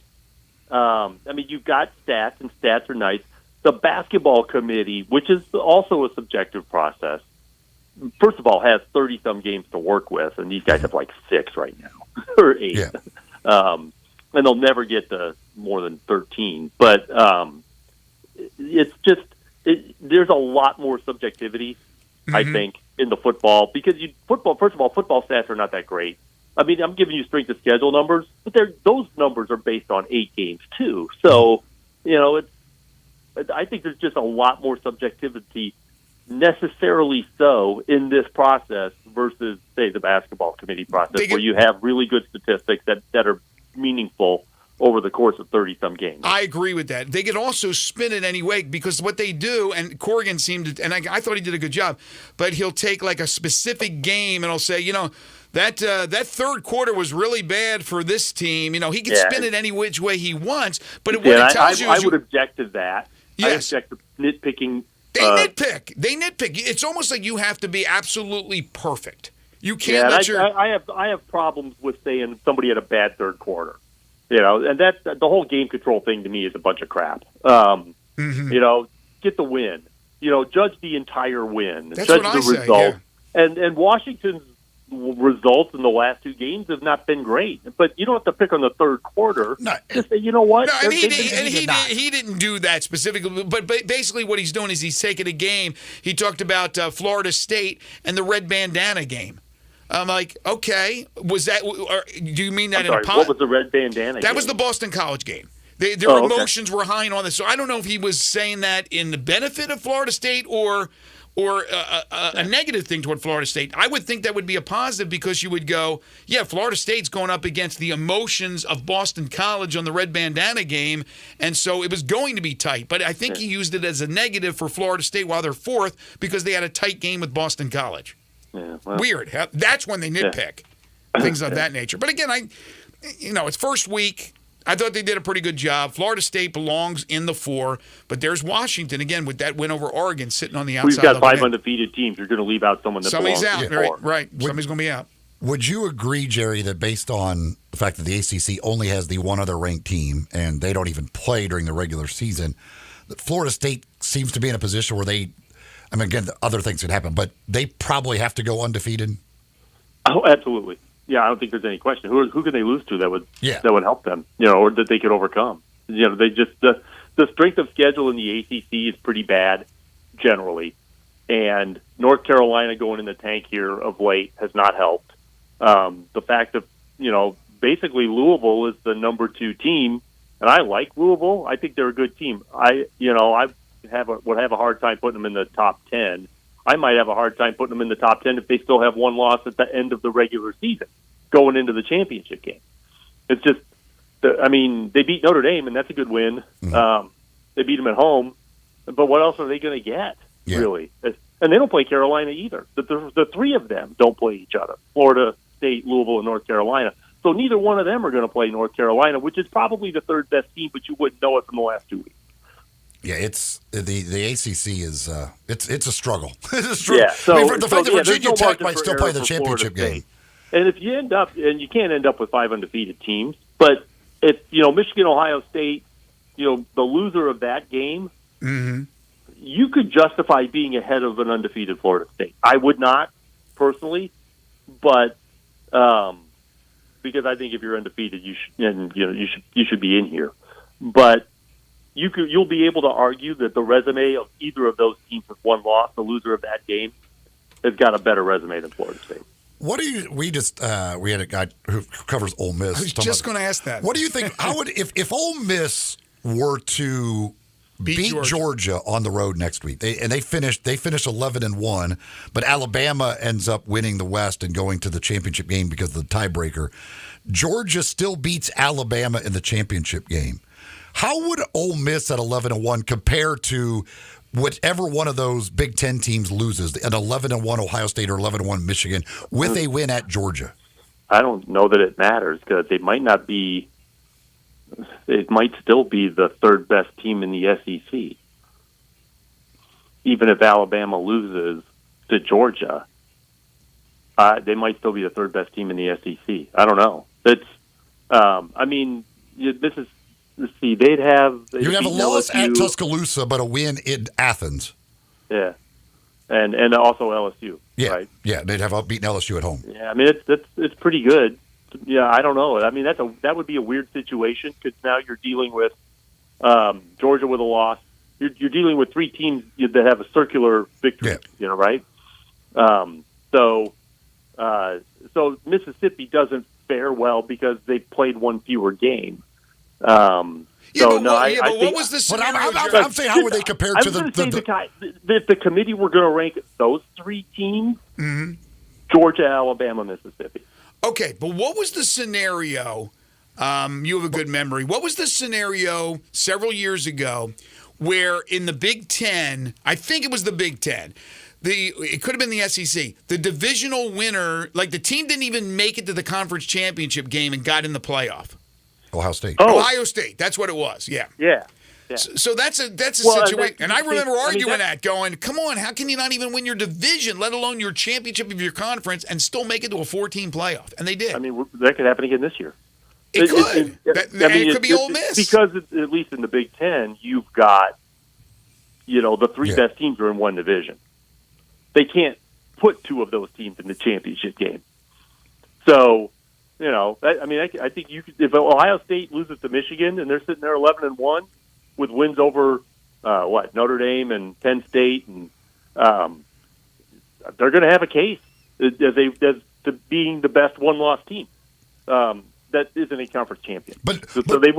You've got stats, and stats are nice. The basketball committee, which is also a subjective process, first of all, has 30-some games to work with, and these guys have like 6 right now, or 8. Yeah. And they'll never get to more than 13. But it's just there's a lot more subjectivity, I think, in the football, because first of all, football stats are not that great. I'm giving you strength of schedule numbers, but those numbers are based on 8 games too. So, I think there's just a lot more subjectivity, necessarily so, in this process versus, say, the basketball committee process, where you have really good statistics that are meaningful over the course of 30-some games. I agree with that. They could also spin it any way, because what they do, and Corrigan seemed to, and I thought he did a good job, but he'll take like a specific game and he'll say, that third quarter was really bad for this team. He can spin it any which way he wants, but what it tells you is... I would object to that. Yes. I object to nitpicking. They nitpick. It's almost like you have to be absolutely perfect. You can't let your... I have problems with saying somebody had a bad third quarter. And that's the whole game control thing to me is a bunch of crap. Get the win. Judge the entire win. That's judge what the I say, result. yeah. And Washington's results in the last 2 games have not been great. But you don't have to pick on the third quarter. No. Just say, you know what? No, he didn't do that specifically. But basically what he's doing is he's taking a game. He talked about Florida State and the red bandana game. I'm like, okay, was that? Or do you mean that in a what was the red bandana game? That was the Boston College game. Their emotions were high on this. So I don't know if he was saying that in the benefit of Florida State or a negative thing toward Florida State. I would think that would be a positive, because you would go, yeah, Florida State's going up against the emotions of Boston College on the red bandana game, and so it was going to be tight. But I think he used it as a negative for Florida State while they're 4th, because they had a tight game with Boston College. Yeah, well, weird. That's when they nitpick. Things of that nature. But again, it's first week. I thought they did a pretty good job. Florida State belongs in the 4, but there's Washington, again, with that win over Oregon sitting on the outside. We've got 5 undefeated teams. You're going to leave out someone that somebody's belongs out. in the 4. Right. Somebody's going to be out. Would you agree, Jerry, that based on the fact that the ACC only has the one other ranked team and they don't even play during the regular season, that Florida State seems to be in a position where again, other things could happen, but they probably have to go undefeated? Oh, absolutely. Yeah, I don't think there's any question. Who can they lose to that would help them, or that they could overcome? They just the strength of schedule in the ACC is pretty bad generally, and North Carolina going in the tank here of late has not helped. The fact that basically Louisville is the number 2 team, and I like Louisville. I think they're a good team. I would have a hard time putting them in the top 10. I might have a hard time putting them in the top 10 if they still have one loss at the end of the regular season going into the championship game. It's just, they beat Notre Dame, and that's a good win. Mm-hmm. They beat them at home, but what else are they going to get, really? And they don't play Carolina either. The three of them don't play each other, Florida State, Louisville, and North Carolina. So neither one of them are going to play North Carolina, which is probably the third best team, but you wouldn't know it from the last 2 weeks. Yeah, it's the ACC is it's a struggle. It's a struggle. Yeah, so, I mean, the fact that there's Virginia no Tech margin might for still error play the for championship Florida game. State. And if you end up, and you can't end up with 5 undefeated teams, but if Michigan, Ohio State, the loser of that game, you could justify being ahead of an undefeated Florida State. I would not personally, but because I think if you're undefeated, you should be in here. But you'll be able to argue that the resume of either of those teams with one loss, the loser of that game, has got a better resume than Florida State. What do you? We had a guy who covers Ole Miss. I was just going to ask that. What do you think? How would if Ole Miss were to beat Georgia on the road next week? They finished 11-1, but Alabama ends up winning the West and going to the championship game because of the tiebreaker. Georgia still beats Alabama in the championship game. How would Ole Miss at 11-1 compare to whichever one of those Big Ten teams loses, an 11-1 Ohio State or 11-1 Michigan, with a win at Georgia? I don't know that it matters because they might not be. It might still be the third best team in the SEC, even if Alabama loses to Georgia. They might still be the third best team in the SEC. I don't know. It's. This is. Let's see. You'd have a loss at Tuscaloosa, but a win in Athens. Yeah, and also LSU. Yeah, right? Yeah, they'd have beaten LSU at home. Yeah, I mean it's pretty good. Yeah, I don't know. I mean that would be a weird situation because now you're dealing with Georgia with a loss. You're dealing with three teams that have a circular victory. Yeah. Right? So Mississippi doesn't fare well because they played one fewer game. What was the scenario? I'm saying, how would they compare to if the committee were going to rank those three teams, Georgia, Alabama, Mississippi. Okay, but what was the scenario? You have a good memory. What was the scenario several years ago where in the Big Ten, I think it was the Big Ten, it could have been the SEC, the divisional winner, like the team didn't even make it to the conference championship game and got in the playoff? Ohio State. Ohio State. That's what it was. Yeah. Yeah. So that's a situation. And I remember arguing that, going, come on, how can you not even win your division, let alone your championship of your conference, and still make it to a 4-team playoff? And they did. I mean, that could happen again this year. It could. It could be Ole Miss. Because, at least in the Big Ten, you've got, the three best teams are in one division. They can't put two of those teams in the championship game. So... I think you could, if Ohio State loses to Michigan and they're sitting there 11-1 with wins over Notre Dame and Penn State, and they're going to have a case as to being the best one-loss team that isn't a conference champion. So they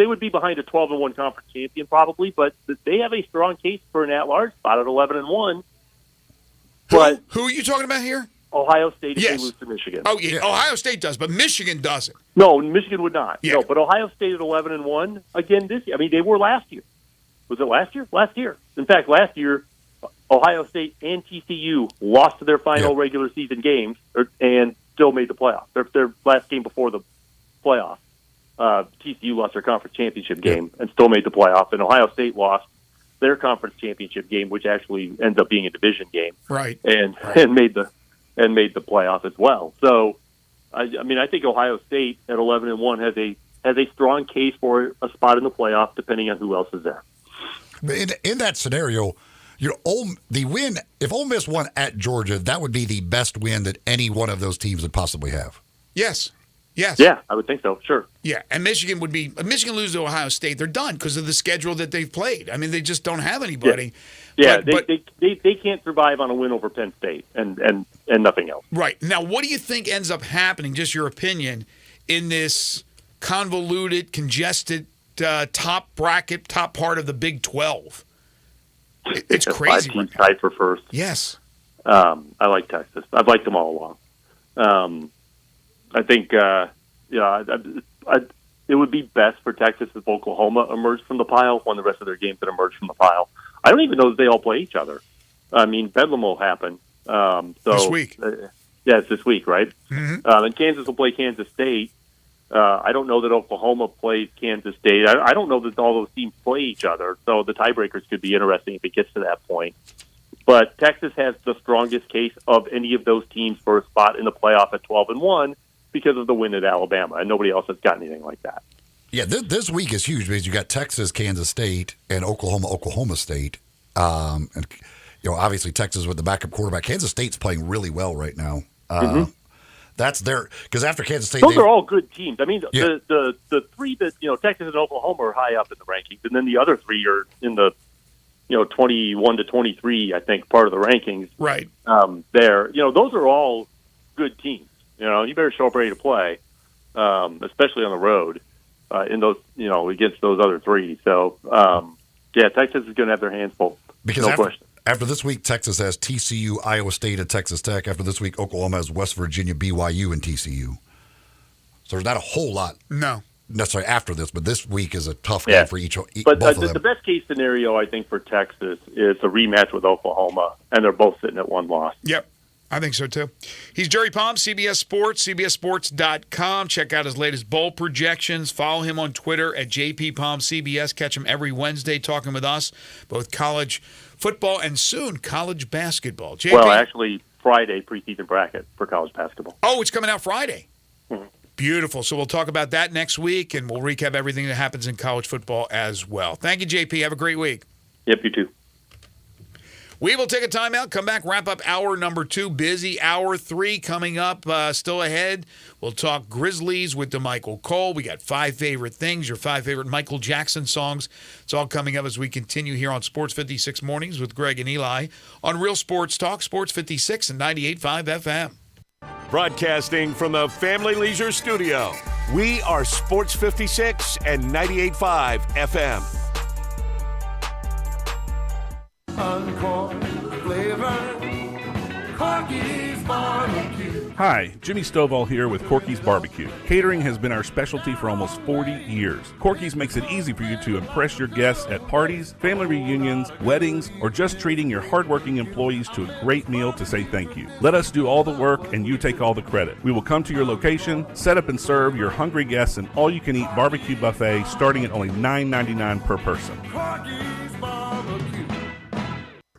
would be behind a 12-1 conference champion probably, but they have a strong case for an at-large spot at 11-1. But who are you talking about here? Ohio State if they lose to Michigan. Oh, yeah. Ohio State does, but Michigan doesn't. No, Michigan would not. Yeah. No, but Ohio State at 11-1 again this year. I mean, they were last year. Was it last year? Last year. In fact, last year, Ohio State and TCU lost to their final regular season games and still made the playoff. Their last game before the playoff, TCU lost their conference championship game and still made the playoff, and Ohio State lost their conference championship game, which actually ends up being a division game, right? And made the playoff as well. So, I think Ohio State at 11-1 has a strong case for a spot in the playoff, depending on who else is there. In that scenario, the win, if Ole Miss won at Georgia, that would be the best win that any one of those teams would possibly have. Yes. Yeah, I would think so. Sure. Yeah, and Michigan loses to Ohio State, they're done because of the schedule that they've played. I mean, they just don't have anybody. Yeah, they can't survive on a win over Penn State and nothing else. Right. Now, what do you think ends up happening, just your opinion, in this convoluted, congested top part of the Big 12? It's crazy. 5 teams tied for first. Yes. I like Texas. I've liked them all along. I think, it would be best for Texas if Oklahoma emerged from the pile, won the rest of their games that emerged from the pile. I don't even know that they all play each other. I mean, Bedlam will happen. This week. Yeah, it's this week, right? Mm-hmm. And Kansas will play Kansas State. I don't know that Oklahoma plays Kansas State. I don't know that all those teams play each other, so the tiebreakers could be interesting if it gets to that point. But Texas has the strongest case of any of those teams for a spot in the playoff at 12-1 because of the win at Alabama, and nobody else has got anything like that. Yeah, this week is huge because you got Texas, Kansas State, and Oklahoma State. And obviously Texas with the backup quarterback. Kansas State's playing really well right now. That's their because after Kansas State, those are all good teams. I mean, the three that Texas and Oklahoma are high up in the rankings, and then the other three are in the 21 to 23, I think, part of the rankings. Right. There, those are all good teams. You better show up ready to play, especially on the road in those, against those other three. So, Texas is going to have their hands full. Because no question. After this week, Texas has TCU, Iowa State, and Texas Tech. After this week, Oklahoma has West Virginia, BYU, and TCU. So there's not a whole lot necessarily after this, but this week is a tough game for But both of them. The best case scenario, I think, for Texas is a rematch with Oklahoma, and they're both sitting at one loss. Yep. I think so, too. He's Jerry Palm, CBS Sports, CBSSports.com. Check out his latest bowl projections. Follow him on Twitter at JPPalmCBS. Catch him every Wednesday talking with us, both college football and soon college basketball. JP? Well, actually, Friday preseason bracket for college basketball. Oh, it's coming out Friday. Mm-hmm. Beautiful. So we'll talk about that next week, and we'll recap everything that happens in college football as well. Thank you, JP. Have a great week. Yep, you too. We will take a timeout, come back, wrap up hour number 2. Busy hour 3 coming up, still ahead. We'll talk Grizzlies with DeMichael Cole. We got 5 favorite things, your 5 favorite Michael Jackson songs. It's all coming up as we continue here on Sports 56 Mornings with Greg and Eli on Real Sports Talk, Sports 56 and 98.5 FM. Broadcasting from the Family Leisure Studio, we are Sports 56 and 98.5 FM. Uncorn flavor, Corky's Barbecue. Hi, Jimmy Stovall here with Corky's Barbecue. Catering has been our specialty for almost 40 years. Corky's makes it easy for you to impress your guests at parties, family reunions, weddings, or just treating your hardworking employees to a great meal to say thank you. Let us do all the work and you take all the credit. We will come to your location, set up and serve your hungry guests an all-you-can-eat barbecue buffet starting at only $9.99 per person. Corky's Barbecue.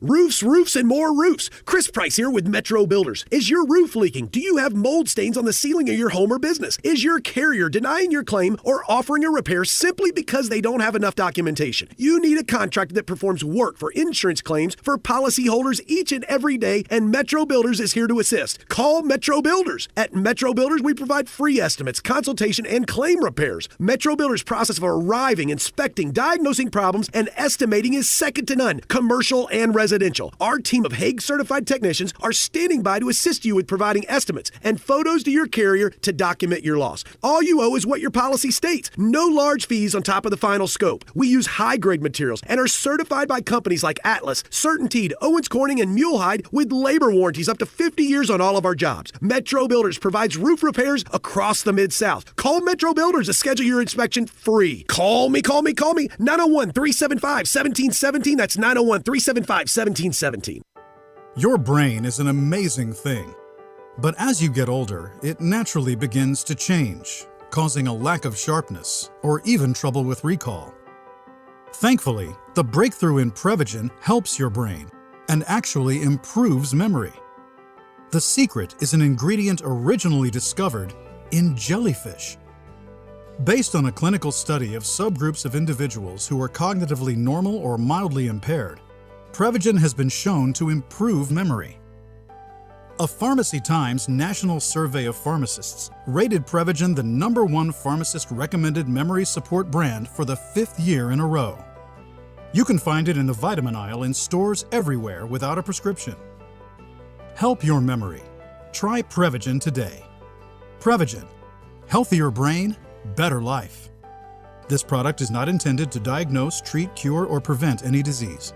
Roofs, and more roofs. Chris Price here with Metro Builders. Is your roof leaking? Do you have mold stains on the ceiling of your home or business? Is your carrier denying your claim or offering a repair simply because they don't have enough documentation? You need a contractor that performs work for insurance claims for policyholders each and every day, and Metro Builders is here to assist. Call Metro Builders. At Metro Builders, we provide free estimates, consultation, and claim repairs. Metro Builders' process of arriving, inspecting, diagnosing problems, and estimating is second to none, commercial and residential. Our team of Hague-certified technicians are standing by to assist you with providing estimates and photos to your carrier to document your loss. All you owe is what your policy states. No large fees on top of the final scope. We use high-grade materials and are certified by companies like Atlas, CertainTeed, Owens Corning, and Mulehide with labor warranties up to 50 years on all of our jobs. Metro Builders provides roof repairs across the Mid-South. Call Metro Builders to schedule your inspection free. Call me. 901-375-1717. That's 901-375-1717. Your brain is an amazing thing. But as you get older, it naturally begins to change, causing a lack of sharpness or even trouble with recall. Thankfully, the breakthrough in Prevagen helps your brain and actually improves memory. The secret is an ingredient originally discovered in jellyfish. Based on a clinical study of subgroups of individuals who are cognitively normal or mildly impaired, Prevagen has been shown to improve memory. A Pharmacy Times national survey of pharmacists rated Prevagen the #1 pharmacist-recommended memory support brand for the 5th year in a row. You can find it in the vitamin aisle in stores everywhere without a prescription. Help your memory. Try Prevagen today. Prevagen. Healthier brain, better life. This product is not intended to diagnose, treat, cure, or prevent any disease.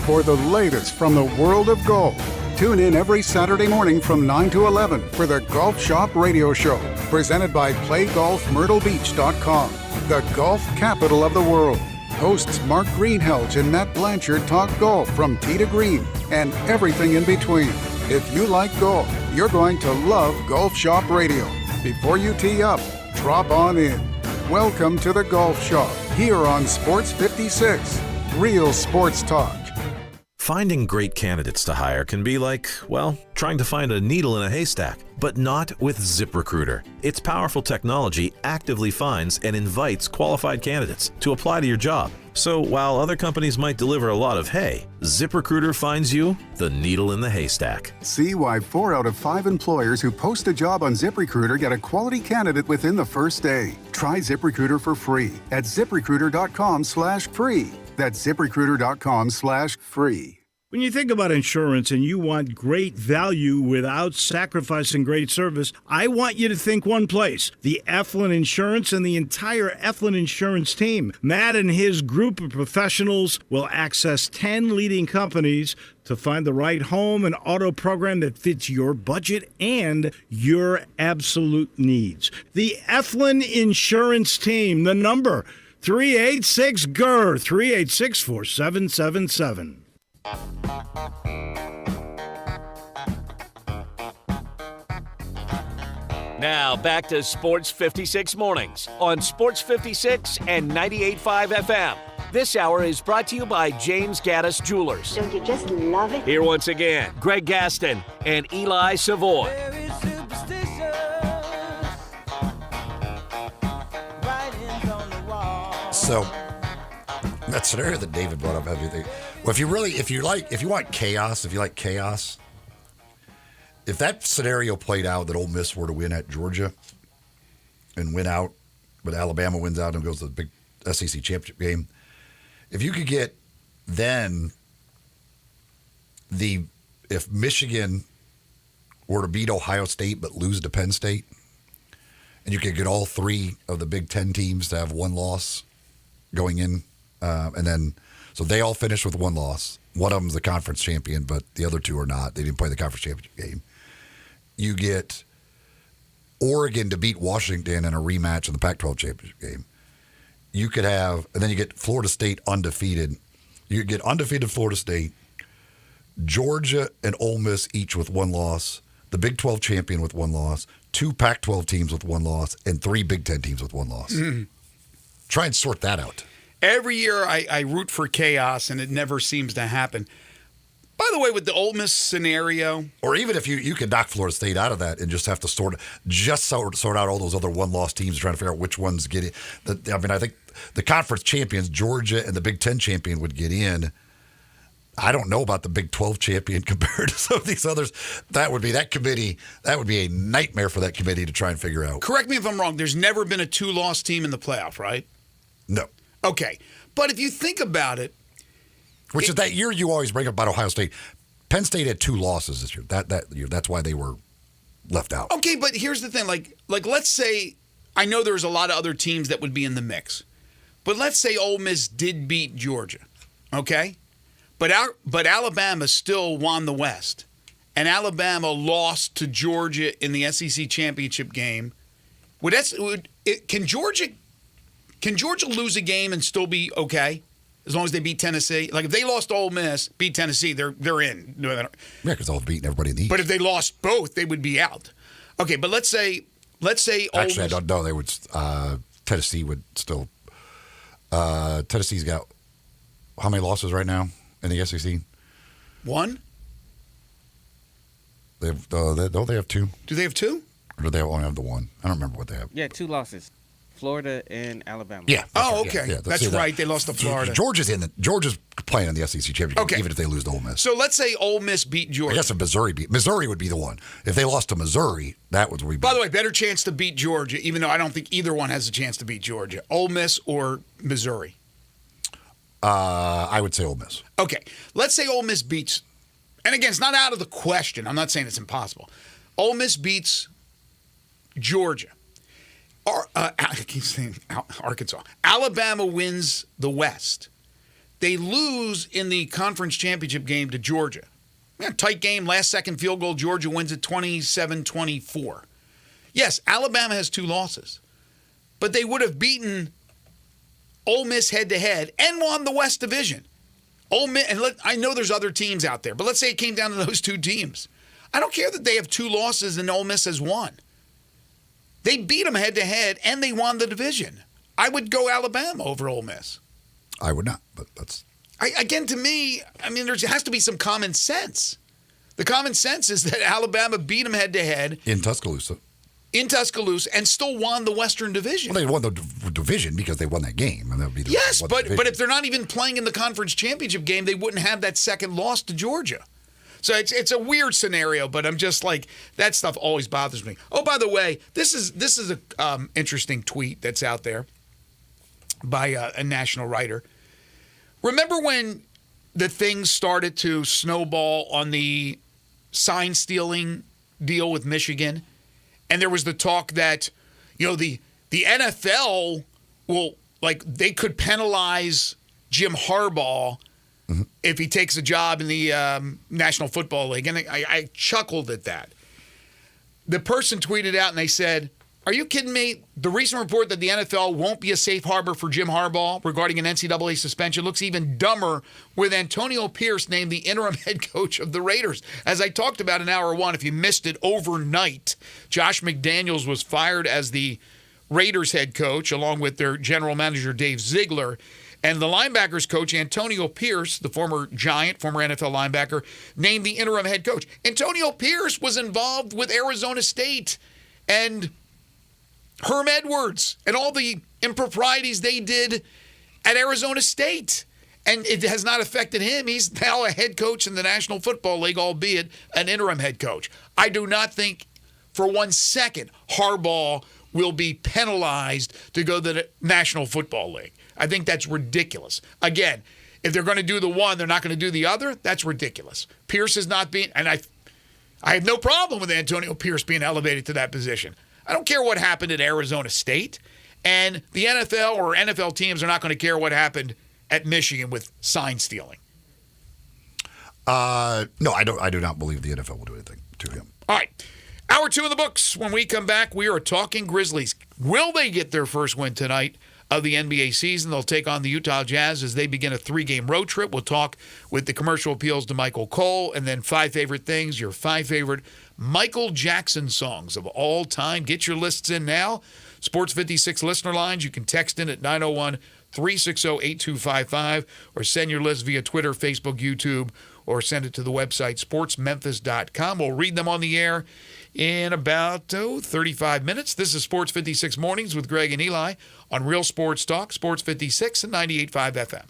For the latest from the world of golf, tune in every Saturday morning from 9 to 11 for the Golf Shop Radio Show, presented by PlayGolfMyrtleBeach.com, the golf capital of the world. Hosts Mark Greenhelge and Matt Blanchard talk golf from tee to green and everything in between. If you like golf, you're going to love Golf Shop Radio. Before you tee up, drop on in. Welcome to the Golf Shop here on Sports 56. Real sports talk. Finding great candidates to hire can be like, well, trying to find a needle in a haystack, but not with ZipRecruiter. Its powerful technology actively finds and invites qualified candidates to apply to your job. So while other companies might deliver a lot of hay, ZipRecruiter finds you the needle in the haystack. See why 4 out of 5 employers who post a job on ZipRecruiter get a quality candidate within the first day. Try ZipRecruiter for free at ZipRecruiter.com/free. That's ZipRecruiter.com/free. When you think about insurance and you want great value without sacrificing great service, I want you to think one place: the Eflin Insurance and the entire Eflin Insurance team. Matt and his group of professionals will access 10 leading companies to find the right home and auto program that fits your budget and your absolute needs. The Eflin Insurance team, the number 386-GER, 386-4777. Now back to Sports 56 Mornings on Sports 56 and 98.5 FM. This hour is brought to you by James Gaddis Jewelers. Don't you just love it? Here once again, Greg Gaston and Eli Savoy. So that scenario that David brought up, everything. Well, if you want chaos, if you like chaos, if that scenario played out that Ole Miss were to win at Georgia and win out, but Alabama wins out and goes to the big SEC championship game, if you could get then if Michigan were to beat Ohio State but lose to Penn State, and you could get all 3 of the Big Ten teams to have one loss going in, and then so they all finish with one loss. One of them's the conference champion, but the other 2 are not. They didn't play the conference championship game. You get Oregon to beat Washington in a rematch in the Pac-12 championship game. You could have, and then you get Florida State undefeated. You get undefeated Florida State, Georgia and Ole Miss each with one loss, the Big 12 champion with one loss, 2 Pac-12 teams with one loss, and 3 Big 10 teams with one loss. Mm. Try and sort that out. Every year I root for chaos, and it never seems to happen. By the way, with the Ole Miss scenario, or even if you could knock Florida State out of that and just have to sort out all those other one-loss teams, trying to figure out which ones get in. I think the conference champions, Georgia and the Big 10 champion, would get in. I don't know about the Big 12 champion compared to some of these others. That would be a nightmare for that committee to try and figure out. Correct me if I'm wrong. There's never been a 2-loss team in the playoff, right? No. Okay. But if you think about it, which is that year you always bring up about Ohio State. Penn State had 2 losses this year. That year, that's why they were left out. Okay, but here's the thing. Like let's say, I know there's a lot of other teams that would be in the mix, but let's say Ole Miss did beat Georgia, okay? But Alabama still won the West, and Alabama lost to Georgia in the SEC championship game. Can Georgia lose a game and still be okay? As long as they beat Tennessee? Like, if they lost Ole Miss, beat Tennessee, they're in. Yeah, because they'll have beaten everybody in the East. But if they lost both, they would be out. Okay, but let's say Ole Miss. Actually, I don't know. They would. Tennessee would still. Tennessee's got how many losses right now in the SEC? 1. They have. Don't they have 2? Do they have 2? Or do they only have the 1? I don't remember what they have. Yeah, 2 losses. Florida and Alabama. Yeah. Oh, okay. Yeah, that's right. They lost to Florida. Georgia's playing in the SEC championship game, even if they lose to Ole Miss. So let's say Ole Miss beat Georgia. I guess if Missouri would be the one. If they lost to Missouri, that would be. By the way, better chance to beat Georgia, even though I don't think either one has a chance to beat Georgia. Ole Miss or Missouri? I would say Ole Miss. Okay. Let's say Ole Miss beats, and again, it's not out of the question. I'm not saying it's impossible. Ole Miss beats Georgia. I keep saying Arkansas. Alabama wins the West. They lose in the conference championship game to Georgia. Tight game, last-second field goal. Georgia wins it 27-24. Yes, Alabama has 2 losses. But they would have beaten Ole Miss head-to-head and won the West Division. Ole Miss, and I know there's other teams out there, but let's say it came down to those two teams. I don't care that they have 2 losses and Ole Miss has 1. They beat them head-to-head, and they won the division. I would go Alabama over Ole Miss. I would not, but that's... Again, to me, I mean, there has to be some common sense. The common sense is that Alabama beat them head-to-head. In Tuscaloosa. And still won the Western Division. Well, they won the division because they won that game. And that would be yes, but if they're not even playing in the conference championship game, they wouldn't have that second loss to Georgia. So it's a weird scenario, but I'm just like, that stuff always bothers me. Oh, by the way, this is a interesting tweet that's out there by a national writer. Remember when the things started to snowball on the sign stealing deal with Michigan? And there was the talk that, the NFL they could penalize Jim Harbaugh if he takes a job in the National Football League. And I chuckled at that. The person tweeted out and they said, "Are you kidding me? The recent report that the NFL won't be a safe harbor for Jim Harbaugh regarding an NCAA suspension looks even dumber with Antonio Pierce named the interim head coach of the Raiders." As I talked about in Hour 1, if you missed it, overnight, Josh McDaniels was fired as the Raiders head coach along with their general manager, Dave Ziegler. And the linebackers coach, Antonio Pierce, the former Giant, former NFL linebacker, named the interim head coach. Antonio Pierce was involved with Arizona State and Herm Edwards and all the improprieties they did at Arizona State. And it has not affected him. He's now a head coach in the National Football League, albeit an interim head coach. I do not think for 1 second Harbaugh will be penalized to go to the National Football League. I think that's ridiculous. Again, if they're going to do the one, they're not going to do the other. That's ridiculous. Pierce is not being, and I have no problem with Antonio Pierce being elevated to that position. I don't care what happened at Arizona State, and the NFL or NFL teams are not going to care what happened at Michigan with sign stealing. No, I do not believe the NFL will do anything to him. All right. Hour 2 of the books. When we come back, we are talking Grizzlies. Will they get their first win tonight of the NBA season? They'll take on the Utah Jazz as they begin a 3-game road trip. We'll talk with the commercial appeals to Michael Cole, and then 5 favorite things, your 5 favorite Michael Jackson songs of all time. Get your lists in now. Sports 56 listener lines. You can text in at 901-360-8255 or send your list via Twitter, Facebook, YouTube, or send it to the website sportsmemphis.com. We'll read them on the air in about 35 minutes. This is Sports 56 Mornings with Greg and Eli on Real Sports Talk, Sports 56 and 98.5 FM.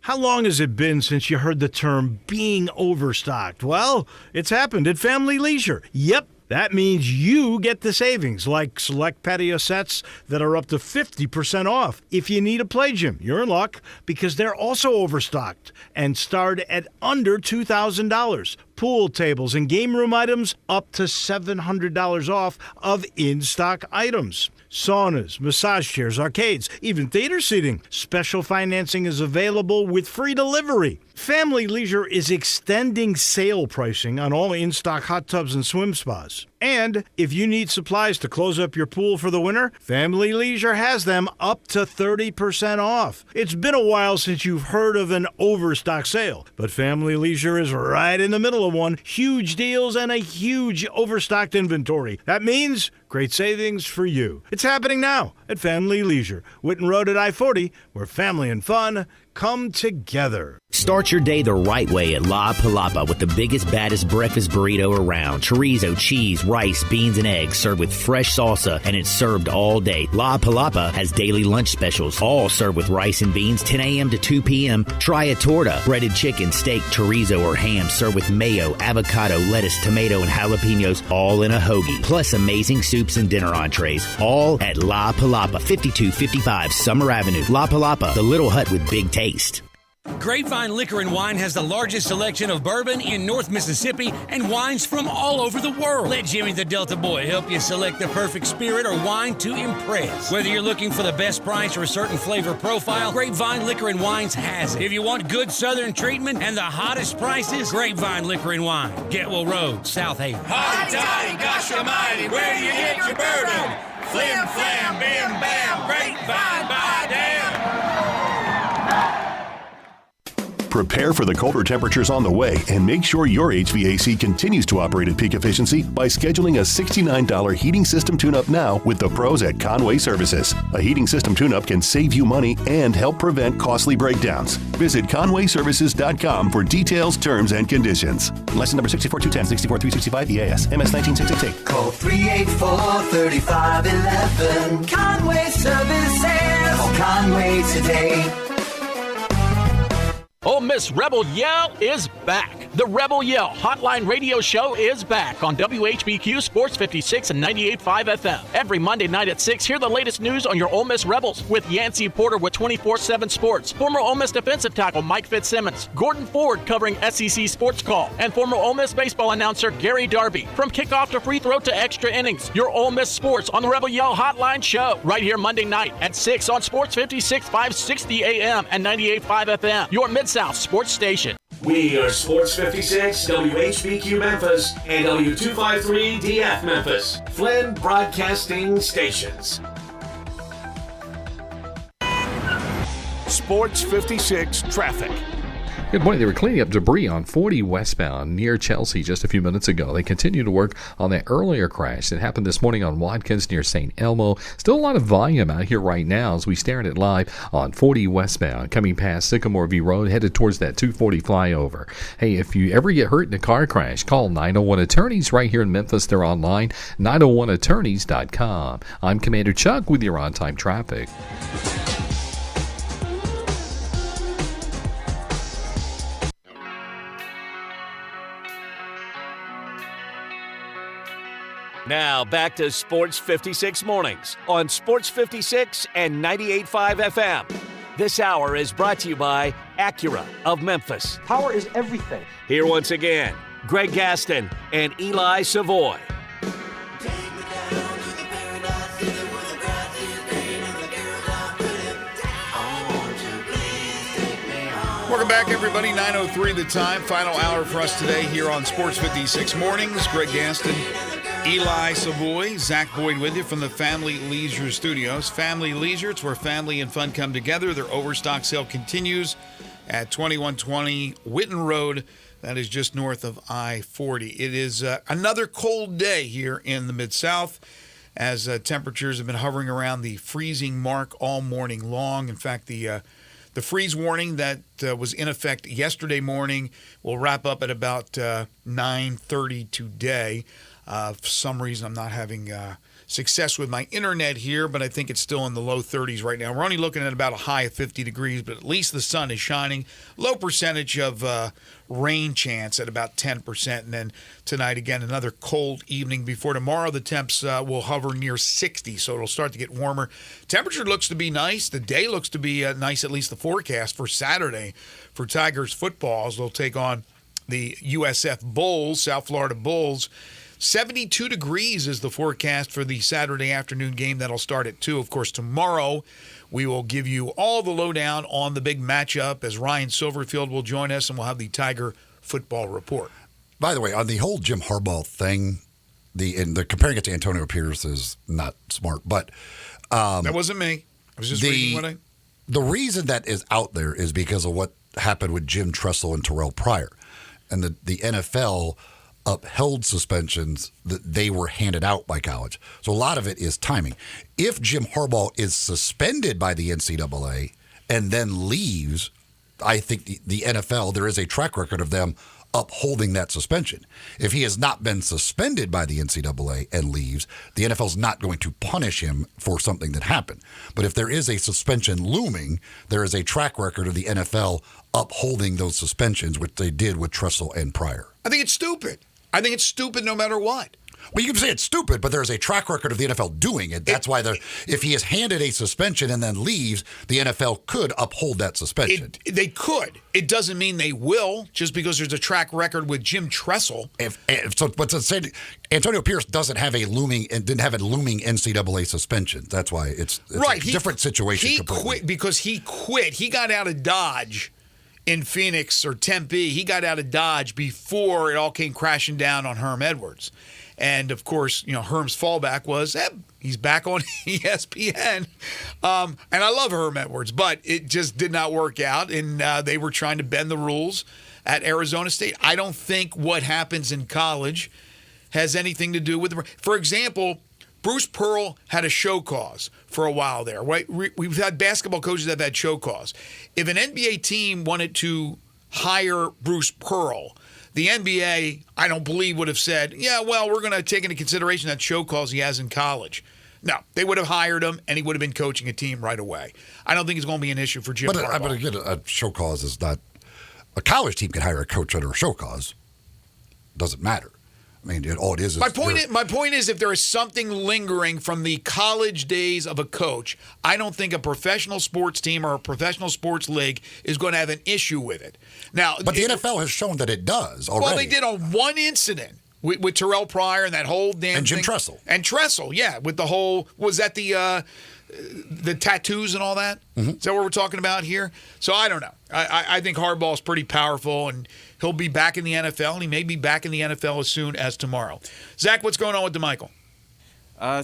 How long has it been since you heard the term being overstocked? Well, it's happened at Family Leisure. Yep. That means you get the savings, like select patio sets that are up to 50% off. If you need a play gym, you're in luck because they're also overstocked and start at under $2,000. Pool tables and game room items up to $700 off of in-stock items. Saunas, massage chairs, arcades, even theater seating. Special financing is available with free delivery. Family Leisure is extending sale pricing on all in-stock hot tubs and swim spas. And if you need supplies to close up your pool for the winter, Family Leisure has them up to 30% off. It's been a while since you've heard of an overstock sale, but Family Leisure is right in the middle of one. Huge deals and a huge overstocked inventory. That means great savings for you. It's happening now at Family Leisure, Whitten Road at I-40, where family and fun come together. Start your day the right way at La Palapa with the biggest, baddest breakfast burrito around. Chorizo, cheese, rice, beans, and eggs served with fresh salsa, and it's served all day. La Palapa has daily lunch specials, all served with rice and beans, 10 a.m. to 2 p.m. Try a torta, breaded chicken, steak, chorizo, or ham served with mayo, avocado, lettuce, tomato, and jalapenos, all in a hoagie. Plus amazing soups and dinner entrees, all at La Palapa, 5255 Summer Avenue. La Palapa, the little hut with big taste. Grapevine Liquor and Wine has the largest selection of bourbon in North Mississippi and wines from all over the world. Let Jimmy the Delta Boy help you select the perfect spirit or wine to impress. Whether you're looking for the best price or a certain flavor profile, Grapevine Liquor and Wines has it. If you want good southern treatment and the hottest prices, Grapevine Liquor and Wine, Getwell Road, South Haven. Hotty toddy, gosh almighty, where do you get your bourbon? Flim flam, bim bam, Grapevine, by damn. Prepare for the colder temperatures on the way and make sure your HVAC continues to operate at peak efficiency by scheduling a $69 heating system tune-up now with the pros at Conway Services. A heating system tune-up can save you money and help prevent costly breakdowns. Visit conwayservices.com for details, terms, and conditions. License number 64210, 64365 EAS, MS 19688. Call 384-3511. Conway Services. Call Conway today. Ole Miss Rebel Yell is back. The Rebel Yell Hotline Radio Show is back on WHBQ Sports 56 and 98.5 FM. Every Monday night at 6, hear the latest news on your Ole Miss Rebels with Yancey Porter with 24/7 Sports, former Ole Miss defensive tackle Mike Fitzsimmons, Gordon Ford covering SEC Sports Call, and former Ole Miss baseball announcer Gary Darby. From kickoff to free throw to extra innings, your Ole Miss Sports on the Rebel Yell Hotline Show right here Monday night at 6 on Sports 56, 560 AM and 98.5 FM. Your Mid-South Sports Station. We are Sports 56, WHBQ Memphis, and W253DF Memphis, Flynn Broadcasting Stations. Sports 56 traffic. Good morning. They were cleaning up debris on 40 westbound near Chelsea just a few minutes ago. They continue to work on that earlier crash that happened this morning on Watkins near St. Elmo. Still a lot of volume out here right now as we stare at it live on 40 westbound, coming past Sycamore View Road, headed towards that 240 flyover. Hey, if you ever get hurt in a car crash, call 901 Attorneys right here in Memphis. They're online, 901attorneys.com. I'm Commander Chuck with your on-time traffic. Now back to Sports 56 Mornings on Sports 56 and 98.5 FM. This hour is brought to you by Acura of Memphis. Power is everything. Here once again, Greg Gaston and Eli Savoy. Welcome back, everybody. 9:03 the time. Final hour for us today here on Sports 56 Mornings. Greg Gaston, Eli Savoy, Zach Boyd with you from the Family Leisure Studios. Family Leisure, it's where family and fun come together. Their overstock sale continues at 2120 Whitten Road. That is just north of I-40. It is another cold day here in the Mid-South as temperatures have been hovering around the freezing mark all morning long. In fact, the freeze warning that was in effect yesterday morning will wrap up at about 9:30 today. For some reason, I'm not having success with my internet here, but I think it's still in the low 30s right now. We're only looking at about a high of 50 degrees, but at least the sun is shining. Low percentage of rain chance at about 10%. And then tonight, again, another cold evening. Before tomorrow, the temps will hover near 60, so it'll start to get warmer. Temperature looks to be nice. The day looks to be nice, at least the forecast for Saturday for Tigers football, as they'll take on the USF Bulls, South Florida Bulls. 72 degrees is the forecast for the Saturday afternoon game. That'll start at 2. Of course, tomorrow we will give you all the lowdown on the big matchup as Ryan Silverfield will join us, and we'll have the Tiger football report. By the way, on the whole Jim Harbaugh thing, the comparing it to Antonio Pierce is not smart. But that wasn't me. I was just reading what I... The reason that is out there is because of what happened with Jim Tressel and Terrell Pryor. And the NFL upheld suspensions that they were handed out by college. So a lot of it is timing. If Jim Harbaugh is suspended by the NCAA and then leaves, I think the NFL, there is a track record of them upholding that suspension. If he has not been suspended by the NCAA and leaves, the NFL is not going to punish him for something that happened. But if there is a suspension looming, there is a track record of the NFL upholding those suspensions, which they did with Tressel and Pryor. I think it's stupid. I think it's stupid no matter what. Well, you can say it's stupid, but there's a track record of the NFL doing it. That's why if he is handed a suspension and then leaves, the NFL could uphold that suspension. They could. It doesn't mean they will, just because there's a track record with Jim Tressel. Antonio Pierce didn't have a looming NCAA suspension. That's why it's right. A different situation. He quit because he quit. He got out of Dodge in Phoenix or Tempe. He got out of Dodge before it all came crashing down on Herm Edwards. And, of course, Herm's fallback was, he's back on ESPN. And I love Herm Edwards, but it just did not work out. And they were trying to bend the rules at Arizona State. I don't think what happens in college has anything to do with For example, Bruce Pearl had a show cause for a while there. Right? We've had basketball coaches that have had show cause. If an NBA team wanted to hire Bruce Pearl, the NBA, I don't believe, would have said, yeah, well, we're going to take into consideration that show calls he has in college. No, they would have hired him, and he would have been coaching a team right away. I don't think it's going to be an issue for Jim Harbaugh. But again, a show cause is not – a college team can hire a coach under a show cause. Doesn't matter. I mean, all it is my point is, if there is something lingering from the college days of a coach, I don't think a professional sports team or a professional sports league is going to have an issue with it. Now, but the NFL has shown that it does already. Well, they did on one incident with Terrell Pryor and that whole damn and Jim thing. Tressel. And Tressel, yeah, with the whole was that the tattoos and all that? Mm-hmm. Is that what we're talking about here? So I don't know. I think Harbaugh is pretty powerful, and he'll be back in the NFL, and he may be back in the NFL as soon as tomorrow. Zach, what's going on with DeMichael?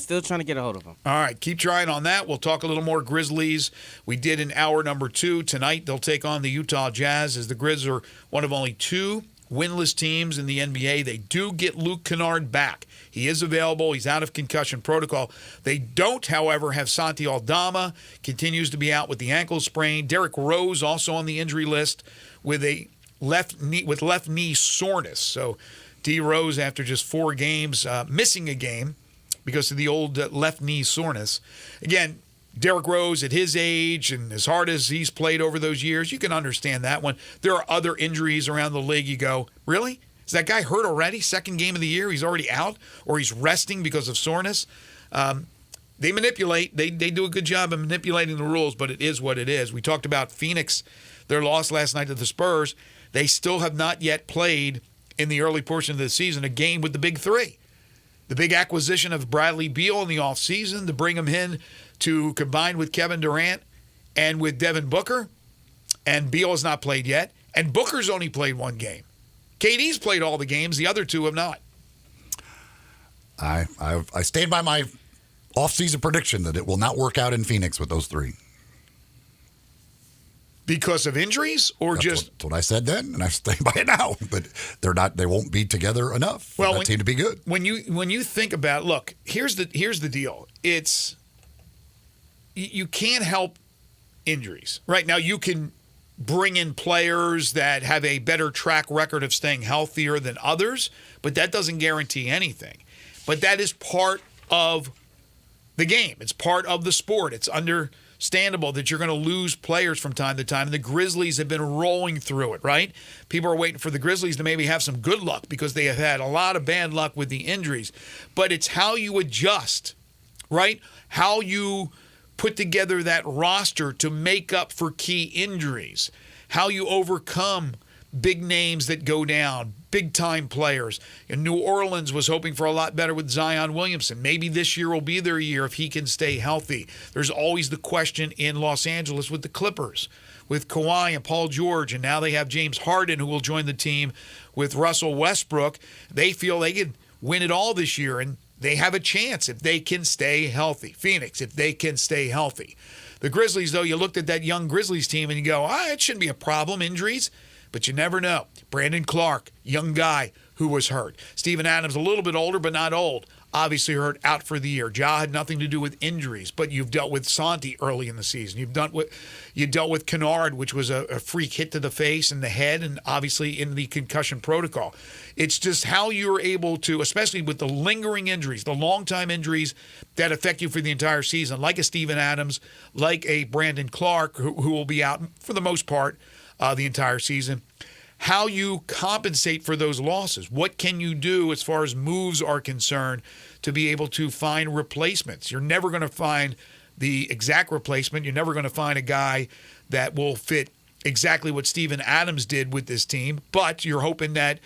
Still trying to get a hold of him. All right, keep trying on that. We'll talk a little more Grizzlies. We did in hour number 2. Tonight they'll take on the Utah Jazz, as the Grizz are one of only 2 winless teams in the NBA. They do get Luke Kennard back. He is available. He's out of concussion protocol. They don't, however, have Santi Aldama. Continues to be out with the ankle sprain. Derrick Rose also on the injury list with a left knee soreness. So D. Rose, after just 4 games, missing a game because of the old left knee soreness. Again, Derrick Rose at his age and as hard as he's played over those years, you can understand that one. There are other injuries around the league. You go, really? Is that guy hurt already? Second game of the year, he's already out? Or he's resting because of soreness? They manipulate. They do a good job of manipulating the rules, but it is what it is. We talked about Phoenix, their loss last night to the Spurs. They still have not yet played in the early portion of the season a game with the Big Three. The big acquisition of Bradley Beal in the offseason to bring him in to combine with Kevin Durant and with Devin Booker. And Beal has not played yet. And Booker's only played 1 game. KD's played all the games. The other 2 have not. I stand by my off-season prediction that it will not work out in Phoenix with those 3. Because of injuries, or that's what I said then, and I stand by it now. But they're not. They won't be together enough for that team to be good. When you think about, look, here's the deal. It's you can't help injuries. Right now, you can bring in players that have a better track record of staying healthier than others, but that doesn't guarantee anything. But that is part of the game. It's part of the sport. It's understandable that you're going to lose players from time to time. And the Grizzlies have been rolling through it, right? People are waiting for the Grizzlies to maybe have some good luck because they have had a lot of bad luck with the injuries. But it's how you adjust, right? How you put together that roster to make up for key injuries. How you overcome big names that go down, big-time players. And New Orleans was hoping for a lot better with Zion Williamson. Maybe this year will be their year if he can stay healthy. There's always the question in Los Angeles with the Clippers, with Kawhi and Paul George, and now they have James Harden who will join the team with Russell Westbrook. They feel they could win it all this year, and they have a chance if they can stay healthy. Phoenix, if they can stay healthy. The Grizzlies, though, you looked at that young Grizzlies team and you go, it shouldn't be a problem, injuries. But you never know. Brandon Clark, young guy who was hurt. Steven Adams, a little bit older, but not old. Obviously hurt, out for the year. Ja had nothing to do with injuries, but you've dealt with Santi early in the season. You dealt with Kennard, which was a freak hit to the face and the head, and obviously in the concussion protocol. It's just how you're able to, especially with the lingering injuries, the long-time injuries that affect you for the entire season, like a Steven Adams, like a Brandon Clark, who will be out for the most part the entire season. how you compensate for those losses. What can you do as far as moves are concerned to be able to find replacements? You're never going to find the exact replacement. You're never going to find a guy that will fit exactly what Steven Adams did with this team, but you're hoping that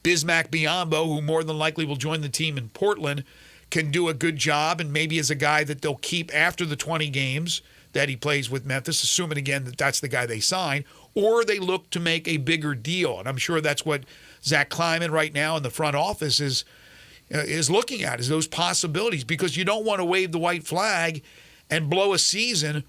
Bismack Biyombo, who more than likely will join the team in Portland, can do a good job and maybe is a guy that they'll keep after the 20 games that he plays with Memphis, assuming, again, that that's the guy they sign, or they look to make a bigger deal. And I'm sure that's what Zach Kleiman right now in the front office is looking at, is those possibilities, because you don't want to wave the white flag and blow a season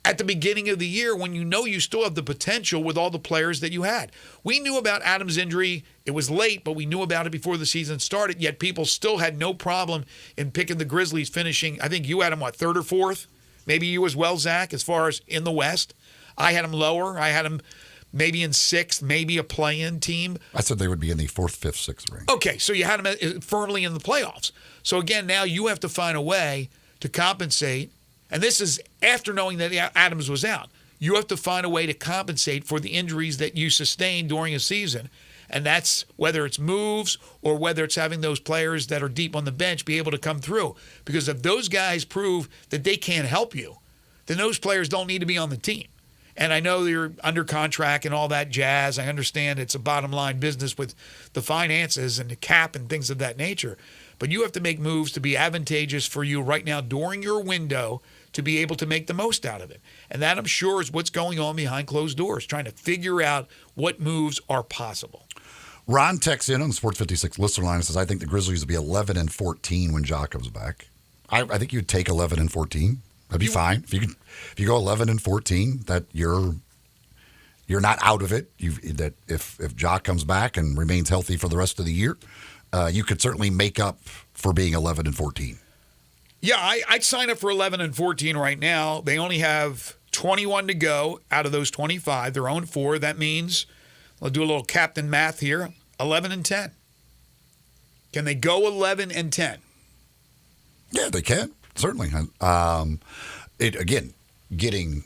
at the beginning of the year when you know you still have the potential with all the players that you had. We knew about Adams' injury. It was late, but we knew about it before the season started, yet people still had no problem in picking the Grizzlies finishing. I think you had them, third or fourth? Maybe you as well, Zach, as far as in the West. I had them lower. I had them maybe in sixth, maybe a play-in team. I said they would be in the fourth, fifth, sixth range. Okay, so you had them firmly in the playoffs. So again, now you have to find a way to compensate. And this is after knowing that Adams was out. You have to find a way to compensate for the injuries that you sustained during a season. And that's whether it's moves or whether it's having those players that are deep on the bench be able to come through. Because if those guys prove that they can't help you, then those players don't need to be on the team. And I know you're under contract and all that jazz. I understand it's a bottom line business with the finances and the cap and things of that nature. But you have to make moves to be advantageous for you right now during your window to be able to make the most out of it. And that, I'm sure, is what's going on behind closed doors, trying to figure out what moves are possible. Ron texts in on the Sports 56 listener line and says, I think the Grizzlies will be 11-14 when Ja comes back. I think you'd take 11-14. That'd be fine. If you go 11-14, that you're not out of it. That if Ja comes back and remains healthy for the rest of the year, you could certainly make up for being 11-14. Yeah, I'd sign up for 11-14 right now. They only have 21 to go out of those 25. They're 0-4. That means, I'll do a little captain math here, 11-10. Can they go 11-10? Yeah, they can, certainly. Again, getting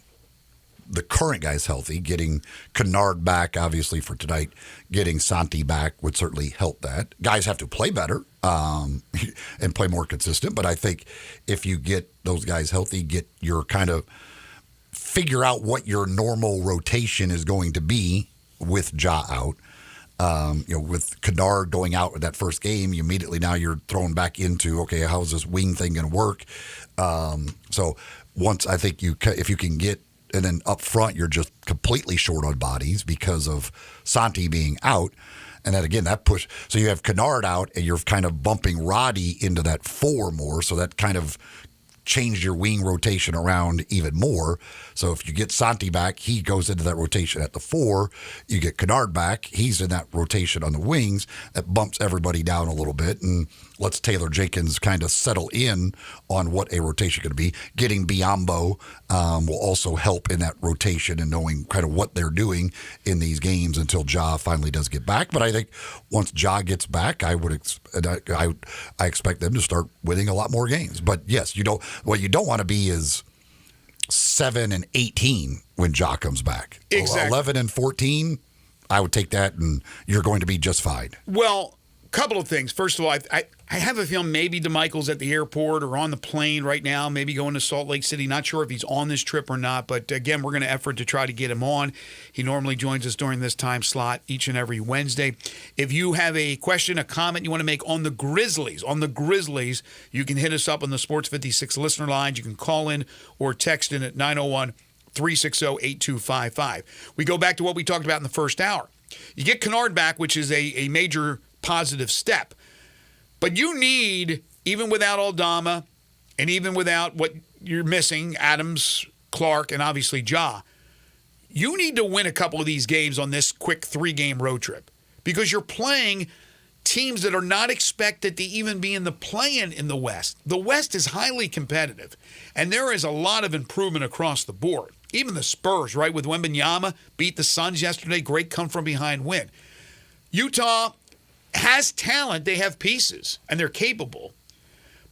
the current guys healthy, getting Kennard back, obviously, for tonight, getting Santi back would certainly help that. Guys have to play better and play more consistent, but I think if you get those guys healthy, get your kind of figure out what your normal rotation is going to be with Ja out. With Kennard going out with that first game, immediately now you're thrown back into, okay, how's this wing thing going to work? So once I think if you can get, and then up front you're just completely short on bodies because of Santi being out. And then again, that push. So you have Kennard out, and you're kind of bumping Roddy into that 4 more. So that kind of changed your wing rotation around even more. So if you get Santi back, he goes into that rotation at the 4. You get Kennard back, he's in that rotation on the wings. That bumps everybody down a little bit and lets Taylor Jenkins kind of settle in on what a rotation could be. Getting Biyombo will also help in that rotation and knowing kind of what they're doing in these games until Ja finally does get back. But I think once Ja gets back, I expect them to start winning a lot more games. But yes, what you don't want to be is 7-18 when Ja comes back. Exactly. 11-14, I would take that, and you're going to be just fine. Well, a couple of things. First of all, I have a feeling maybe DeMichael's at the airport or on the plane right now, maybe going to Salt Lake City. Not sure if he's on this trip or not, but again, we're going to effort to try to get him on. He normally joins us during this time slot each and every Wednesday. If you have a question, a comment you want to make on the Grizzlies, you can hit us up on the Sports 56 listener lines. You can call in or text in at 901-360-8255. We go back to what we talked about in the first hour. You get Kennard back, which is a major positive step. But you need, even without Aldama and even without what you're missing, Adams, Clark, and obviously Ja, you need to win a couple of these games on this quick 3-game road trip because you're playing teams that are not expected to even be in the play-in in the West. The West is highly competitive, and there is a lot of improvement across the board. Even the Spurs, right, with Wembanyama, beat the Suns yesterday. Great come-from-behind win. Utah has talent. They have pieces, and they're capable.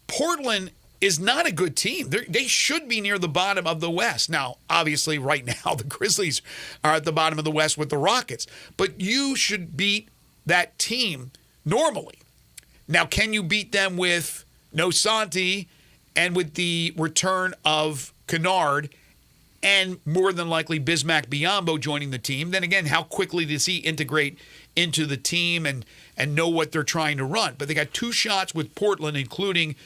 Portland is not a good team. They should be near the bottom of the West. Now, obviously, right now, the Grizzlies are at the bottom of the West with the Rockets. But you should beat that team normally. Now, can you beat them with no Santi and with the return of Kennard and more than likely Bismack Biyombo joining the team? Then again, how quickly does he integrate into the team and know what they're trying to run? But they got 2 shots with Portland, including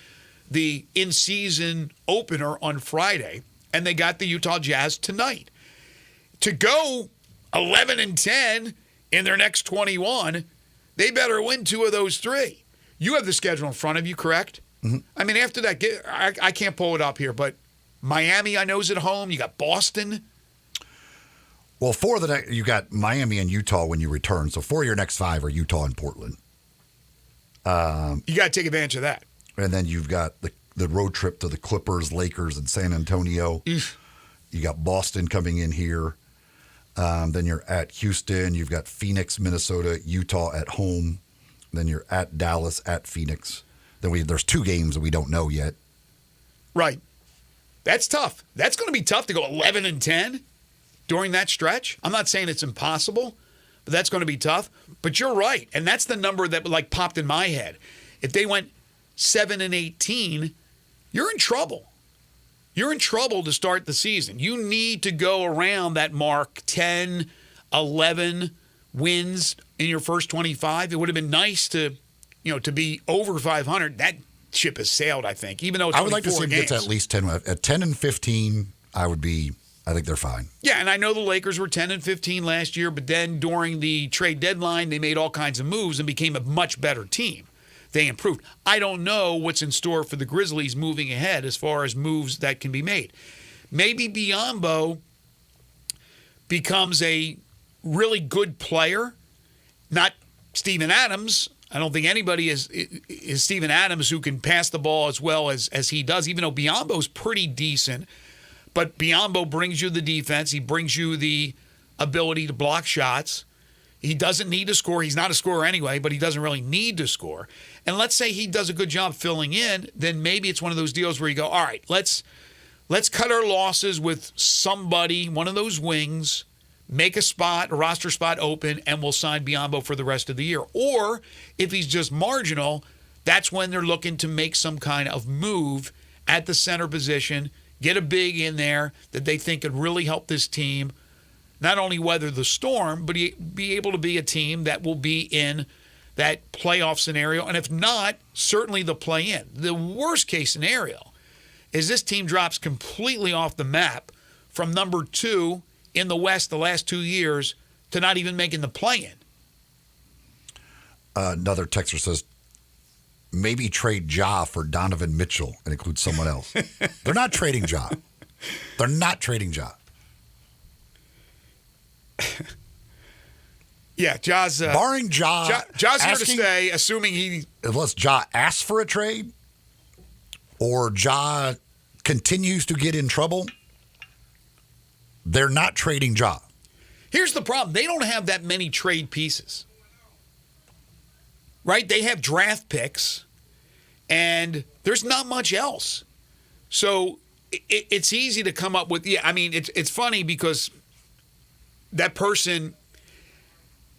the in-season opener on Friday, and they got the Utah Jazz tonight. To go 11-10 in their next 21, they better win 2 of those 3. You have the schedule in front of you, correct? Mm-hmm. I mean, after that, I can't pull it up here, but Miami, I know, is at home. You got Boston. Well, you got Miami and Utah when you return. So 4 of your next 5 are Utah and Portland. You got to take advantage of that. And then you've got the road trip to the Clippers, Lakers, and San Antonio. You got Boston coming in here. Then you're at Houston. You've got Phoenix, Minnesota, Utah at home. Then you're at Dallas, at Phoenix. Then there's 2 games that we don't know yet. Right. That's tough. That's going to be tough to go 11-10 during that stretch. I'm not saying it's impossible, but that's going to be tough. But you're right, and that's the number that popped in my head. If they went 7-18, you're in trouble. You're in trouble to start the season. You need to go around that mark, 10, 11 wins in your first 25. It would have been nice to be over 500. That ship has sailed, I think, even though it's I would like to see them games. get to at least 10. At 10 and 15, I think they're fine. Yeah, and I know the Lakers were 10 and 15 last year, but then during the trade deadline, they made all kinds of moves and became a much better team. They improved. I don't know what's in store for the Grizzlies moving ahead as far as moves that can be made. Maybe Biyombo becomes a really good player, not Steven Adams. I don't think anybody is Steven Adams who can pass the ball as well as he does, even though Biyombo's pretty decent. But Biyombo brings you the defense. He brings you the ability to block shots. He doesn't need to score. He's not a scorer anyway, but he doesn't really need to score. And let's say he does a good job filling in, then maybe it's one of those deals where you go, all right, let's cut our losses with somebody, one of those wings, make a roster spot open, and we'll sign Biyombo for the rest of the year. Or if he's just marginal, that's when they're looking to make some kind of move at the center position, get a big in there that they think could really help this team not only weather the storm, but be able to be a team that will be in that playoff scenario. And if not, certainly the play-in. The worst-case scenario is this team drops completely off the map from number 2 in the West the last 2 years to not even making the play-in. Another texter says, maybe trade Ja for Donovan Mitchell and include someone else. They're not trading Ja. They're not trading Ja. Yeah, Ja's barring Ja. Ja's here to stay, assuming he. Unless Ja asks for a trade or Ja continues to get in trouble, they're not trading Ja. Here's the problem. They don't have that many trade pieces. Right? They have draft picks, and there's not much else. So it's easy to come up with. Yeah, I mean, it's funny because that person,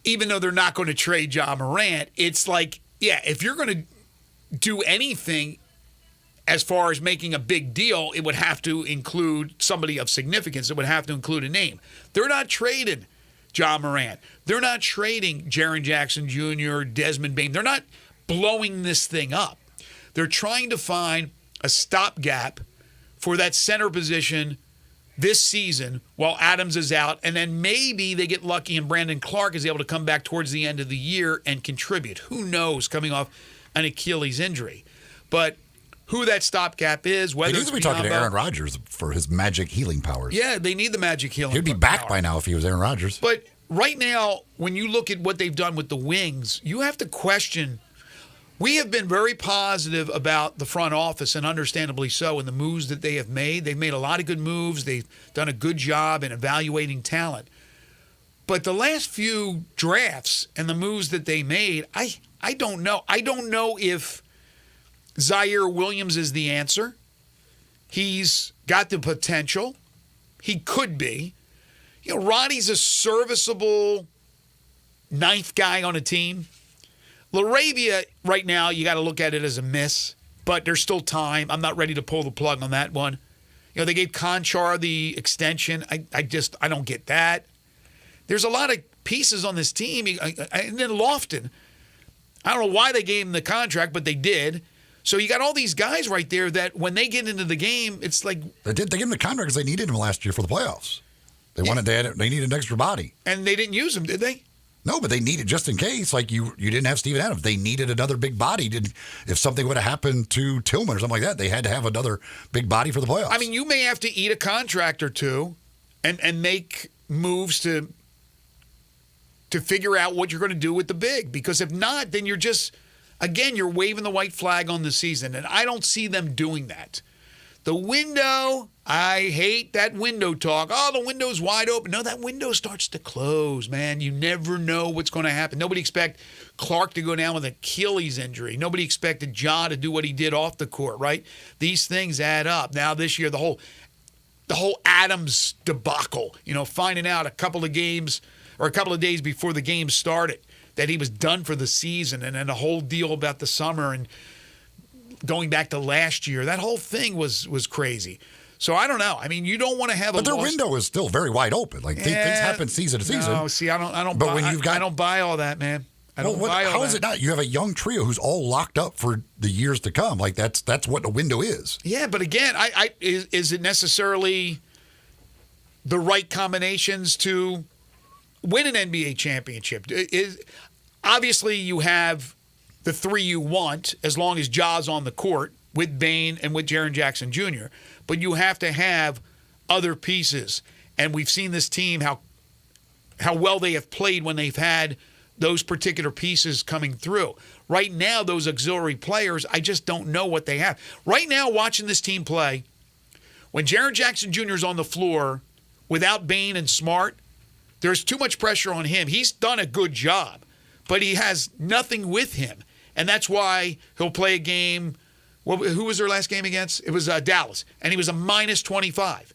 even though they're not going to trade Ja Morant, it's like, yeah, if you're going to do anything as far as making a big deal, it would have to include somebody of significance. It would have to include a name. They're not trading Ja Morant. They're not trading Jaren Jackson Jr., Desmond Bane. They're not blowing this thing up. They're trying to find a stopgap for that center position this season while Adams is out, and then maybe they get lucky and Brandon Clark is able to come back towards the end of the year and contribute. Who knows, coming off an Achilles injury. But who that stopgap is, whether they need to be talking to Aaron Rodgers for his magic healing powers. Yeah, they need the magic healing He'd be back by now if he was Aaron Rodgers. But right now, when you look at what they've done with the wings, you have to question. We have been very positive about the front office, and understandably so, in the moves that they have made. They've made a lot of good moves. They've done a good job in evaluating talent. But the last few drafts and the moves that they made, I don't know. I don't know if Zaire Williams is the answer. He's got the potential. He could be. You know, Roddy's a serviceable ninth guy on a team. LaRavia, right now, you got to look at it as a miss, but there's still time. I'm not ready to pull the plug on that one. You know, they gave Conchar the extension. I don't get that. There's a lot of pieces on this team. And then Lofton, I don't know why they gave him the contract, but they did. So you got all these guys right there that when they get into the game, it's like they gave him the contract because they needed him last year for the playoffs. They needed an extra body, and they didn't use him, did they? No, but they needed just in case. Like you didn't have Steven Adams. They needed another big body. If something would have happened to Tillman or something like that, they had to have another big body for the playoffs. I mean, you may have to eat a contract or two, and make moves to figure out what you're going to do with the big. Because if not, then you're just. Again, you're waving the white flag on the season, and I don't see them doing that. The window, I hate that window talk. Oh, the window's wide open. No, that window starts to close, man. You never know what's going to happen. Nobody expected Clark to go down with an Achilles injury. Nobody expected Ja to do what he did off the court, right? These things add up. Now this year, the whole Adams debacle, finding out a couple of games or a couple of days before the game started that he was done for the season, and then the whole deal about the summer and going back to last year, that whole thing was crazy. So I don't know. I mean, you don't want to have but their window is still very wide open. Like things happen season to season. No, see, I don't. But I don't buy all that, man. How is it not? You have a young trio who's all locked up for the years to come. Like that's what the window is. Yeah, but again, is it necessarily the right combinations to win an NBA championship? Obviously, you have the three you want as long as Ja's on the court with Bane and with Jaren Jackson Jr., but you have to have other pieces. And we've seen this team, how well they have played when they've had those particular pieces coming through. Right now, those auxiliary players, I just don't know what they have. Right now, watching this team play, when Jaren Jackson Jr. is on the floor without Bane and Smart, there's too much pressure on him. He's done a good job, but he has nothing with him. And that's why he'll play a game. Who was their last game against? It was Dallas. And he was a minus 25.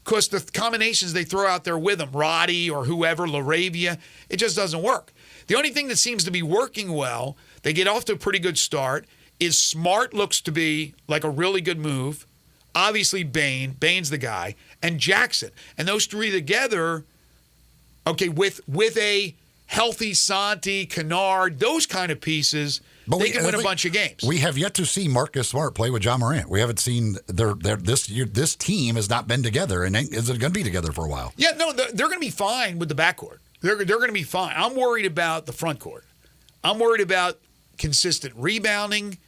Because the combinations they throw out there with him, Roddy or whoever, LaRavia, it just doesn't work. The only thing that seems to be working well, they get off to a pretty good start, is Smart looks to be like a really good move. Obviously Bane's the guy, and Jackson. And those three together, okay, with a healthy Santi, Kennard, those kind of pieces, they can win a bunch of games. We have yet to see Marcus Smart play with John Morant. We haven't seen this team has not been together, and is it going to be together for a while? Yeah, no, they're going to be fine with the backcourt. They're going to be fine. I'm worried about the front court. I'm worried about consistent rebounding,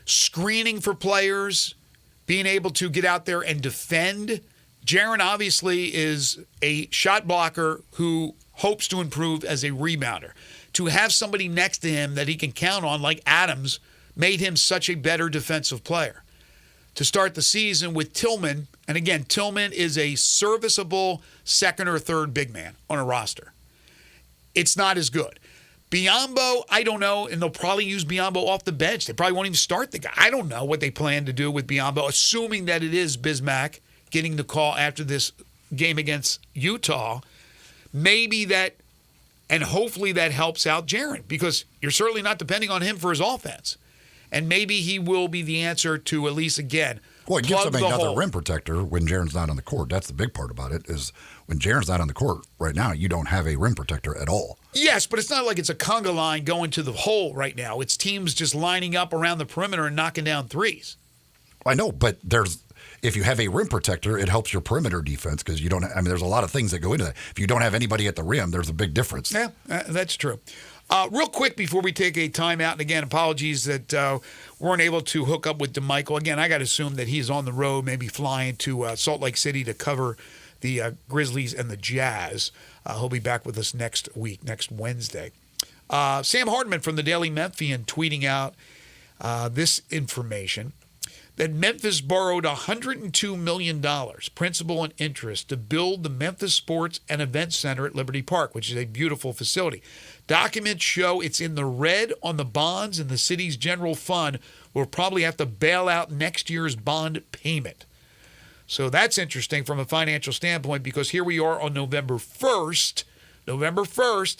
screening for players, being able to get out there and defend. Jaren obviously is a shot blocker who hopes to improve as a rebounder. To have somebody next to him that he can count on, like Adams, made him such a better defensive player. To start the season with Tillman, and again, Tillman is a serviceable second or third big man on a roster. It's not as good. Biyombo, I don't know, and they'll probably use Biyombo off the bench. They probably won't even start the guy. I don't know what they plan to do with Biyombo, assuming that it is Bismack getting the call after this game against Utah. Maybe that, and hopefully that helps out Jaren, because you're certainly not depending on him for his offense. And maybe he will be the answer to at least, again, well, it gives plug them the another hole. rim protector when Jaren's not on the court. That's the big part about it, is when Jaren's not on the court right now, you don't have a rim protector at all. Yes, but it's not like it's a conga line going to the hole right now. It's teams just lining up around the perimeter and knocking down threes. I know, but if you have a rim protector, it helps your perimeter defense because you don't. I mean, there's a lot of things that go into that. If you don't have anybody at the rim, there's a big difference. Yeah, that's true. Real quick before we take a timeout, and again, apologies that weren't able to hook up with DeMichael. Again, I got to assume that he's on the road, maybe flying to Salt Lake City to cover the Grizzlies and the Jazz. He'll be back with us next week, next Wednesday. Sam Hardman from the Daily Memphian tweeting out this information. that Memphis borrowed $102 million, principal and interest, to build the Memphis Sports and Events Center at Liberty Park, which is a beautiful facility. Documents show it's in the red on the bonds, and the city's general fund will probably have to bail out next year's bond payment. So that's interesting from a financial standpoint, because here we are on November 1st.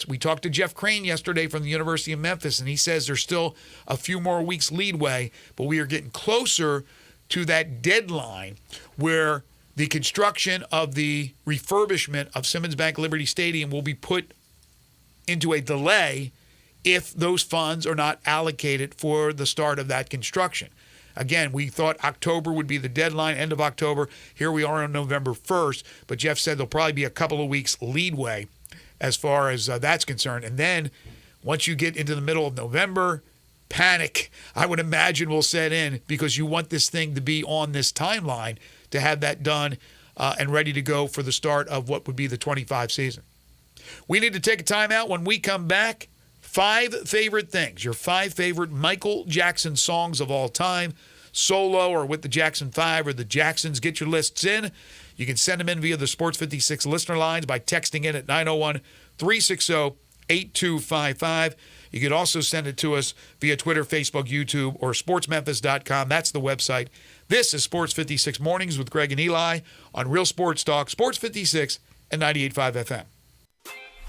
We talked to Jeff Crane yesterday from the University of Memphis, and he says there's still a few more weeks leadway, but we are getting closer to that deadline where the construction of the refurbishment of Simmons Bank Liberty Stadium will be put into a delay if those funds are not allocated for the start of that construction. Again, we thought October would be the deadline, end of October. Here we are on November 1st, but Jeff said there'll probably be a couple of weeks leadway as far as that's concerned. And then once you get into the middle of November, panic, I would imagine, will set in, because you want this thing to be on this timeline to have that done and ready to go for the start of what would be the 25 season. We need to take a timeout. When we come back, 5 favorite things, your 5 favorite Michael Jackson songs of all time, solo or with the Jackson 5 or the Jacksons. Get your lists in. You can send them in via the Sports 56 listener lines by texting in at 901-360-8255. You could also send it to us via Twitter, Facebook, YouTube, or sportsmemphis.com. That's the website. This is Sports 56 Mornings with Greg and Eli on Real Sports Talk, Sports 56 and 98.5 FM.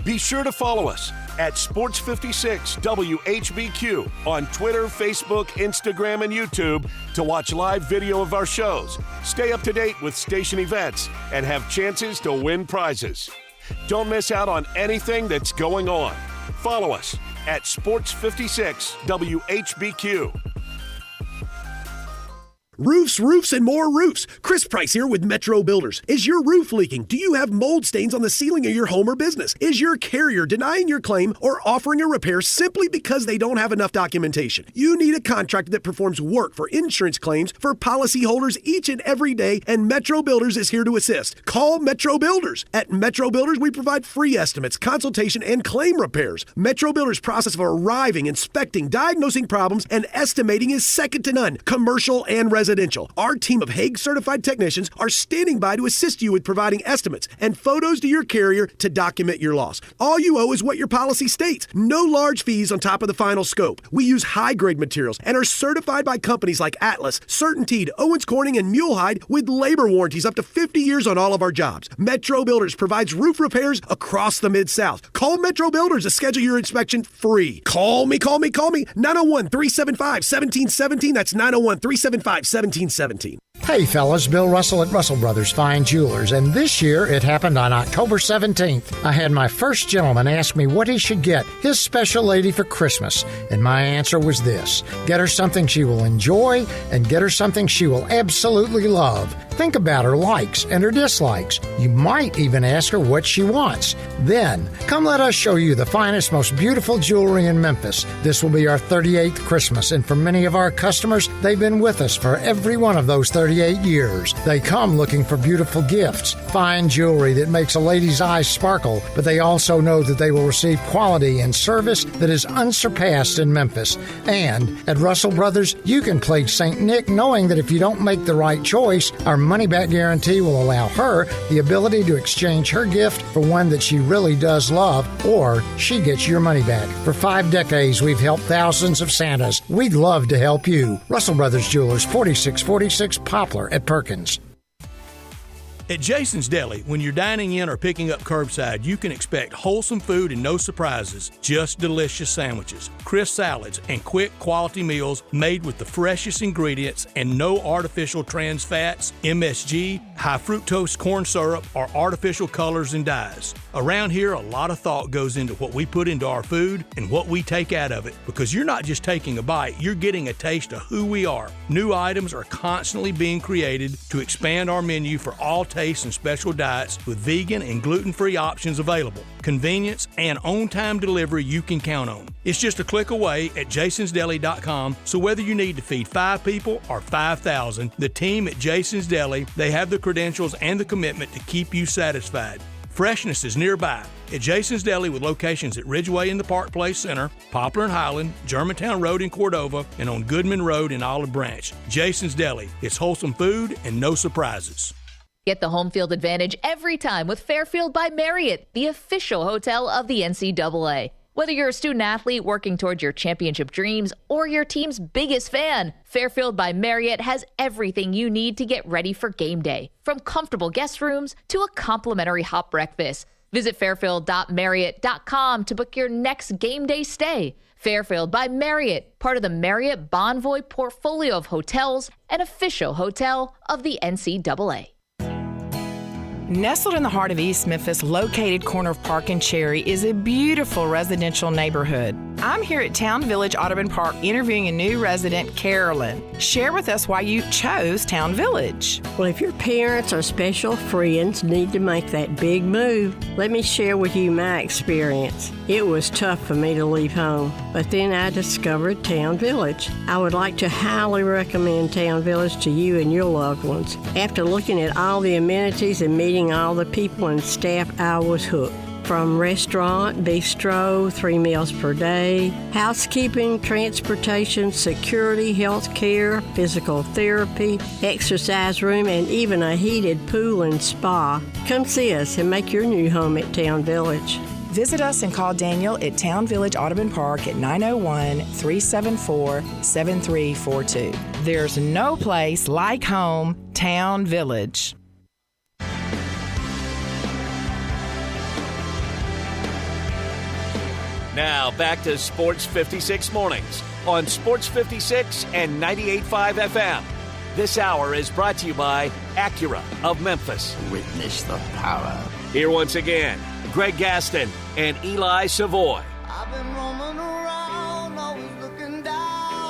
Be sure to follow us at Sports 56 WHBQ on Twitter, Facebook, Instagram, and YouTube to watch live video of our shows, stay up to date with station events, and have chances to win prizes. Don't miss out on anything that's going on. Follow us at Sports 56 WHBQ. Roofs, and more roofs. Chris Price here with Metro Builders. Is your roof leaking? Do you have mold stains on the ceiling of your home or business? Is your carrier denying your claim or offering a repair simply because they don't have enough documentation? You need a contractor that performs work for insurance claims for policyholders each and every day, and Metro Builders is here to assist. Call Metro Builders. At Metro Builders, we provide free estimates, consultation, and claim repairs. Metro Builders' process of arriving, inspecting, diagnosing problems, and estimating is second to none, commercial and residential. Our team of Hague-certified technicians are standing by to assist you with providing estimates and photos to your carrier to document your loss. All you owe is what your policy states. No large fees on top of the final scope. We use high-grade materials and are certified by companies like Atlas, CertainTeed, Owens Corning, and Mulehide with labor warranties up to 50 years on all of our jobs. Metro Builders provides roof repairs across the Mid-South. Call Metro Builders to schedule your inspection free. Call me. 901-375-1717. That's 901-375-1717. Hey fellas, Bill Russell at Russell Brothers Fine Jewelers, and this year it happened on October 17th. I had my first gentleman ask me what he should get his special lady for Christmas, and my answer was this: get her something she will enjoy and get her something she will absolutely love. Think about her likes and her dislikes. You might even ask her what she wants. Then, come let us show you the finest, most beautiful jewelry in Memphis. This will be our 38th Christmas, and for many of our customers, they've been with us for every one of those 38 years. They come looking for beautiful gifts, fine jewelry that makes a lady's eyes sparkle, but they also know that they will receive quality and service that is unsurpassed in Memphis. And at Russell Brothers, you can play St. Nick knowing that if you don't make the right choice, our money-back guarantee will allow her the ability to exchange her gift for one that she really does love, or she gets your money back. For 5 decades, we've helped thousands of Santas. We'd love to help you. Russell Brothers Jewelers, 4646 Poplar at Perkins. At Jason's Deli, when you're dining in or picking up curbside, you can expect wholesome food and no surprises, just delicious sandwiches, crisp salads, and quick quality meals made with the freshest ingredients and no artificial trans fats, MSG, high fructose corn syrup, or artificial colors and dyes. Around here, a lot of thought goes into what we put into our food and what we take out of it, because you're not just taking a bite, you're getting a taste of who we are. New items are constantly being created to expand our menu for all tastes and special diets with vegan and gluten-free options available. Convenience and on-time delivery you can count on. It's just a click away at jasonsdeli.com, so whether you need to feed 5 people or 5,000, the team at Jason's Deli, they have the credentials and the commitment to keep you satisfied. Freshness is nearby at Jason's Deli with locations at Ridgeway in the Park Place Center, Poplar and Highland, Germantown Road in Cordova, and on Goodman Road in Olive Branch. Jason's Deli. It's wholesome food and no surprises. Get the home field advantage every time with Fairfield by Marriott, the official hotel of the NCAA. Whether you're a student athlete working towards your championship dreams or your team's biggest fan, Fairfield by Marriott has everything you need to get ready for game day, from comfortable guest rooms to a complimentary hot breakfast. Visit fairfield.marriott.com to book your next game day stay. Fairfield by Marriott, part of the Marriott Bonvoy portfolio of hotels, an official hotel of the NCAA. Nestled in the heart of East Memphis, located corner of Park and Cherry, is a beautiful residential neighborhood. I'm here at Town Village Audubon Park interviewing a new resident, Carolyn. Share with us why you chose Town Village. Well, if your parents or special friends need to make that big move, let me share with you my experience. It was tough for me to leave home, but then I discovered Town Village. I would like to highly recommend Town Village to you and your loved ones. After looking at all the amenities and meeting all the people and staff, I was hooked. From restaurant, bistro, 3 meals per day, housekeeping, transportation, security, health care, physical therapy, exercise room, and even a heated pool and spa. Come see us and make your new home at Town Village. Visit us and call Daniel at Town Village Audubon Park at 901-374-7342. There's no place like home, Town Village. Now back to Sports 56 Mornings on Sports 56 and 98.5 FM. This hour is brought to you by Acura of Memphis. Witness the power. Here once again, Greg Gaston and Eli Savoy.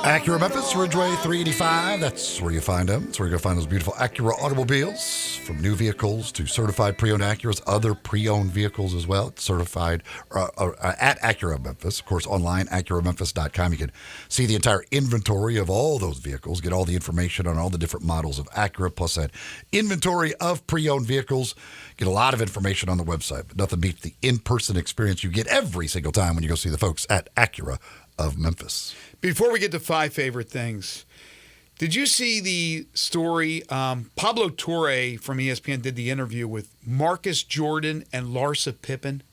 Acura Memphis, Ridgeway 385. That's where you find them. That's where you're going to find those beautiful Acura automobiles, from new vehicles to certified pre-owned Acuras, other pre-owned vehicles as well. It's certified at Acura Memphis. Of course, online, AcuraMemphis.com. You can see the entire inventory of all those vehicles, get all the information on all the different models of Acura, plus that inventory of pre-owned vehicles. Get a lot of information on the website, but nothing beats the in-person experience you get every single time when you go see the folks at Acura of Memphis. Before we get to 5 favorite things, did you see the story? Pablo Torre from ESPN did the interview with Marcus Jordan and Larsa Pippen.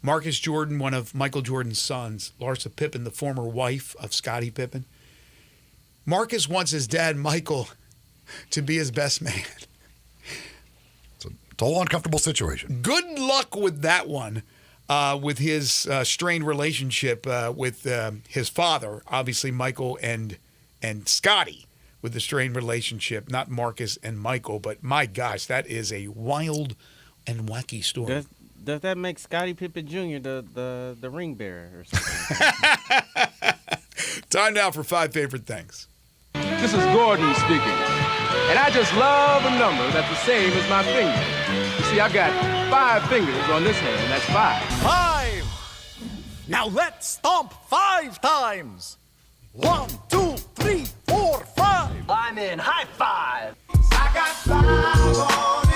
Marcus Jordan, one of Michael Jordan's sons. Larsa Pippen, the former wife of Scottie Pippen. Marcus wants his dad, Michael, to be his best man. It's a whole uncomfortable situation. Good luck with that one. With his strained relationship with his father, obviously Michael and Scotty, with the strained relationship, not Marcus and Michael, but my gosh, that is a wild and wacky story. Does that make Scottie Pippen Jr. the ring bearer or something? Time now for 5 favorite things. This is Gordon speaking, and I just love a number that's the same as my finger. You see, I've got 5 fingers on this hand, and that's 5. 5! Now let's stomp 5 times! 1, 2, 3, 4, 5! I'm in. High 5! I got 5 on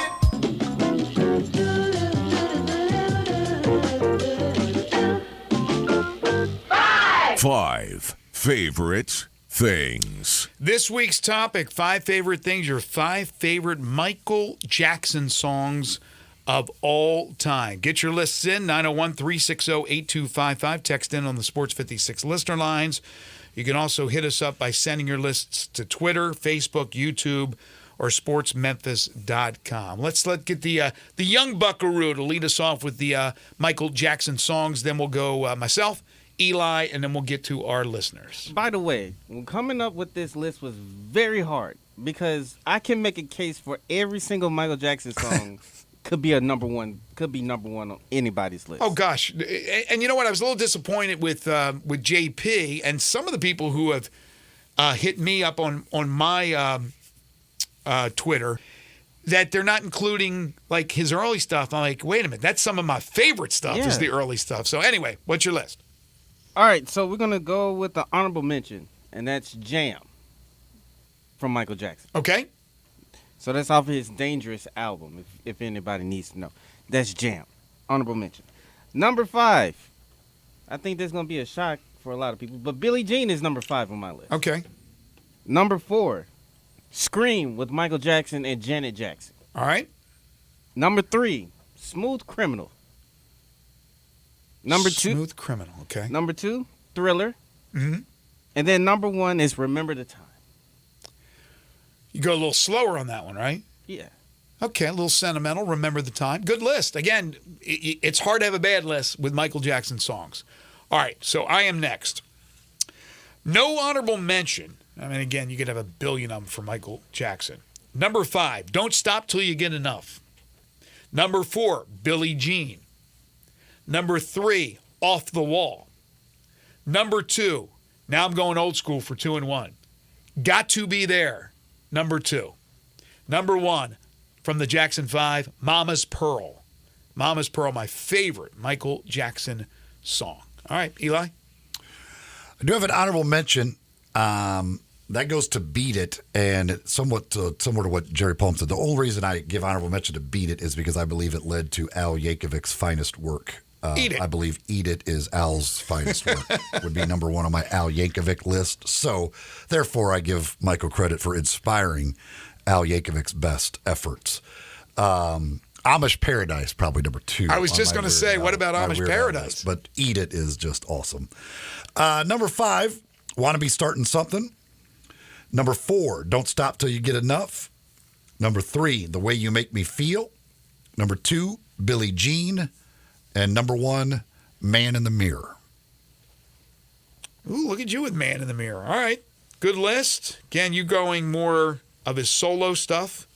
it! 5 favorite things. This week's topic, 5 favorite things, your 5 favorite Michael Jackson songs of all time. Get your lists in, 901-360-8255. Text in on the Sports 56 listener lines. You can also hit us up by sending your lists to Twitter, Facebook, YouTube, or sportsmemphis.com. Let's get the young buckaroo to lead us off with the Michael Jackson songs. Then we'll go myself, Eli, and then we'll get to our listeners. By the way, coming up with this list was very hard because I can make a case for every single Michael Jackson song could be number one on anybody's list. Oh gosh, and you know what? I was a little disappointed with JP and some of the people who have hit me up on my Twitter that they're not including like his early stuff. I'm like, wait a minute, that's some of my favorite stuff. Is the early stuff. So anyway, what's your list? All right, so we're gonna go with the honorable mention, and that's Jam from Michael Jackson. Okay. So that's off his Dangerous album, if anybody needs to know. That's Jam. honorable mention. Number 5. I think there's going to be a shock for a lot of people, but Billie Jean is number 5 on my list. Okay. Number 4, Scream with Michael Jackson and Janet Jackson. All right. Number 3, Smooth Criminal. Number 2, Smooth Criminal. Okay. Number 2, Thriller. Mm-hmm. And then number 1 is Remember the Time. You go a little slower on that one, right? Yeah. Okay, a little sentimental. Remember the Time. Good list. Again, it's hard to have a bad list with Michael Jackson songs. All right, so I am next. No honorable mention. I mean, again, you could have a billion of them for Michael Jackson. Number 5, Don't Stop Till You Get Enough. Number 4, Billie Jean. Number 3, Off the Wall. Number 2, now I'm going old school for 2 and 1. Got to Be There. Number 2. Number 1, from the Jackson 5, Mama's Pearl. Mama's Pearl, my favorite Michael Jackson song. All right, Eli? I do have an honorable mention. That goes to Beat It, and it's somewhat similar to what Jerry Palm said. The only reason I give honorable mention to Beat It is because I believe it led to Al Yankovic's finest work. Eat It. I believe Eat It is Al's finest work. Would be number 1 on my Al Yankovic list. So, therefore, I give Michael credit for inspiring Al Yankovic's best efforts. Amish Paradise, probably number 2. I was just going to say, what about Amish Paradise? But Eat It is just awesome. Number 5, Want to Be Starting Something. Number 4, Don't Stop Till You Get Enough. Number 3, The Way You Make Me Feel. Number 2, Billie Jean. And number 1, Man in the Mirror. Ooh, look at you with Man in the Mirror. All right, good list. Again, you going more of his solo stuff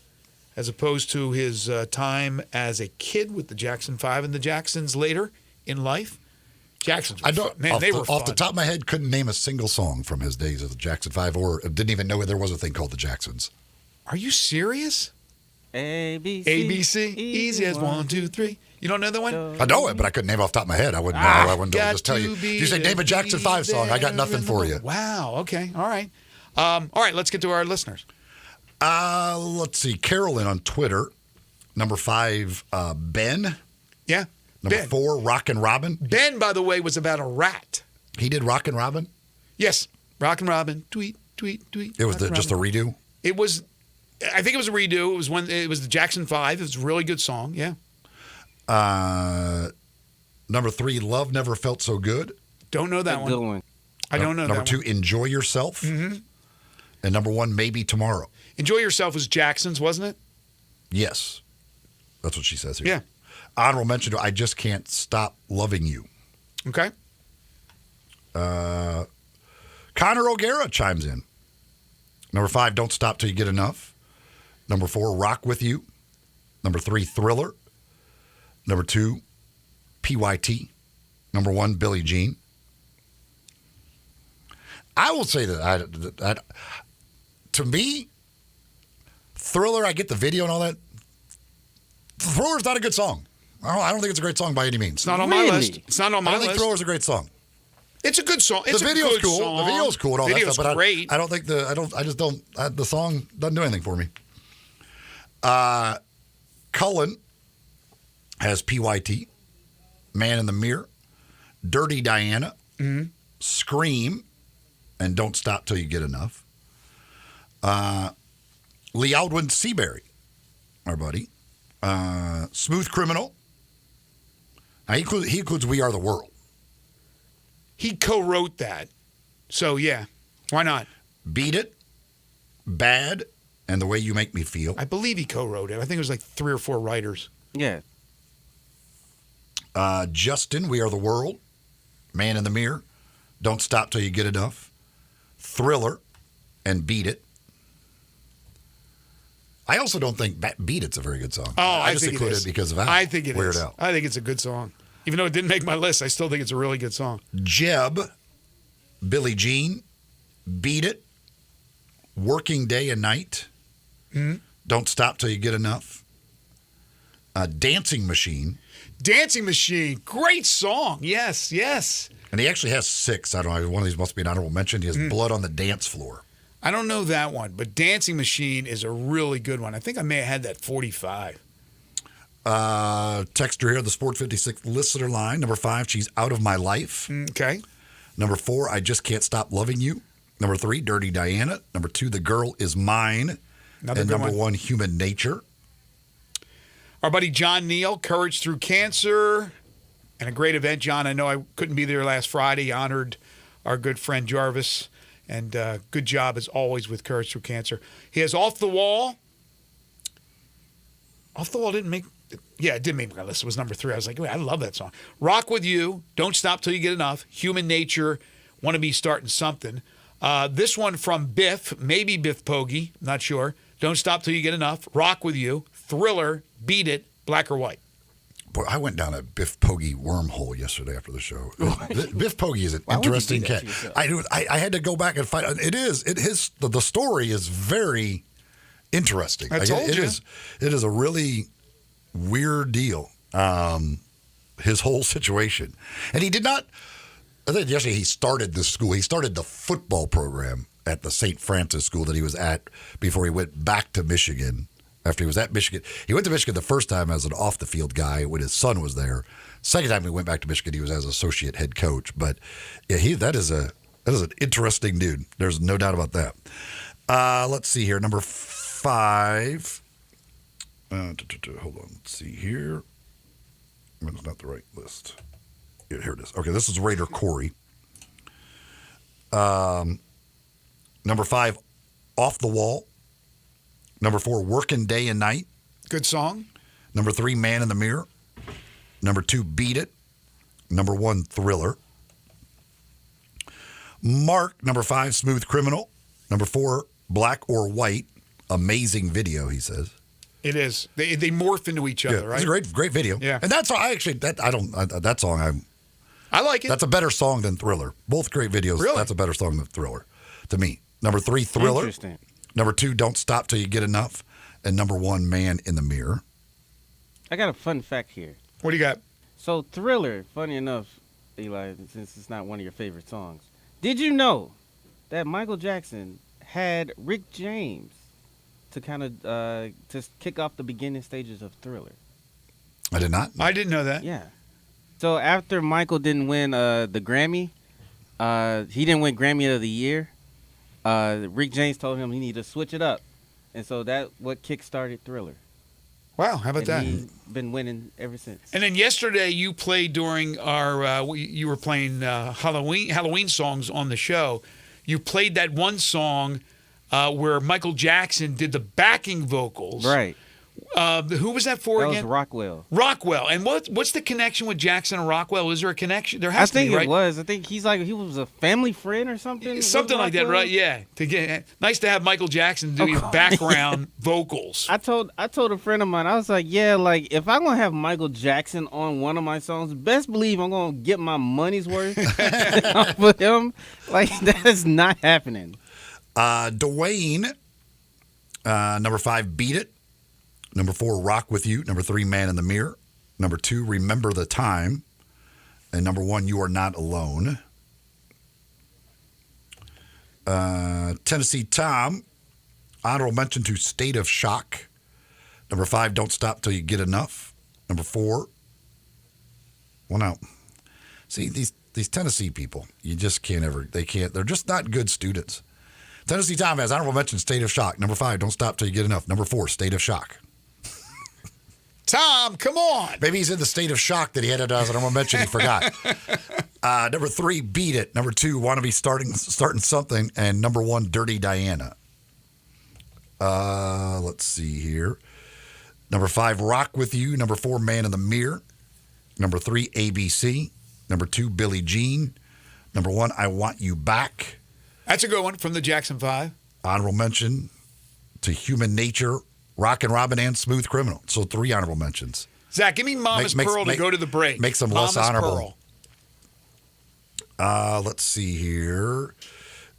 as opposed to his time as a kid with the Jackson 5 and the Jacksons later in life. Jacksons were fun. Man, they were fun. Off the top of my head, couldn't name a single song from his days of the Jackson 5 or didn't even know there was a thing called the Jacksons. Are you serious? ABC. ABC, easy as 1, 2, 3. You don't know that one? I know it, but I couldn't name off the top of my head. I wouldn't know. I wouldn't be able to just tell you. If you say name a Jackson 5 song, I got nothing for you. Wow, okay, all right. All right, let's get to our listeners. Let's see. Carolyn on Twitter. Number 5, Ben. Yeah. Number Ben. 4, Rockin' Robin. Ben, by the way, was about a rat. He did Rockin' Robin? Yes. Rockin' Robin. Tweet, tweet, tweet. It was just a redo? It was, I think it was a redo. It was the Jackson 5. It was a really good song, yeah. Number 3, Love Never Felt So Good. Don't know that one. Good one. I don't know that one. Number 2, Enjoy Yourself. Mm-hmm. And number 1, Maybe Tomorrow. Enjoy Yourself was Jackson's, wasn't it? Yes. That's what she says here. Yeah. Honorable mention to I Just Can't Stop Loving You. Okay. Connor O'Gara chimes in. Number 5, Don't Stop Till You Get Enough. Number 4, Rock With You. Number 3, Thriller. Number 2, PYT. Number 1, Billie Jean. I will say that to me, Thriller, I get the video and all that. Thriller's not a good song. I don't think it's a great song by any means. It's not on my list. It's not on my list. I don't think Thriller's a great song. It's a good song. It's the video's a good cool. song. The video's cool and all video's that stuff, but great. I don't think the song doesn't do anything for me. Cullen has PYT, Man in the Mirror, Dirty Diana, Scream, and Don't Stop Till You Get Enough. Lee Aldwin Seabury, our buddy. Smooth Criminal. Now, he includes We Are the World. He co-wrote that. So, yeah. Why not? Beat It, Bad, and The Way You Make Me Feel. I believe he co-wrote it. I think it was like 3 or 4 writers. Yeah. Justin, We Are the World. Man in the Mirror. Don't Stop Till You Get Enough. Thriller, and Beat It. I also don't think Beat It's a very good song. Oh, I just included it because of Al. I think it Weird is. Al. I think it's a good song. Even though it didn't make my list, I still think it's a really good song. Jeb, Billie Jean, Beat It, Working Day and Night, Don't Stop Till You Get Enough, Dancing Machine. Dancing Machine, great song. Yes, yes. And he actually has 6. I don't know. One of these must be an honorable mention. He has Blood on the Dance Floor. I don't know that one, but Dancing Machine is a really good one. I think I may have had that 45. Texter here, the Sport 56 listener line. Number 5, she's out of my life. Okay. Number 4, I just can't stop loving you. Number 3, Dirty Diana. Number 2, the girl is mine. Another and good number one. 1, human nature. Our buddy John Neal, Courage Through Cancer, and a great event. John, I know I couldn't be there last Friday. He honored our good friend Jarvis, and good job as always with Courage Through Cancer. He has Off the Wall. Off the Wall didn't make. Yeah, it did make my list. It was number 3. I was like, wait, I love that song. Rock With You, Don't Stop Till You Get Enough, Human Nature, Want to Be Starting Something. This one from Biff, maybe Biff Poggi, not sure. Don't Stop Till You Get Enough, Rock With You, Thriller, Beat It, Black or White. Boy, I went down a Biff Poggi wormhole yesterday after the show. Biff Poggi is an interesting cat. I had to go back and find. The story is very interesting. I told you. It is a really weird deal. His whole situation, and he did not. I think yesterday he started the school. He started the football program at the St. Francis school that he was at before he went back to Michigan. After he was at Michigan, he went to Michigan the first time as an off-the-field guy when his son was there. Second time he went back to Michigan, he was as associate head coach. But yeah, that is an interesting dude. There's no doubt about that. Let's see here, number 5. Hold on, let's see here. It's not the right list. Yeah, here it is. Okay, this is Raider Corey. Number 5, Off the Wall. Number 4, Working Day and Night. Good song. Number 3, Man in the Mirror. Number 2, Beat It. Number 1, Thriller. Mark, number 5, Smooth Criminal. Number 4, Black or White. Amazing video, he says. It is. They morph into each other, right? It's a great video. Yeah. And that song, that song, I like it. That's a better song than Thriller. Both great videos. Really? That's a better song than Thriller to me. Number 3, Thriller. Interesting. Number 2, Don't Stop Till You Get Enough. And number 1, Man in the Mirror. I got a fun fact here. What do you got? So Thriller, funny enough, Eli, since it's not one of your favorite songs, did you know that Michael Jackson had Rick James to kind of to kick off the beginning stages of Thriller? I did not. I didn't know that. Yeah. So after Michael didn't win the Grammy, he didn't win Grammy of the Year. Rick James told him he needed to switch it up, and so that what kick-started Thriller. Wow, how about that? He's been winning ever since. And then yesterday you played during our you were playing Halloween songs on the show. You played that one song where Michael Jackson did the backing vocals. Right. Who was that for again? That was Rockwell. Rockwell. And what's the connection with Jackson and Rockwell? Is there a connection? There has to be, right? I think it was. I think he was a family friend or something. Something like that, right? Yeah. Nice to have Michael Jackson doing background vocals. I told a friend of mine, I was like, yeah, like if I'm gonna have Michael Jackson on one of my songs, best believe I'm gonna get my money's worth with him. Like that is not happening. Dwayne, number 5, Beat It. Number 4, Rock With You. Number 3, Man in the Mirror. Number 2, Remember the Time. And number 1, You Are Not Alone. Tennessee Tom, honorable mention to State of Shock. Number 5, Don't Stop Till You Get Enough. Number 4, well, now, see, these Tennessee people, you just can't ever, they're just not good students. Tennessee Tom has honorable mention State of Shock. Number 5, Don't Stop Till You Get Enough. Number 4, State of Shock. Tom, come on. Maybe he's in the state of shock that he had it as an honorable mention. He forgot. Number 3, Beat It. Number 2, Want to Be Starting Something. And number 1, Dirty Diana. Let's see here. Number 5, Rock With You. Number 4, Man in the Mirror. Number 3, ABC. Number 2, Billie Jean. Number 1, I Want You Back. That's a good one from the Jackson 5. Honorable mention to Human Nature, Rockin' Robin, and Smooth Criminal. So 3 honorable mentions. Zach, give me Mama's Pearl to go to the break. Makes them Mama's less honorable. Let's see here.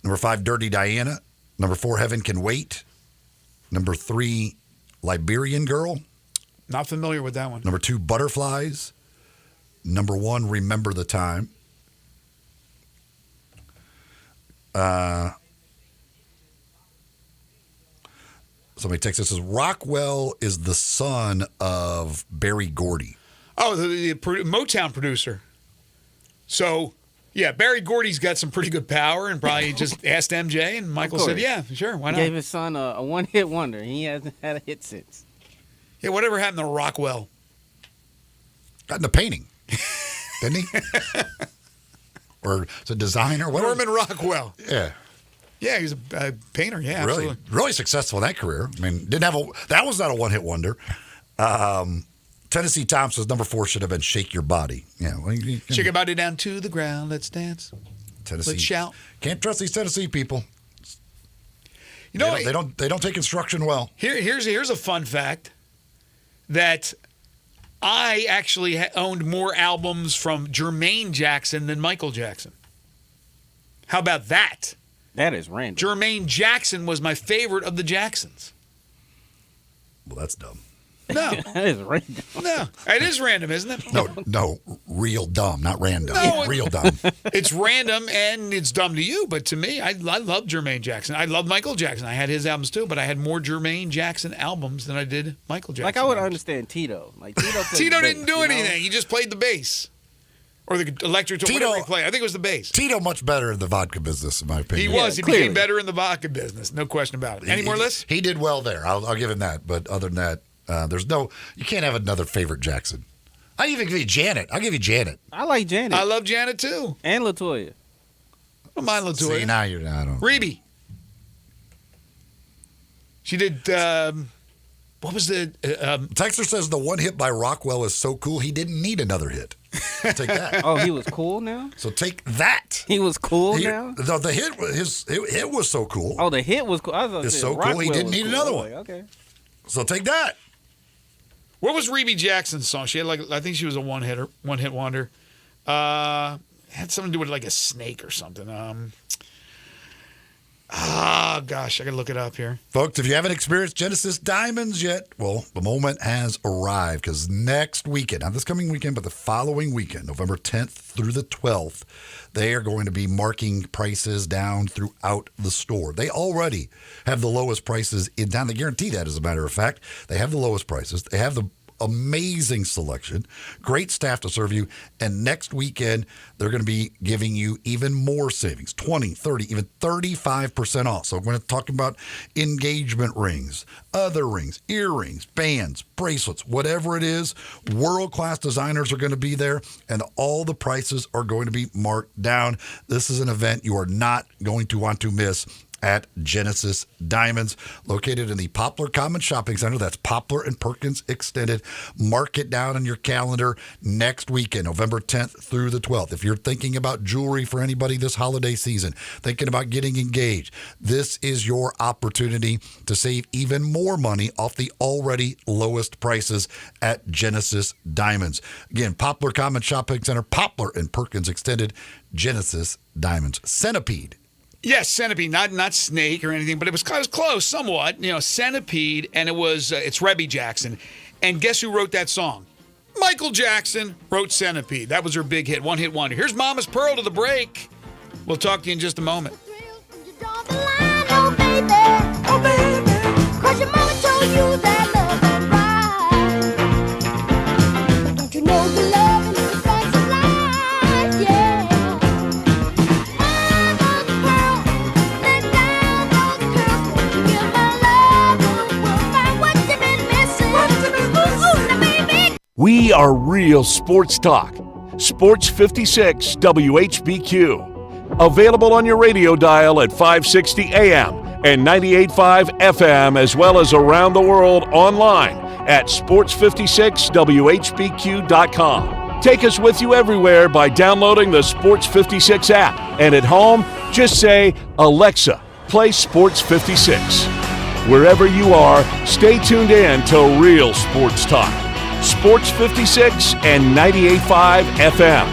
Number 5, Dirty Diana. Number 4, Heaven Can Wait. Number 3, Liberian Girl. Not familiar with that one. Number 2, Butterflies. Number 1, Remember the Time. Somebody texts us, says Rockwell is the son of Berry Gordy. Oh, the Motown producer. So, yeah, Berry Gordy's got some pretty good power and probably just asked MJ, and Michael said, yeah, sure, why not? Gave his son a one-hit wonder. He hasn't had a hit since. Yeah, whatever happened to Rockwell? Got into painting, didn't he? Or it's a designer? Norman Rockwell. Yeah. Yeah, he's a painter. Yeah, absolutely. Really successful in that career. I mean, that was not a one-hit wonder. Tennessee Tom says number 4 should have been Shake Your Body. Yeah, well, Shake Your Body down to the ground. Let's dance. Tennessee. Let's shout. Can't trust these Tennessee people. You know, they don't take instruction well. Here's a fun fact that I actually owned more albums from Jermaine Jackson than Michael Jackson. How about that? That is random. Jermaine Jackson was my favorite of the Jacksons. Well, that's dumb. No. That is random. No. It is random, isn't it? No, real dumb, not random. No, real dumb. It's random and it's dumb to you, but to me, I love Jermaine Jackson. I love Michael Jackson. I had his albums too, but I had more Jermaine Jackson albums than I did Michael Jackson. Like I would understand Tito. Like Tito didn't do anything. He just played the bass. Or the electric, whatever he played. I think it was the bass. Tito much better in the vodka business, in my opinion. He was. He became better in the vodka business. No question about it. Any more lists? He did well there. I'll give him that. But other than that, you can't have another favorite Jackson. I even give you Janet. I'll give you Janet. I like Janet. I love Janet too. And LaToya. I don't mind LaToya. See, now you're not. Rebe. She did, what was the... Texter says the one hit by Rockwell is so cool he didn't need another hit. Take that. Oh, he was cool now? So take that. He was cool now? The hit, his hit was so cool. Oh, the hit was cool. It's so cool he didn't need another one. Okay. So take that. What was Rebe Jackson's song? She had I think she was a one hit wonder. Had something to do with like a snake or something. Gosh, I gotta look it up here. Folks, if you haven't experienced Genesis Diamonds yet, well, the moment has arrived because next weekend, not this coming weekend, but the following weekend, November 10th through the 12th, they are going to be marking prices down throughout the store. They already have the lowest prices in town. They guarantee that, as a matter of fact. They have the lowest prices. They have the amazing selection, great staff to serve you, and next weekend they're going to be giving you even more savings, 20, 30, even 35% off. So we're going to talk about engagement rings, other rings, earrings, bands, bracelets, whatever it is. World-class designers are going to be there, and all the prices are going to be marked down. This is an event you are not going to want to miss at Genesis Diamonds, located in the Poplar Common Shopping Center. That's Poplar and Perkins Extended. Mark it down on your calendar next weekend, November 10th through the 12th. If you're thinking about jewelry for anybody this holiday season, thinking about getting engaged, this is your opportunity to save even more money off the already lowest prices at Genesis Diamonds. Again, Poplar Common Shopping Center, Poplar and Perkins Extended, Genesis Diamonds. Centipede. Yes, Centipede, not snake or anything, but it was close somewhat. You know, Centipede, and it's Rebe Jackson. And guess who wrote that song? Michael Jackson wrote Centipede. That was her big hit, one hit wonder. Here's Mama's Pearl to the break. We'll talk to you in just a moment. Oh, baby, 'cause your mama told you that love ain't right. Don't you know the love is the price of life, yeah. We are real sports talk. Sports 56 WHBQ. Available on your radio dial at 560 AM and 98.5 FM, as well as around the world online at sports56whbq.com. Take us with you everywhere by downloading the Sports 56 app. And at home, just say, Alexa, play Sports 56. Wherever you are, stay tuned in to real sports talk. Sports 56 and 98.5 FM.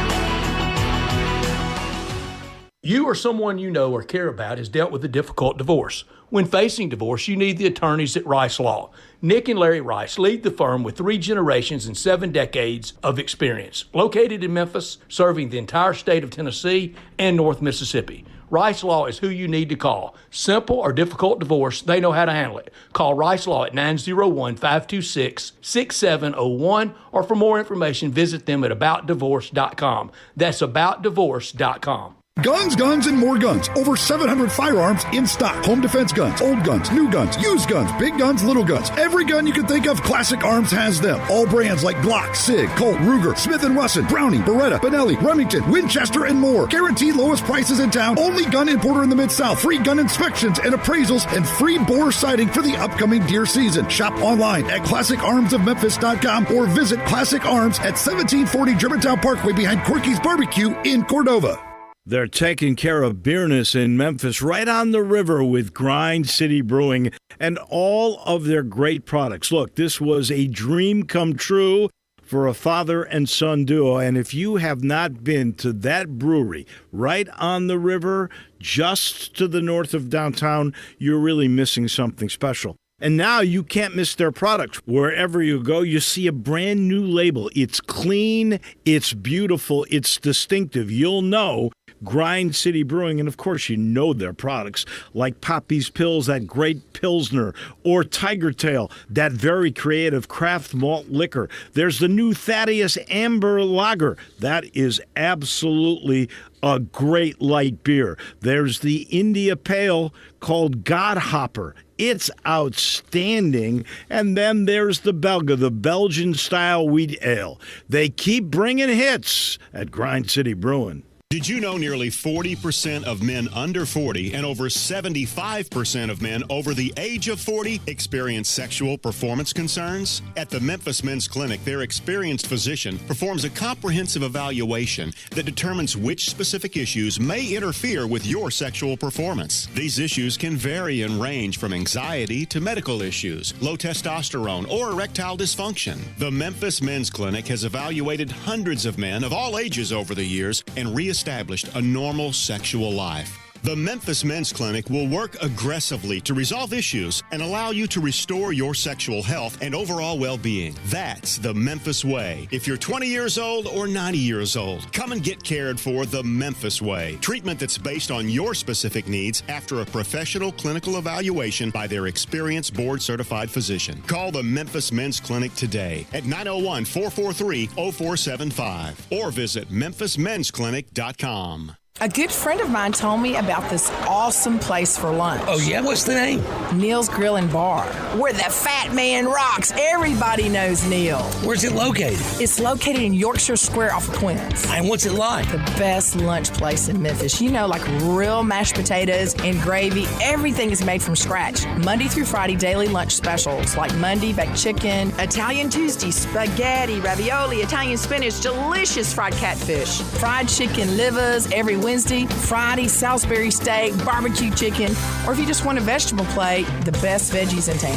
You or someone you know or care about has dealt with a difficult divorce. When facing divorce, you need the attorneys at Rice Law. Nick and Larry Rice lead the firm with 3 generations and 7 decades of experience. Located in Memphis, serving the entire state of Tennessee and North Mississippi. Rice Law is who you need to call. Simple or difficult divorce, they know how to handle it. Call Rice Law at 901-526-6701, or for more information, visit them at aboutdivorce.com. That's aboutdivorce.com. Guns, guns, and more guns. Over 700 firearms in stock. Home defense guns, old guns, new guns, used guns, big guns, little guns. Every gun you can think of, Classic Arms has them. All brands like Glock, Sig, Colt, Ruger, Smith & Wesson, Browning, Beretta, Benelli, Remington, Winchester, and more. Guaranteed lowest prices in town. Only gun importer in the Mid-South. Free gun inspections and appraisals, and free bore sighting for the upcoming deer season. Shop online at ClassicArmsOfMemphis.com or visit Classic Arms at 1740 Germantown Parkway behind Corky's Barbecue in Cordova. They're taking care of beerness in Memphis right on the river with Grind City Brewing and all of their great products. Look, this was a dream come true for a father and son duo. And if you have not been to that brewery right on the river, just to the north of downtown, you're really missing something special. And now you can't miss their products. Wherever you go, you see a brand new label. It's clean, it's beautiful, it's distinctive. You'll know Grind City Brewing, and of course you know their products like Poppy's Pills, that great Pilsner, or Tiger Tail, that very creative craft malt liquor. There's the new Thaddeus Amber Lager. That is absolutely a great light beer. There's the India Pale called Godhopper. It's outstanding. And then there's the Belga, the Belgian-style wheat ale. They keep bringing hits at Grind City Brewing. Did you know nearly 40% of men under 40 and over 75% of men over the age of 40 experience sexual performance concerns? At the Memphis Men's Clinic, their experienced physician performs a comprehensive evaluation that determines which specific issues may interfere with your sexual performance. These issues can vary and range from anxiety to medical issues, low testosterone, or erectile dysfunction. The Memphis Men's Clinic has evaluated hundreds of men of all ages over the years and reestablished a normal sexual life. The Memphis Men's Clinic will work aggressively to resolve issues and allow you to restore your sexual health and overall well-being. That's the Memphis way. If you're 20 years old or 90 years old, come and get cared for the Memphis way. Treatment that's based on your specific needs after a professional clinical evaluation by their experienced board-certified physician. Call the Memphis Men's Clinic today at 901-443-0475 or visit memphismensclinic.com. A good friend of mine told me about this awesome place for lunch. Oh, yeah? What's the name? Neil's Grill and Bar, where the fat man rocks. Everybody knows Neil. Where's it located? It's located in Yorkshire Square off of Quince. And what's it like? The best lunch place in Memphis. You know, like real mashed potatoes and gravy. Everything is made from scratch. Monday through Friday, daily lunch specials like Monday baked chicken, Italian Tuesday, spaghetti, ravioli, Italian spinach, delicious fried catfish, fried chicken livers every Wednesday, Friday, Salisbury steak, barbecue chicken, or if you just want a vegetable plate, the best veggies in town.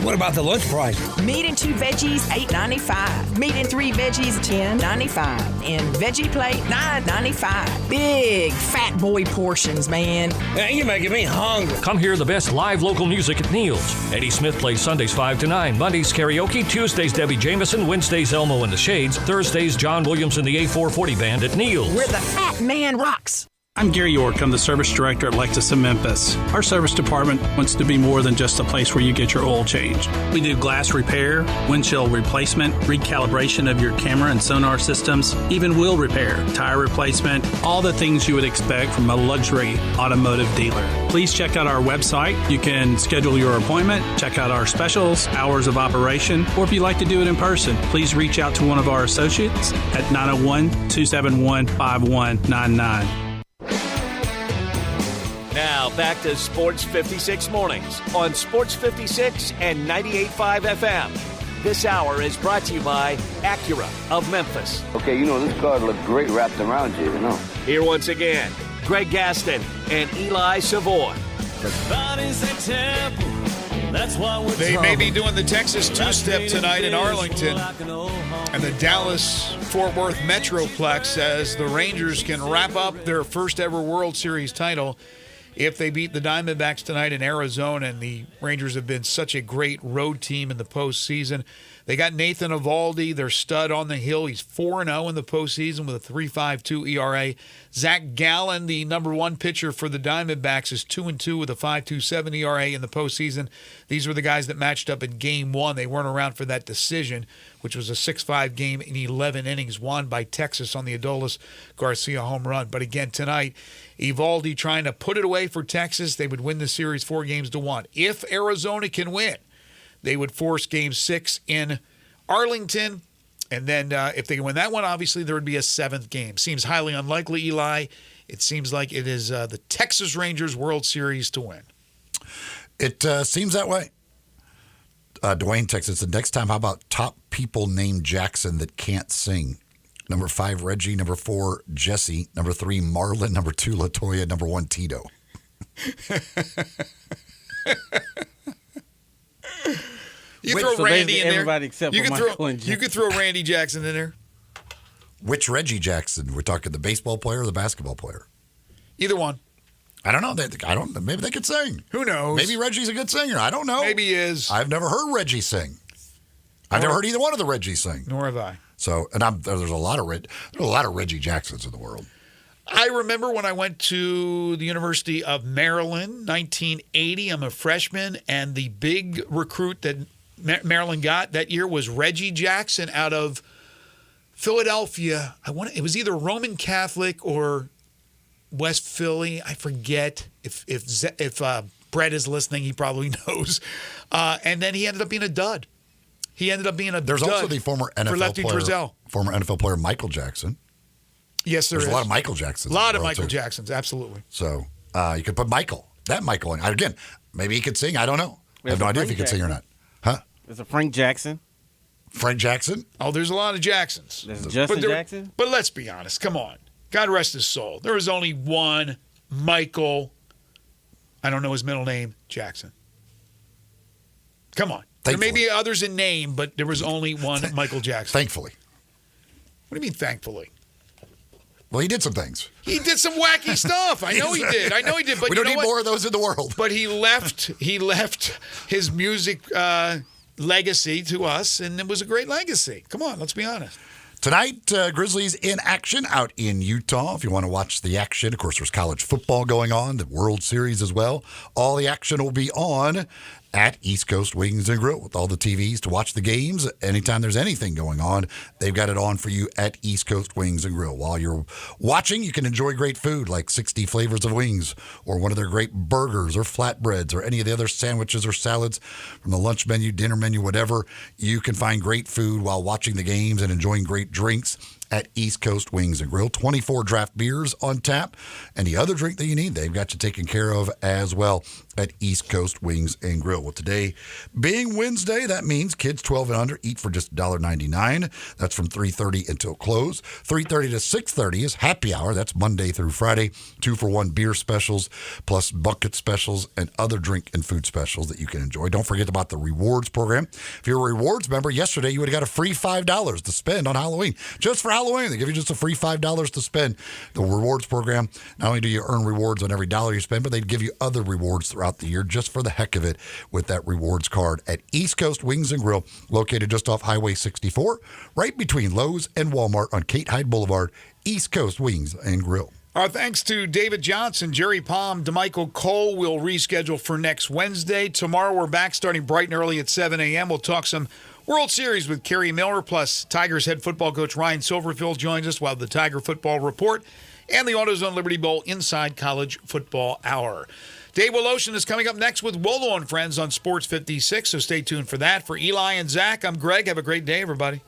What about the lunch price? Meat and 2 veggies, $8.95. Meat and 3 veggies, $10.95. And veggie plate, $9.95. Big fat boy portions, man. Man, you're making me hungry. Come hear the best live local music at Neil's. Eddie Smith plays Sundays 5 to 9, Mondays karaoke, Tuesdays Debbie Jameson, Wednesdays Elmo and the Shades, Thursdays John Williams and the A440 Band at Neil's. Where the fat man rocks. I'm Gary York. I'm the service director at Lexus in Memphis. Our service department wants to be more than just a place where you get your oil changed. We do glass repair, windshield replacement, recalibration of your camera and sonar systems, even wheel repair, tire replacement, all the things you would expect from a luxury automotive dealer. Please check out our website. You can schedule your appointment, check out our specials, hours of operation, or if you'd like to do it in person, please reach out to one of our associates at 901-271-5199. Now back to Sports 56 Mornings on Sports 56 and 98.5 FM. This hour is brought to you by Acura of Memphis. Okay, you know, this car looked great wrapped around you, you know. Here once again, Greg Gaston and Eli Savoy. They may be doing the Texas two-step tonight in Arlington. And the Dallas-Fort Worth Metroplex says the Rangers can wrap up their first-ever World Series title if they beat the Diamondbacks tonight in Arizona. And the Rangers have been such a great road team in the postseason. They got Nathan Eovaldi, their stud on the hill. He's 4-0 in the postseason with a 3.52 ERA. Zach Gallen, the number one pitcher for the Diamondbacks, is 2-2 with a 5.27 ERA in the postseason. These were the guys that matched up in Game 1. They weren't around for that decision, which was a 6-5 game in 11 innings won by Texas on the Adolis Garcia home run. But again, tonight, Eovaldi trying to put it away for Texas. They would win the series 4-1. If Arizona can win, they would force Game 6 in Arlington. And then if they can win that one, obviously there would be a 7th game. Seems highly unlikely, Eli. It seems like it is the Texas Rangers World Series to win. It seems that way. Dwayne texted, the next time, how about top people named Jackson that can't sing? Number 5, Reggie. Number 4, Jesse. Number 3, Marlon. Number 2, LaToya. Number 1, Tito. You throw Randy in there. Everybody except for Michael and Jesse. You could throw Randy Jackson in there. Which Reggie Jackson? We're talking the baseball player or the basketball player? Either one. I don't know. Maybe they could sing. Who knows? Maybe Reggie's a good singer. I don't know. Maybe he is. I've never heard Reggie sing. I've never heard either one of the Reggies sing. Nor have I. So, and there's a lot of Reggie Jacksons in the world. I remember when I went to the University of Maryland, 1980. I'm a freshman, and the big recruit that Maryland got that year was Reggie Jackson out of Philadelphia. It was either Roman Catholic or West Philly. I forget. If Brett is listening, he probably knows. And then he ended up being a dud. There's also the former NFL player Michael Jackson. Yes, there's a lot of Michael Jacksons. A lot of Michael Jacksons, absolutely. So you could put Michael in. Again, maybe he could sing. I don't know. I have no idea if he could sing or not. Huh? There's a Frank Jackson. Frank Jackson? Oh, there's a lot of Jacksons. There's Justin Jackson? But let's be honest. Come on. God rest his soul. There was only one Michael, I don't know his middle name, Jackson. Come on. Thankfully. There may be others in name, but there was only one Michael Jackson. Thankfully. What do you mean, thankfully? Well, he did some things. He did some wacky stuff. I know he did. But we don't need more of those in the world. But he left his music legacy to us, and it was a great legacy. Come on, let's be honest. Tonight, Grizzlies in action out in Utah. If you want to watch the action, of course, there's college football going on, the World Series as well. All the action will be on at East Coast Wings and Grill with all the TVs to watch the games. Anytime there's anything going on, they've got it on for you at East Coast Wings and Grill. While you're watching, you can enjoy great food like 60 flavors of wings or one of their great burgers or flatbreads or any of the other sandwiches or salads from the lunch menu, dinner menu, whatever. You can find great food while watching the games and enjoying great drinks at East Coast Wings and Grill. 24 draft beers on tap. Any other drink that you need, they've got you taken care of as well at East Coast Wings and Grill. Well, today being Wednesday, that means kids 12 and under eat for just $1.99. That's from 3:30 until close. 3:30 to 6:30 is happy hour. That's Monday through Friday. 2-for-1 beer specials plus bucket specials and other drink and food specials that you can enjoy. Don't forget about the rewards program. If you're a rewards member, yesterday you would have got a free $5 to spend on Halloween. Just for Halloween, they give you just a free $5 to spend. The rewards program, not only do you earn rewards on every dollar you spend, but they give you other rewards throughout the year just for the heck of it with that rewards card at East Coast Wings and Grill, located just off Highway 64, right between Lowe's and Walmart on Kate Hyde Boulevard. East Coast Wings and Grill. Our thanks to David Johnson, Jerry Palm, DeMichael Cole. We'll reschedule for next Wednesday. Tomorrow we're back starting bright and early at 7 a.m. We'll talk some World Series with Kerry Miller, plus Tigers head football coach Ryan Silverfield joins us while the Tiger Football Report and the AutoZone Liberty Bowl Inside College Football Hour. Dave Woloshin is coming up next with Wolo and Friends on Sports 56, so stay tuned for that. For Eli and Zach, I'm Greg. Have a great day, everybody.